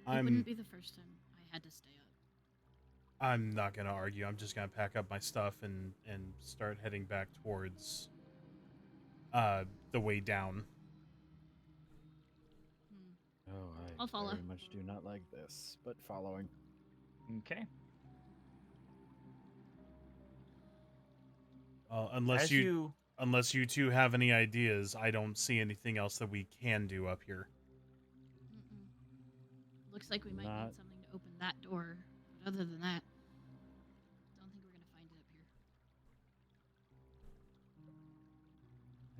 It wouldn't be the first time I had to stay up. I'm not gonna argue. I'm just gonna pack up my stuff and start heading back towards the way down. Oh, I I'll follow. very much do not like this, but following. Okay. Unless As unless you two have any ideas, I don't see anything else that we can do up here. Mm-mm. Looks like we might Not- need something to open that door. But other than that, don't think we're gonna find it up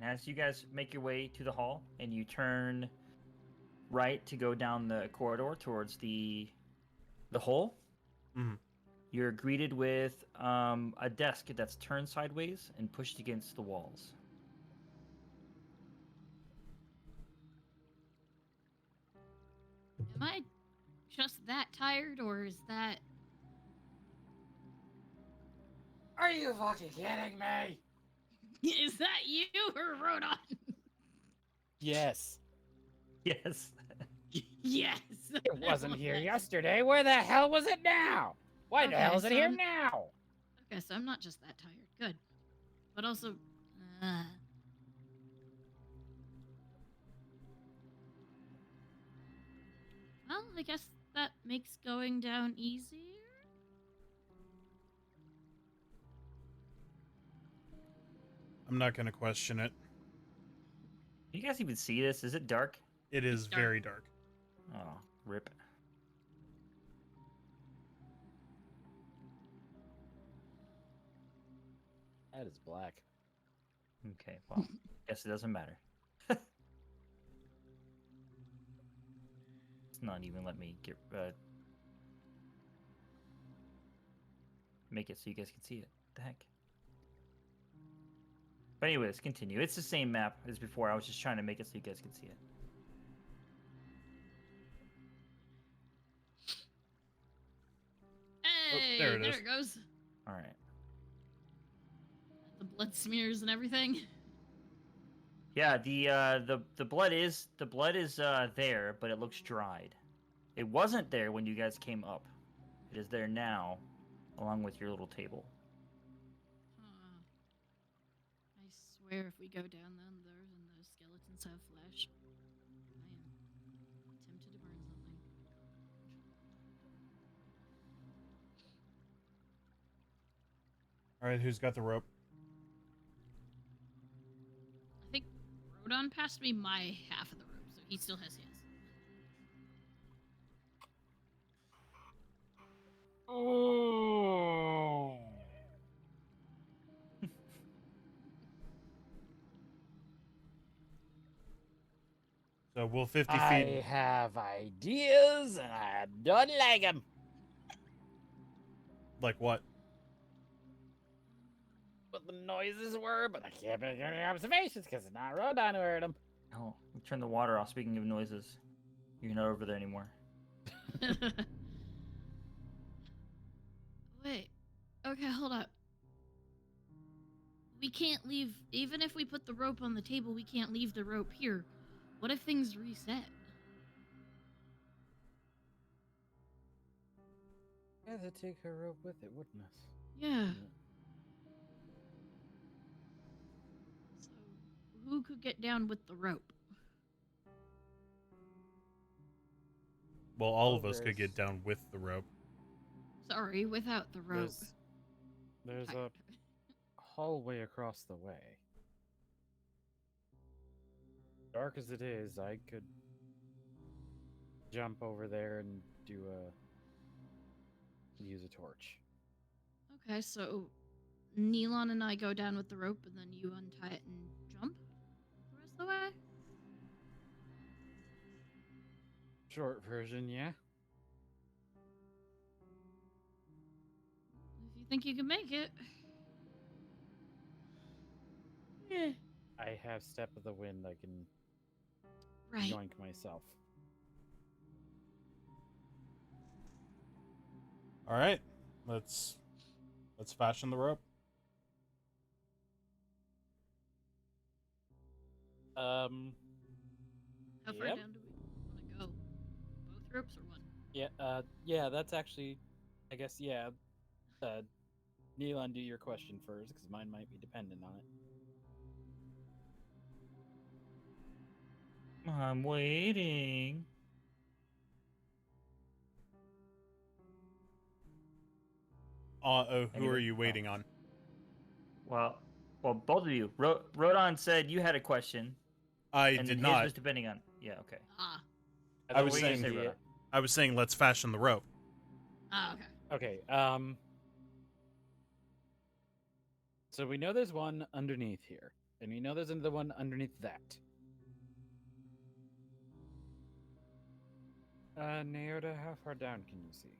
here. As you guys make your way to the hall and you turn right to go down the corridor towards the hole, Mhm. you're greeted with a desk that's turned sideways and pushed against the walls. Am I just that tired, or is that? Are you fucking kidding me? Is that you or Rodon? Yes. Yes. Yes. It wasn't here yesterday. Where the hell was it now? Why the Okay, hell is it so here I'm- now? Okay, so I'm not just that tired. Good. But also, well, I guess that makes going down easier. I'm not going to question it. Can you guys even see this? Is it dark? It is dark. very dark. Oh, rip. That is black. Okay, well, guess it doesn't matter. It's not even let me get make it so you guys can see it. What the heck? But anyways, continue. It's the same map as before. I was just trying to make it so you guys can see it. Hey, there it there is. it goes. All right. The blood smears and everything. Yeah, the blood is there, but it looks dried. It wasn't there when you guys came up. It is there now, along with your little table. I swear, if we go down there and those skeletons have flesh, I am tempted to burn something. All right, who's got the rope? I think Rodon passed me my half of the rope, so he still has his. Oh. So we'll 50 I feet. have ideas, and I don't like them. Like what? What the noises were, but I can't make any observations because it's not Rodon who heard them. Oh, we turned the water off. Speaking of noises, you're not over there anymore. Wait. Okay, hold up. We can't leave. Even if we put the rope on the table, we can't leave the rope here. What if things reset? Yeah, they'd take her rope with it, wouldn't it? Yeah. So, who could get down with the rope? Well, all Oh, of us could get there's- down with the rope. Sorry, without the rope. There's a hallway across the way. Dark as it is, I could jump over there and use a torch. Okay, so Neelon and I go down with the rope, and then you untie it and jump the rest of the way? Short version, yeah. If you think you can make it. Yeah. I have Step of the Wind. I can Right. yoink myself. All right, let's fashion the rope. How far Yep. down do we want to go? Both ropes or one? Yeah, that's actually, I guess, yeah. Neil, undo your question first, because mine might be dependent on it. I'm waiting. Who are Anybody? you Oh. waiting on? Well, both of you. Rodon said you had a question, I and did then not. his was depending on. Yeah, okay. Ah. I was What were you saying gonna say, Rodon? I was saying let's fashion the rope. Ah, okay. Okay. So we know there's one underneath here, and we know there's another one underneath that. Naoda, how far down can you see?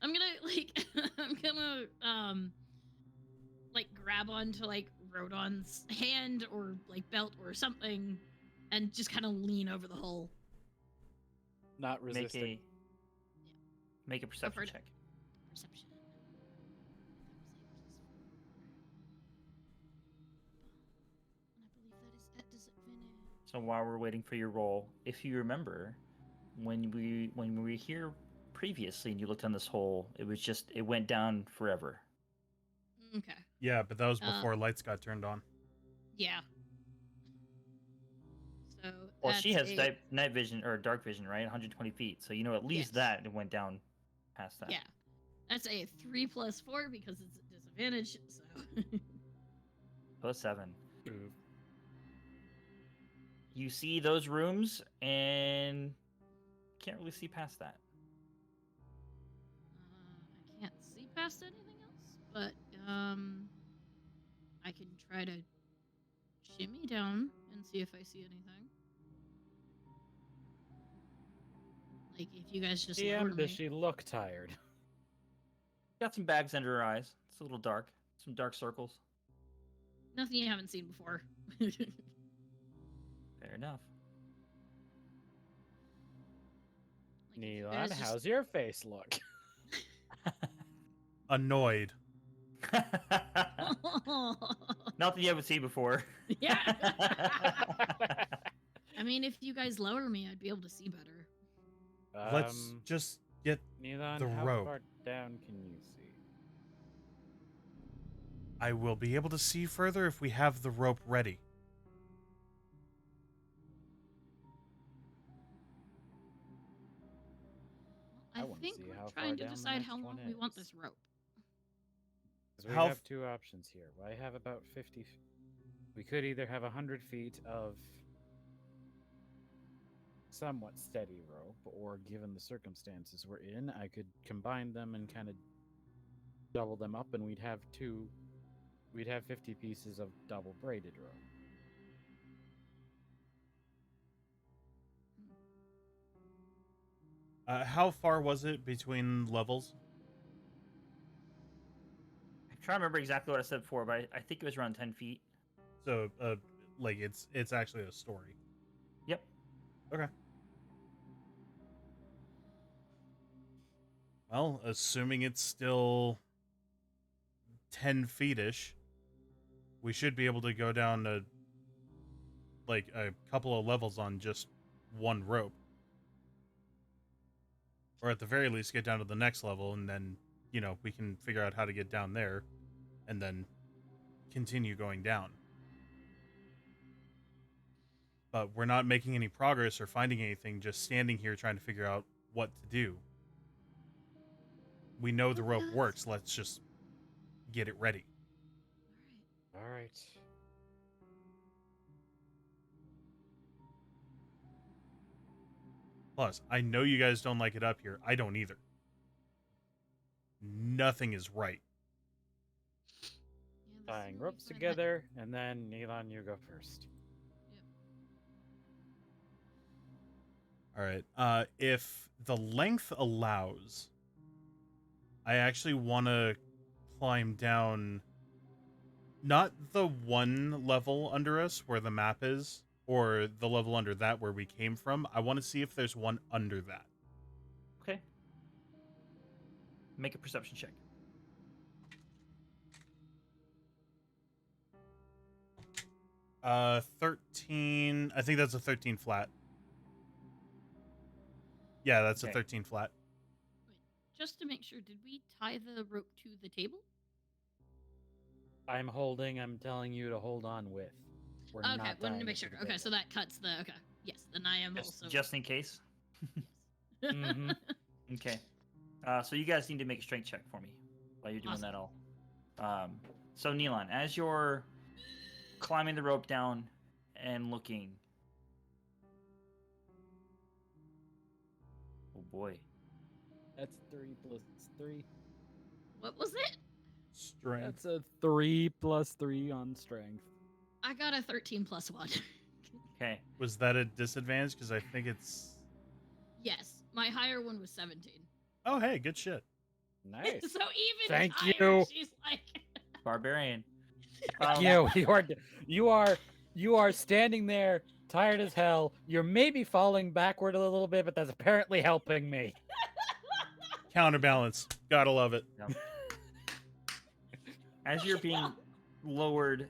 I'm gonna like I'm gonna like grab onto like Rodon's hand or like belt or something and just kind of lean over the hole. Not resisting. Make a perception it. check. Perception. And I believe that is at disadvantage. So while we're waiting for your roll, if you remember, when we were here previously and you looked on this hole, it went down forever. Okay. Yeah, but that was before lights got turned on. Yeah. So Well, she that's has night vision or dark vision, right? 120 feet. So you know at least Yes. that it went down past that. Yeah. That's a 3 + 4 because it's at disadvantage. So. So it's 7. Ooh. You see those rooms and can't really see past that. I can't see past anything else, but I can try to shimmy down and see if I see anything. Like if you guys just lower Does me. she look tired? Got some bags under her eyes. It's a little dark. Some dark circles. Nothing you haven't seen before. Fair enough. Like, if you Neelan, guys just- how's your face look? Annoyed. Nothing you haven't seen before. Yeah. I mean, if you guys lower me, I'd be able to see better. Let's just get Neelan, the how rope. far down can you see? I will be able to see further if we have the rope ready. I I wanna think see we're how far trying to down the decide next how one long we want is. this rope. 'Cause we How have two options here. I have about 50. We could either have 100 feet of somewhat steady rope, or given the circumstances we're in, I could combine them and kind of double them up, and we'd have 50 pieces of double braided rope. How far was it between levels? I'm trying to remember exactly what I said before, but I think it was around 10 feet. So, like it's actually a story. Yep. Okay. Well, assuming it's still 10 feet-ish, we should be able to go down to like a couple of levels on just one rope. Or at the very least get down to the next level, and then, you know, we can figure out how to get down there and then continue going down. But we're not making any progress or finding anything, just standing here trying to figure out what to do. We know the rope works, let's just get it ready. All right. Plus, I know you guys don't like it up here. I don't either. Nothing is right. Yeah, Tying ropes together, and then Neelan, you go first. All right. If the length allows, I actually want to climb down not the one level under us where the map is, or the level under that where we came from. I want to see if there's one under that. Okay. Make a perception check. Uh, 13. I think that's a 13 flat. Yeah, that's a Okay. 13 flat. Wait, just to make sure, did we tie the rope to the table? I'm telling you to hold on with. We're Okay, not wanted tying to it make sure. the Okay, table. so that cuts the. Okay, yes, then I am also. Just in case. Yes. Mhm. Okay. So you guys need to make a strength check for me while you're doing Awesome. that all. So Neelan, as you're climbing the rope down and looking. Oh boy. That's 3 plus 3. What was it? Strength. That's a 3 plus 3 on strength. I got a 13 plus 1. Okay. Was that a disadvantage? Because I think it's. Yes, my higher one was 17. Oh, hey, good shit. Nice. So even Thank higher, you. she's like, Barbarian. You are standing there, tired as hell. You're maybe falling backward a little bit, but that's apparently helping me. Counterbalance. Gotta love it. Yep. As you're being lowered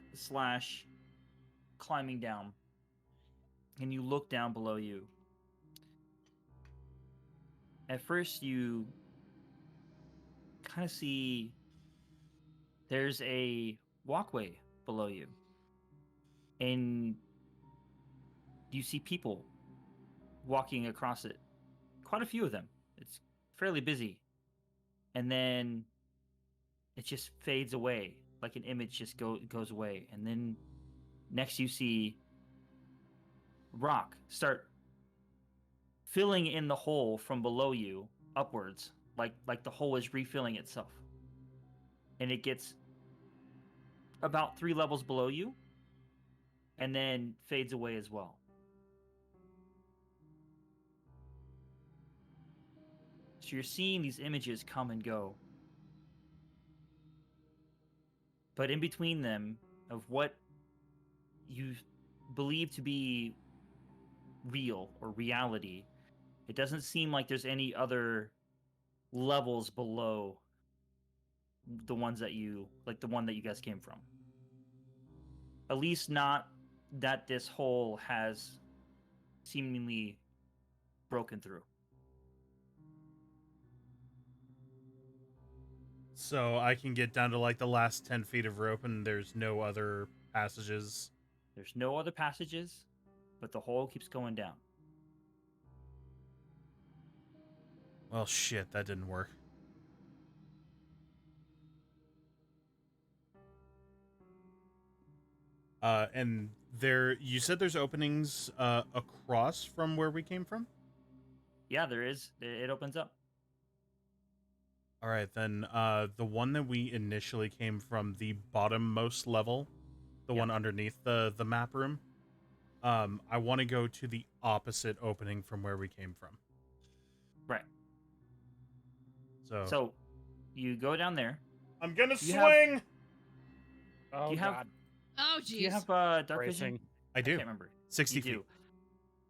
/ climbing down, and you look down below you, at first you kind of see there's a walkway below you, and you see people walking across it. Quite a few of them. It's fairly busy. And then it just fades away, like an image just goes away. And then next you see rock start filling in the hole from below you upwards, like the hole is refilling itself. And it gets about 3 levels below you and then fades away as well. So you're seeing these images come and go. But in between them, of what you believe to be real or reality, it doesn't seem like there's any other levels below the ones that the one that you guys came from. At least not that this hole has seemingly broken through. So I can get down to like the last 10 feet of rope and there's no other passages. There's no other passages, but the hole keeps going down. Well, shit, that didn't work. And there, you said there's openings across from where we came from? Yeah, there is. It opens up. All right, then the one that we initially came from, the bottommost level, the Yep. one underneath the map room, I want to go to the opposite opening from where we came from. Right. So, So you go down there. I'm gonna you swing. Oh, Do you have- God. oh, Do you jeez. have dark vision? Bracing. I do. I can't remember. 60 You feet. do.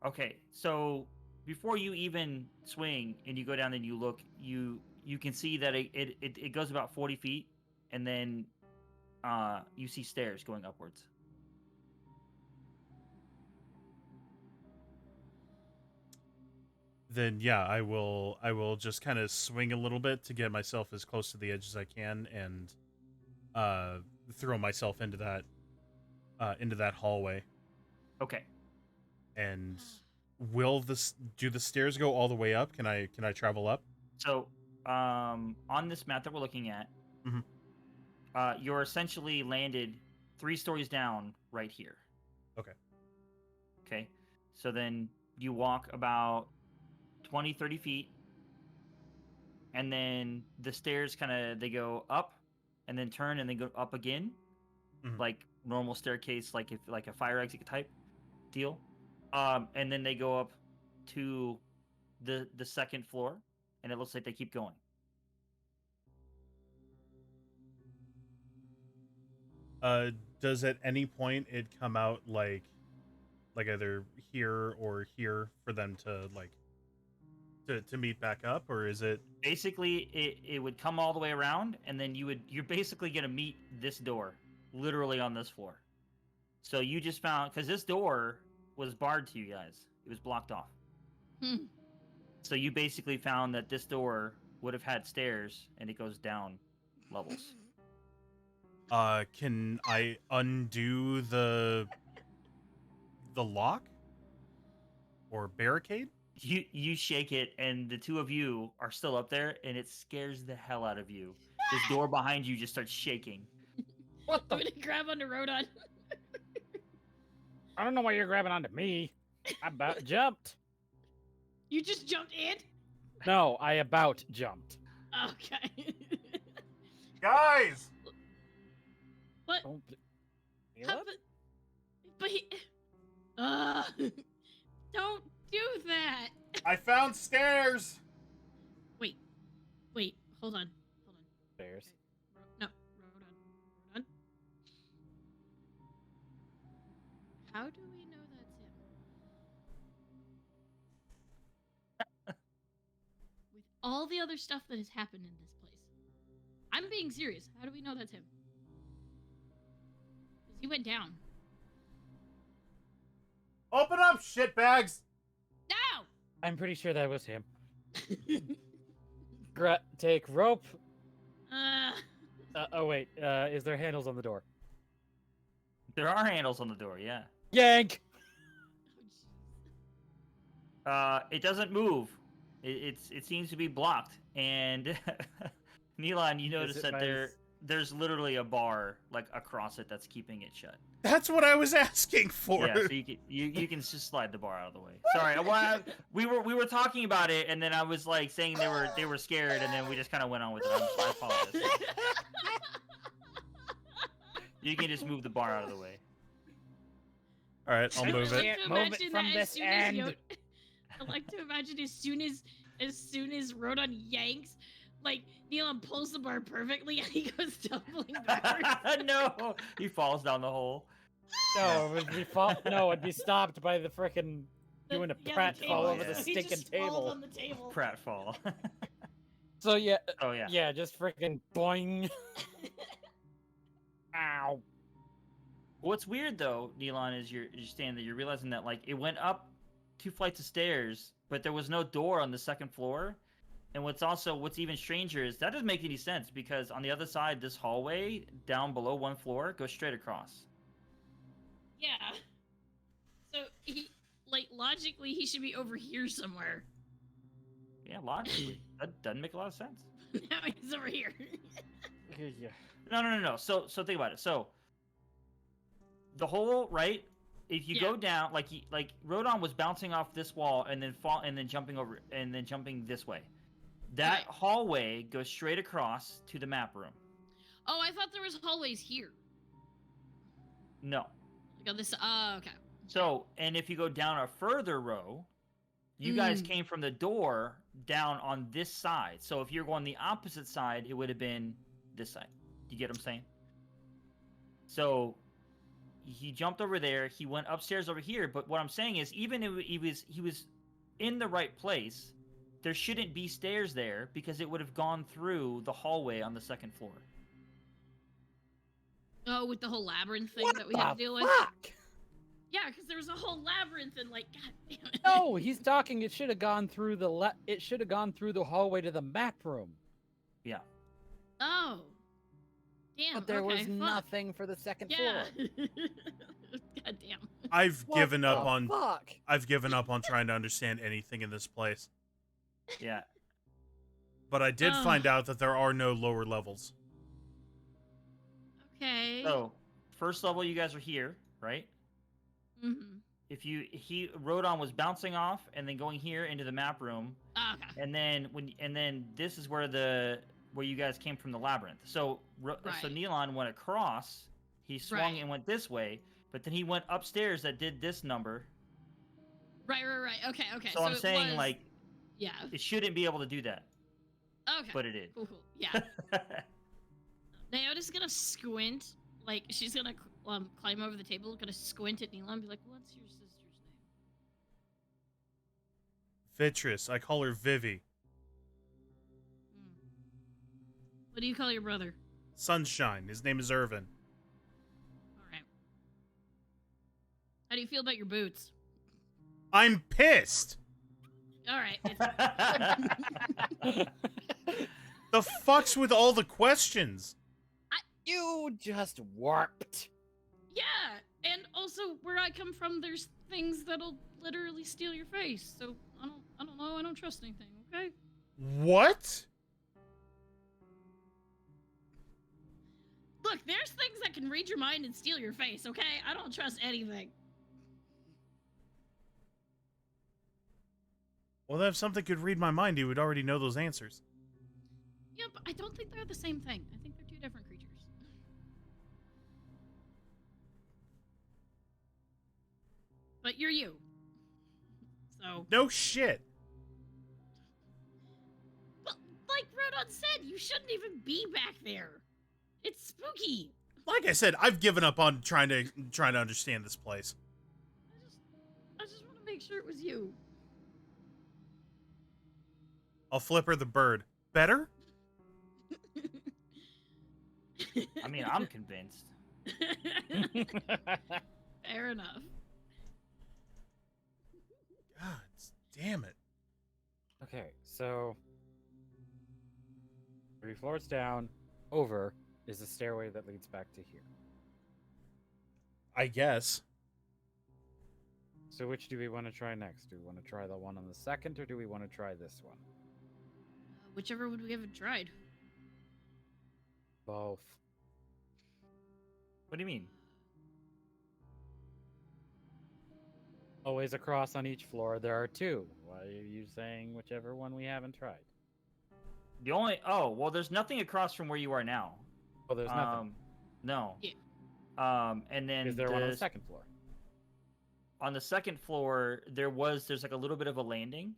Okay, so before you even swing and you go down and you look, you can see that it goes about 40 feet, and then you see stairs going upwards. Then yeah, I will just kind of swing a little bit to get myself as close to the edge as I can and throw myself into that hallway. Okay. And do the stairs go all the way up? Can I travel up? So on this map that we're looking at, Mhm. You're essentially landed 3 stories down right here. Okay. Okay. So then you walk about 20, 30 feet, and then the stairs they go up and then turn and then go up again, Mhm. like normal staircase, like a fire exit type deal. And then they go up to the second floor, and it looks like they keep going. Does at any point it come out like either here or here for them to to meet back up, or is it Basically, it would come all the way around, and then you're basically gonna meet this door, literally on this floor. So you just found, because this door was barred to you guys, it was blocked off. Hmm. So you basically found that this door would have had stairs, and it goes down levels. can I undo the lock or barricade? You shake it, and the two of you are still up there, and it scares the hell out of you. This door behind you just starts shaking. What I'm the? gonna grab onto Rodon. I don't know why you're grabbing onto me. I about jumped. You just jumped in? No, I about jumped. Okay. Guys! What? Oh, How- but he... don't do that. I found stairs! Wait, hold on. Stairs. No, Rodon. How do we know that's him? With all the other stuff that has happened in this place. I'm being serious. How do we know that's him? 'Cause he went down. Open up, shitbags! No! I'm pretty sure that was him. Take rope. Oh wait, is there handles on the door? There are handles on the door, yeah. Yank! It doesn't move. It seems to be blocked. And Neelan, you notice it that by there's literally a bar like across it that's keeping it shut. That's what I was asking for. Yeah, so you can just slide the bar out of the way. Sorry, we were talking about it, and then I was like saying they were scared, and then we just kind of went on with it. I apologize. You can just move the bar out of the way. All right, I'll move it. Can't move it from this end. I like to imagine as soon as Rodon yanks, like Neelan pulls the bar perfectly and he goes tumbling backwards. No, he falls down the hole. No, it'd be stopped by the frickin' doing a the pratfall over yeah. the He stinking just falls table. on the table. Pratfall. So yeah, Oh yeah. yeah, just frickin' boing. Ow. What's weird though, Neelan, is you're standing there, you're realizing that like it went up 2 flights of stairs, but there was no door on the second floor. And what's even stranger is that doesn't make any sense because on the other side, this hallway down below 1 floor goes straight across. Yeah. So logically he should be over here somewhere. Yeah, logically, that doesn't make a lot of sense. Now he's over here. Yeah. No. So think about it. So the hole, right? If you Yeah. go down, like Rodon was bouncing off this wall and then jumping over and then jumping this way. That Right. hallway goes straight across to the map room. Oh, I thought there was hallways here. No. Like on this. Oh, okay. So, and if you go down a further row, you guys came from the door down on this side. So if you're going the opposite side, it would have been this side. You get what I'm saying? So he jumped over there. He went upstairs over here. But what I'm saying is, even if he was in the right place, there shouldn't be stairs there because it would have gone through the hallway on the second floor. Oh, with the whole labyrinth thing that we had to deal with. Fuck? Yeah, because there was a whole labyrinth and like, god damn it. No, he's talking. It should have gone through It should have gone through the hallway to the map room. Yeah. Oh. Damn. But there okay, was fuck. nothing for the second Yeah. floor. God damn. I've What given up the on Fuck. I've given up on trying to understand anything in this place. Yeah. But I did Oh. find out that there are no lower levels. Okay. So, first level, you guys are here, right? Mm-hmm. Rodon was bouncing off and then going here into the map room, Oh, okay. and then this is where you guys came from the labyrinth. So so Right. Neelan went across, he swung Right. and went this way, but then he went upstairs that did this number. Right. Okay. So I'm it saying was- like Yeah. it shouldn't be able to do that, Okay. but it did. Cool. Yeah. Naota's gonna squint. Like she's gonna climb over the table, gonna squint at Neelan and be like, "What's your sister's name?" Vitress, I call her Vivi. What do you call your brother? Sunshine, his name is Irvin. All right. How do you feel about your boots? I'm pissed! All right. The fuck's with all the questions? You just warped. Yeah, and also where I come from, there's things that'll literally steal your face. So I don't I don't know. I don't trust anything. Okay. What? Look, there's things that can read your mind and steal your face. Okay. I don't trust anything. Well, if something could read my mind, he would already know those answers. Yeah, but I don't think they're the same thing. I think they're two different creatures. But you're you. So. No shit. Well, like Rodon said, you shouldn't even be back there. It's spooky. Like I said, I've given up on trying to understand this place. I just want to make sure it was you. I'll flip her the bird. Better? I mean, I'm convinced. Fair enough. God damn it. Okay, so 3 floors down, over is a stairway that leads back to here. I guess. So which do we want to try next? Do we want to try the one on the second, or do we want to try this one? Whichever one we haven't tried. Both. What do you mean? Always across on each floor, there are 2. Why are you saying whichever one we haven't tried? The only well, there's nothing across from where you are now. Oh, there's nothing. No. Yeah. And then Is there one on the second floor? On the second floor, there's like a little bit of a landing,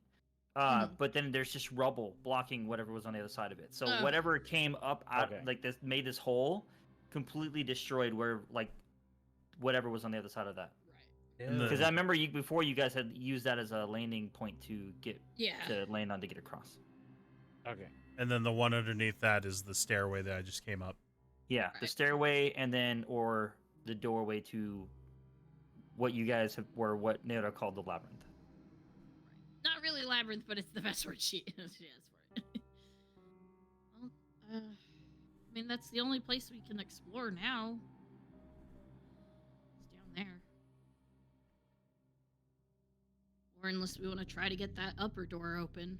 but then there's just rubble blocking whatever was on the other side of it. So whatever came up out like this made this hole completely destroyed where like whatever was on the other side of that. Right. Because I remember before you guys had used that as a landing point to get to land on to get across. Okay. And then the one underneath that is the stairway that I just came up. Yeah, the stairway and then or the doorway to what you guys were what Nero called the labyrinth. Not really labyrinth, but it's the best word she has for it. Well, I mean, that's the only place we can explore now. It's down there. Or unless we want to try to get that upper door open.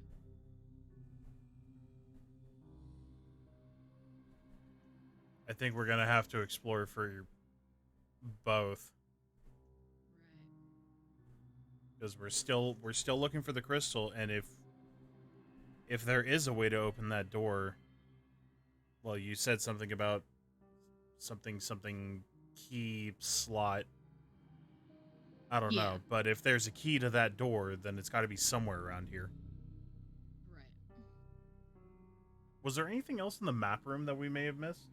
I think we're gonna have to explore for both. Because we're still looking for the crystal, and if there is a way to open that door, well, you said something about something key slot. I don't know, but if there's a key to that door, then it's got to be somewhere around here. Right. Was there anything else in the map room that we may have missed?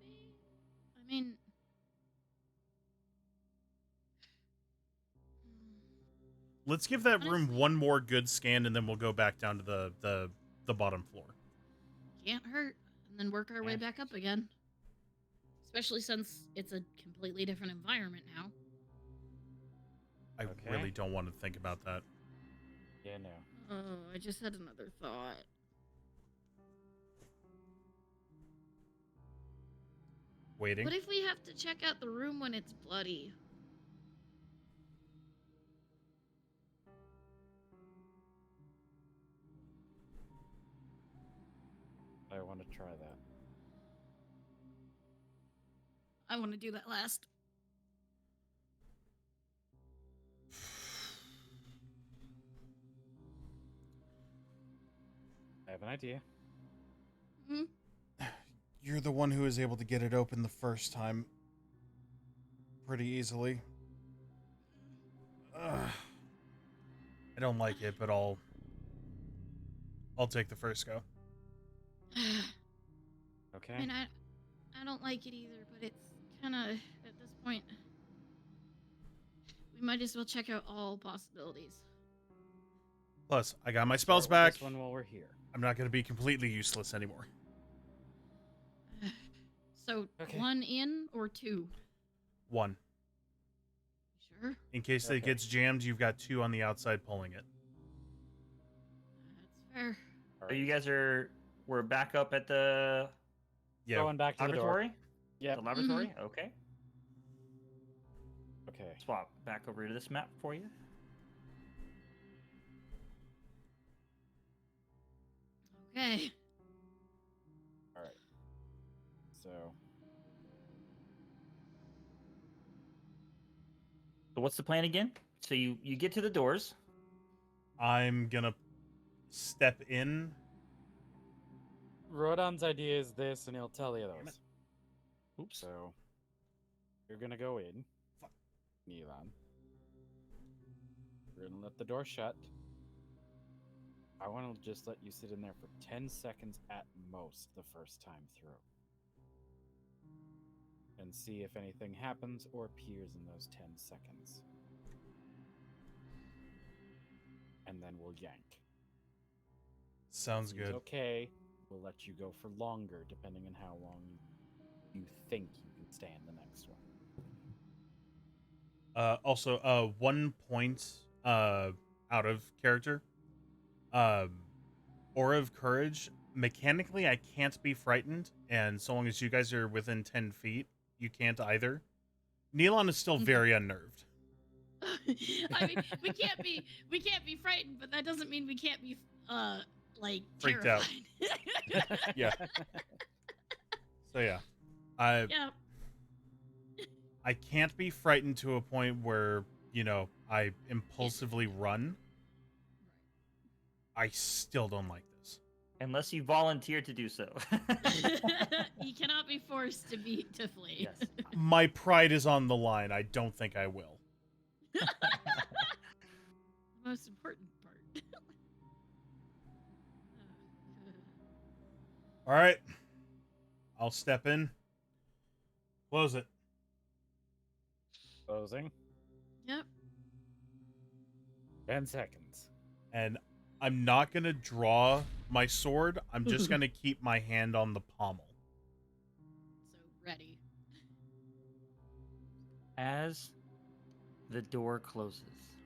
Maybe. I mean. Let's give that room one more good scan, and then we'll go back down to the bottom floor. Can't hurt, and then work our way back up again. Especially since it's a completely different environment now. I really don't want to think about that. Yeah, no. Oh, I just had another thought. Waiting. What if we have to check out the room when it's bloody? I want to try that. I want to do that last. I have an idea. Hmm? You're the one who was able to get it open the first time pretty easily. I don't like it, but I'll take the first go. Okay. I mean, I don't like it either, but it's kind of, at this point, we might as well check out all possibilities. Plus, I got my spells Start with back. this one while we're here. I'm not going to be completely useless anymore. So, Okay. 1 in or 2? 1. Sure? In case it gets jammed, you've got 2 on the outside pulling it. That's fair. So you guys we're back up at the Yeah. Going back to the door. laboratory? Yeah. The laboratory? Okay. Okay. swap back over to this map for you. Okay. All right. So So what's the plan again? So you get to the doors. I'm gonna step in. Rodon's idea is this, and he'll tell the others. Oops. So you're gonna go in. Fuck. Neelan. We're gonna let the door shut. I want to just let you sit in there for 10 seconds at most the first time through. And see if anything happens or appears in those 10 seconds. And then we'll yank. Sounds Seems good. okay. We'll let you go for longer, depending on how long you think you can stay in the next one. Also, 1 point out of character. Aura of Courage. Mechanically, I can't be frightened, and so long as you guys are within 10 feet, you can't either. Neelon is still very unnerved. I mean, we can't be frightened, but that doesn't mean we can't be like Freaked out. terrified. Yeah. So yeah, Yeah. I can't be frightened to a point where, you know, I impulsively run. I still don't like this. Unless you volunteer to do so. You cannot be forced to flee. Yes. My pride is on the line. I don't think I will. The most important part. All right. I'll step in. Close it. Closing. Yep. 10 seconds. And I'm not going to draw my sword. I'm just going to keep my hand on the pommel. So ready. As the door closes,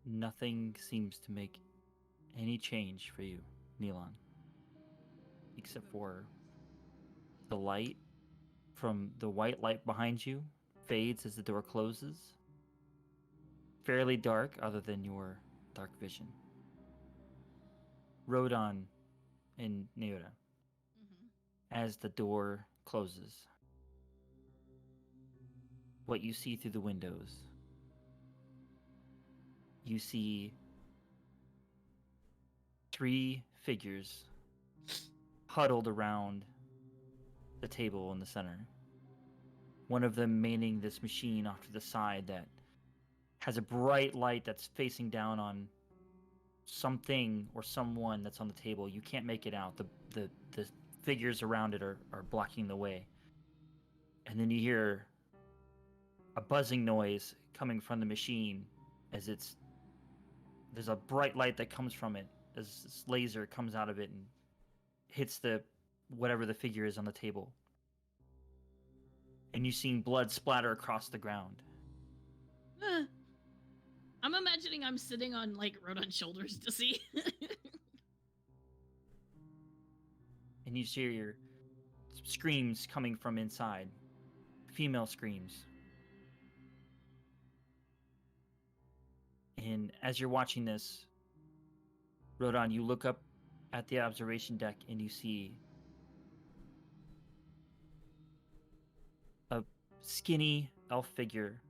nothing seems to make any change for you, Neelon. Except for the light from the white light behind you fades as the door closes. Fairly dark, other than your dark vision. Rodon and Neura, as the door closes, what you see through the windows, you see 3 figures huddled around the table in the center. One of them manning this machine off to the side that has a bright light that's facing down on something or someone that's on the table. You can't make it out. The figures around it are blocking the way. And then you hear a buzzing noise coming from the machine as there's a bright light that comes from it as this laser comes out of it and hits whatever the figure is on the table. And you've seen blood splatter across the ground. I'm imagining I'm sitting on like Rodon's shoulders to see. And you hear your screams coming from inside. Female screams. And as you're watching this, Rodon, you look up at the observation deck and you see a skinny elf figure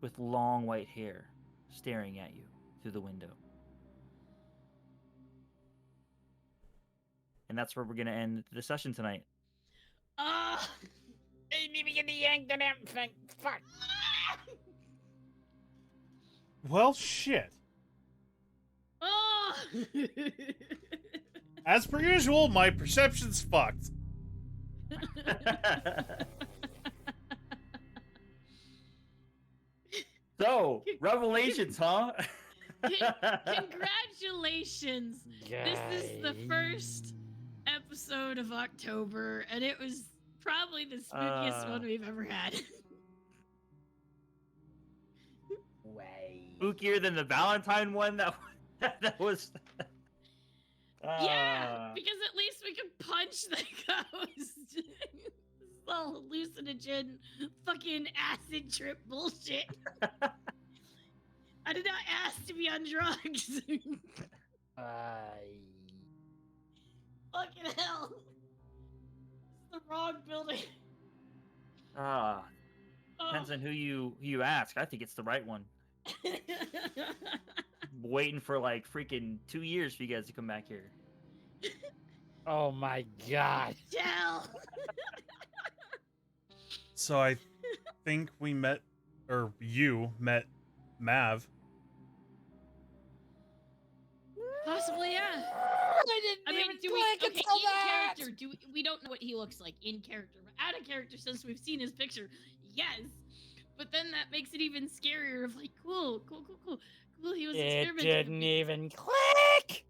with long white hair staring at you through the window. And that's where we're going to end the session tonight. I didn't even get the yank on that thing. Fuck. Well, shit. Oh. As per usual, my perception's fucked. So, revelations, huh? Congratulations. This is the first episode of October, and it was probably the spookiest one we've ever had. Way. Spookier than the Valentine one that was. Yeah, because at least we could punch the ghost. all hallucinogen, fucking acid trip bullshit. I did not ask to be on drugs. Fucking hell. It's the wrong building. Depends on who you ask. I think it's the right one. Waiting for like freaking 2 years for you guys to come back here. Oh my god. Tell. So I think we met, or you met Mav. Possibly, yeah. I didn't I mean, even do we? click Okay, until in that. character, we don't know what he looks like in character. But out of character, since we've seen his picture, yes. But then that makes it even scarier. Of like, cool. He was It experimenting. didn't even click.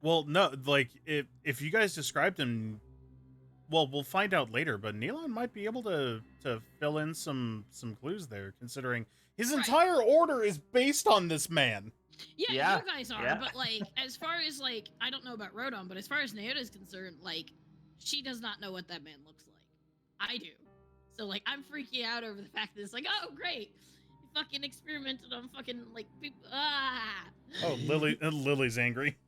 Well, no, like if you guys described him, well, we'll find out later. But Nealon might be able to fill in some clues there, considering his Right. entire order is based on this man. Yeah, you guys are. yeah. But like, as far as like, I don't know about Rodon, but as far as Naota's concerned, like, she does not know what that man looks like. I do. So like, I'm freaking out over the fact that it's like, oh great, he fucking experimented on fucking like people. Oh, Lily's angry.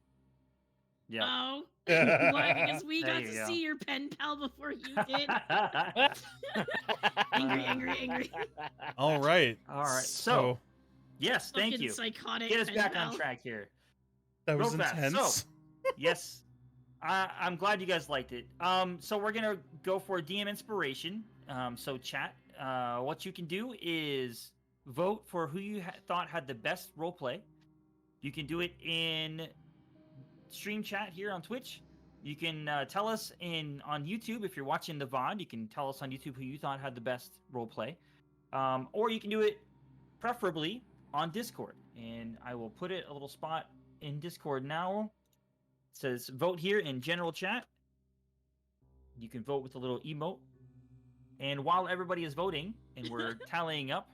Yeah. Oh, why? Because we There got you to go. see your pen pal before you did. Angry. All right. All right. So, yes, thank Fucking you. psychotic. Get us pen back pal. on track here. that was real fast. intense. Yes, I'm glad you guys liked it. So we're gonna go for DM inspiration. So chat, what you can do is vote for who you thought had the best roleplay. You can do it in stream chat here on Twitch. You can tell us on YouTube if you're watching the VOD. You can tell us on YouTube who you thought had the best roleplay, or you can do it preferably on Discord. And I will put it a little spot in Discord now. It says vote here in general chat. You can vote with a little emote. And while everybody is voting and we're tallying up,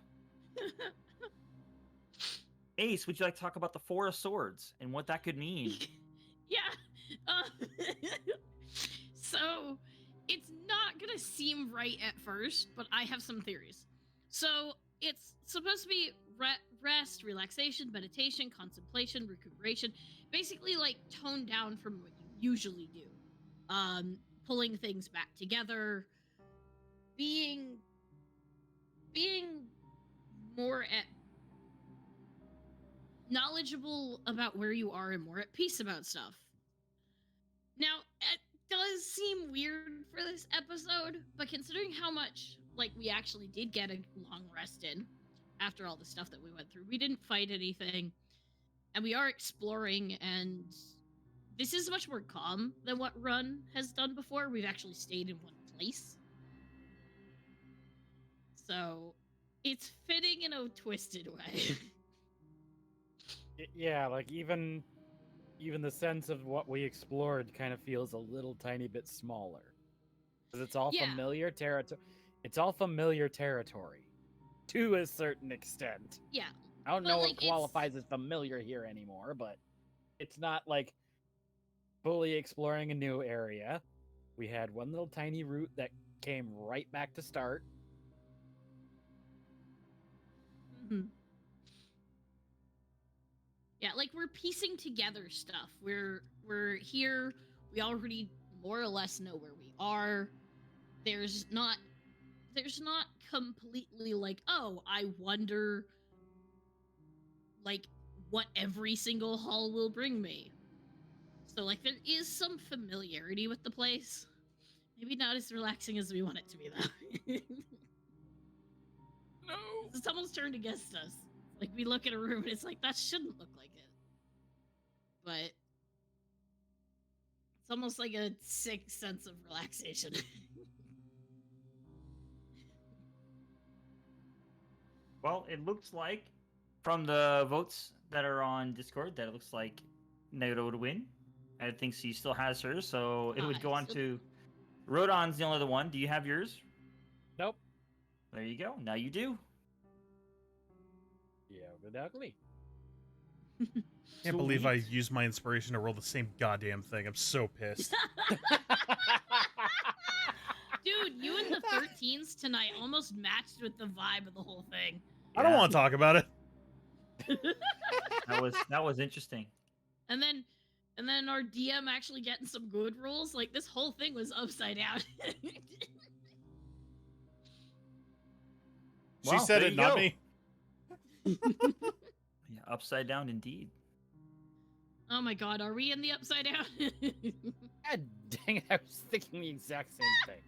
Ace, would you like to talk about the Four of Swords and what that could mean? Yeah. So it's not gonna seem right at first, but I have some theories. So it's supposed to be rest, relaxation, meditation, contemplation, recuperation, basically like toned down from what you usually do. Pulling things back together, being more at knowledgeable about where you are and more at peace about stuff. Now, it does seem weird for this episode, but considering how much like we actually did get a long rest in after all the stuff that we went through, we didn't fight anything, and we are exploring, and this is much more calm than what Run has done before. We've actually stayed in one place. So it's fitting in a twisted way. Yeah, like even the sense of what we explored kind of feels a little tiny bit smaller. Because it's all Yeah. familiar territory. It's all familiar territory to a certain extent. Yeah. I don't But, know like, what qualifies as familiar here anymore, but it's not like fully exploring a new area. We had one little tiny route that came right back to start. Mhm. Yeah, like we're piecing together stuff. We're here. We already more or less know where we are. There's not completely like, oh, I wonder like what every single hall will bring me. So like there is some familiarity with the place. Maybe not as relaxing as we want it to be though. No. It's almost turned against us. Like we look at a room and it's like that shouldn't look like it. But it's almost like a sick sense of relaxation. Well, it looks like from the votes that are on Discord that it looks like Naruto would win. I think she still has hers, so it would go on to Rodon's the only other one. Do you have yours? Nope. There you go. Now you do. Yeah, but ugly. Can't believe I Sweet. used my inspiration to roll the same goddamn thing. I'm so pissed. Dude, You and the 13s tonight almost matched with the vibe of the whole thing. I don't want to talk about it. That was interesting. And then our DM actually getting some good rules. Like this whole thing was upside down. She Well, said there it, you not go. me. Yeah, upside down indeed. Oh my god, are we in the upside down? God dang it, I was thinking the exact same thing.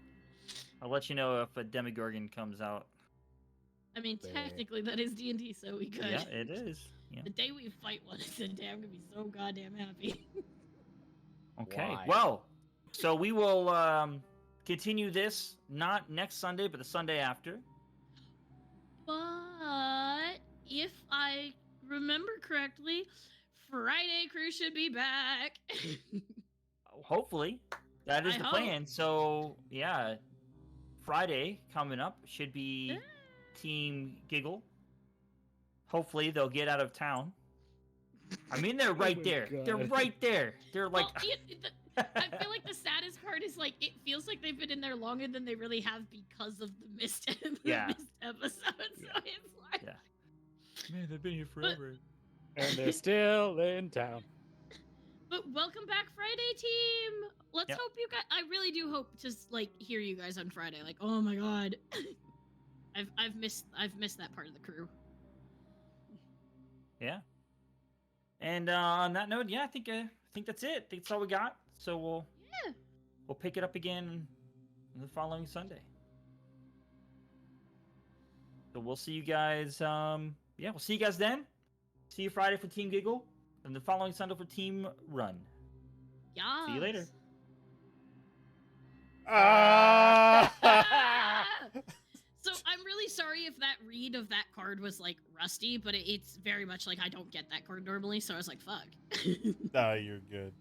I'll let you know if a Demogorgon comes out. I mean, Fair. technically that is D&D, so we could. Yeah, it is. Yeah. The day we fight one is the day I'm gonna be so goddamn happy. Okay. Why? Well, so we will continue this not next Sunday, but the Sunday after. But if I remember correctly, Friday crew should be back. Hopefully, that is I the hope. plan. So yeah, Friday coming up should be Team Giggle. Hopefully they'll get out of town. I mean, they're right my there. They're God. right there. They're like. Well, I feel like the saddest part is like it feels like they've been in there longer than they really have because of the missed, Yeah. missed episodes. Yeah. So it's like, Yeah. Man, they've been here forever. And they're still in town. but welcome back, Friday team. Let's Yep. hope you guys. I really do hope to like hear you guys on Friday. Like, oh my god, I've missed that part of the crew. Yeah. And on that note, yeah, I think that's it. I think that's all we got. So we'll pick it up again the following Sunday. So we'll see you guys. We'll see you guys then. See you Friday for Team Giggle, and the following Sunday for Team Run. Yeah. See you later. So I'm really sorry if that read of that card was like rusty, but it's very much like I don't get that card normally, so I was like, fuck. Nah, you're good.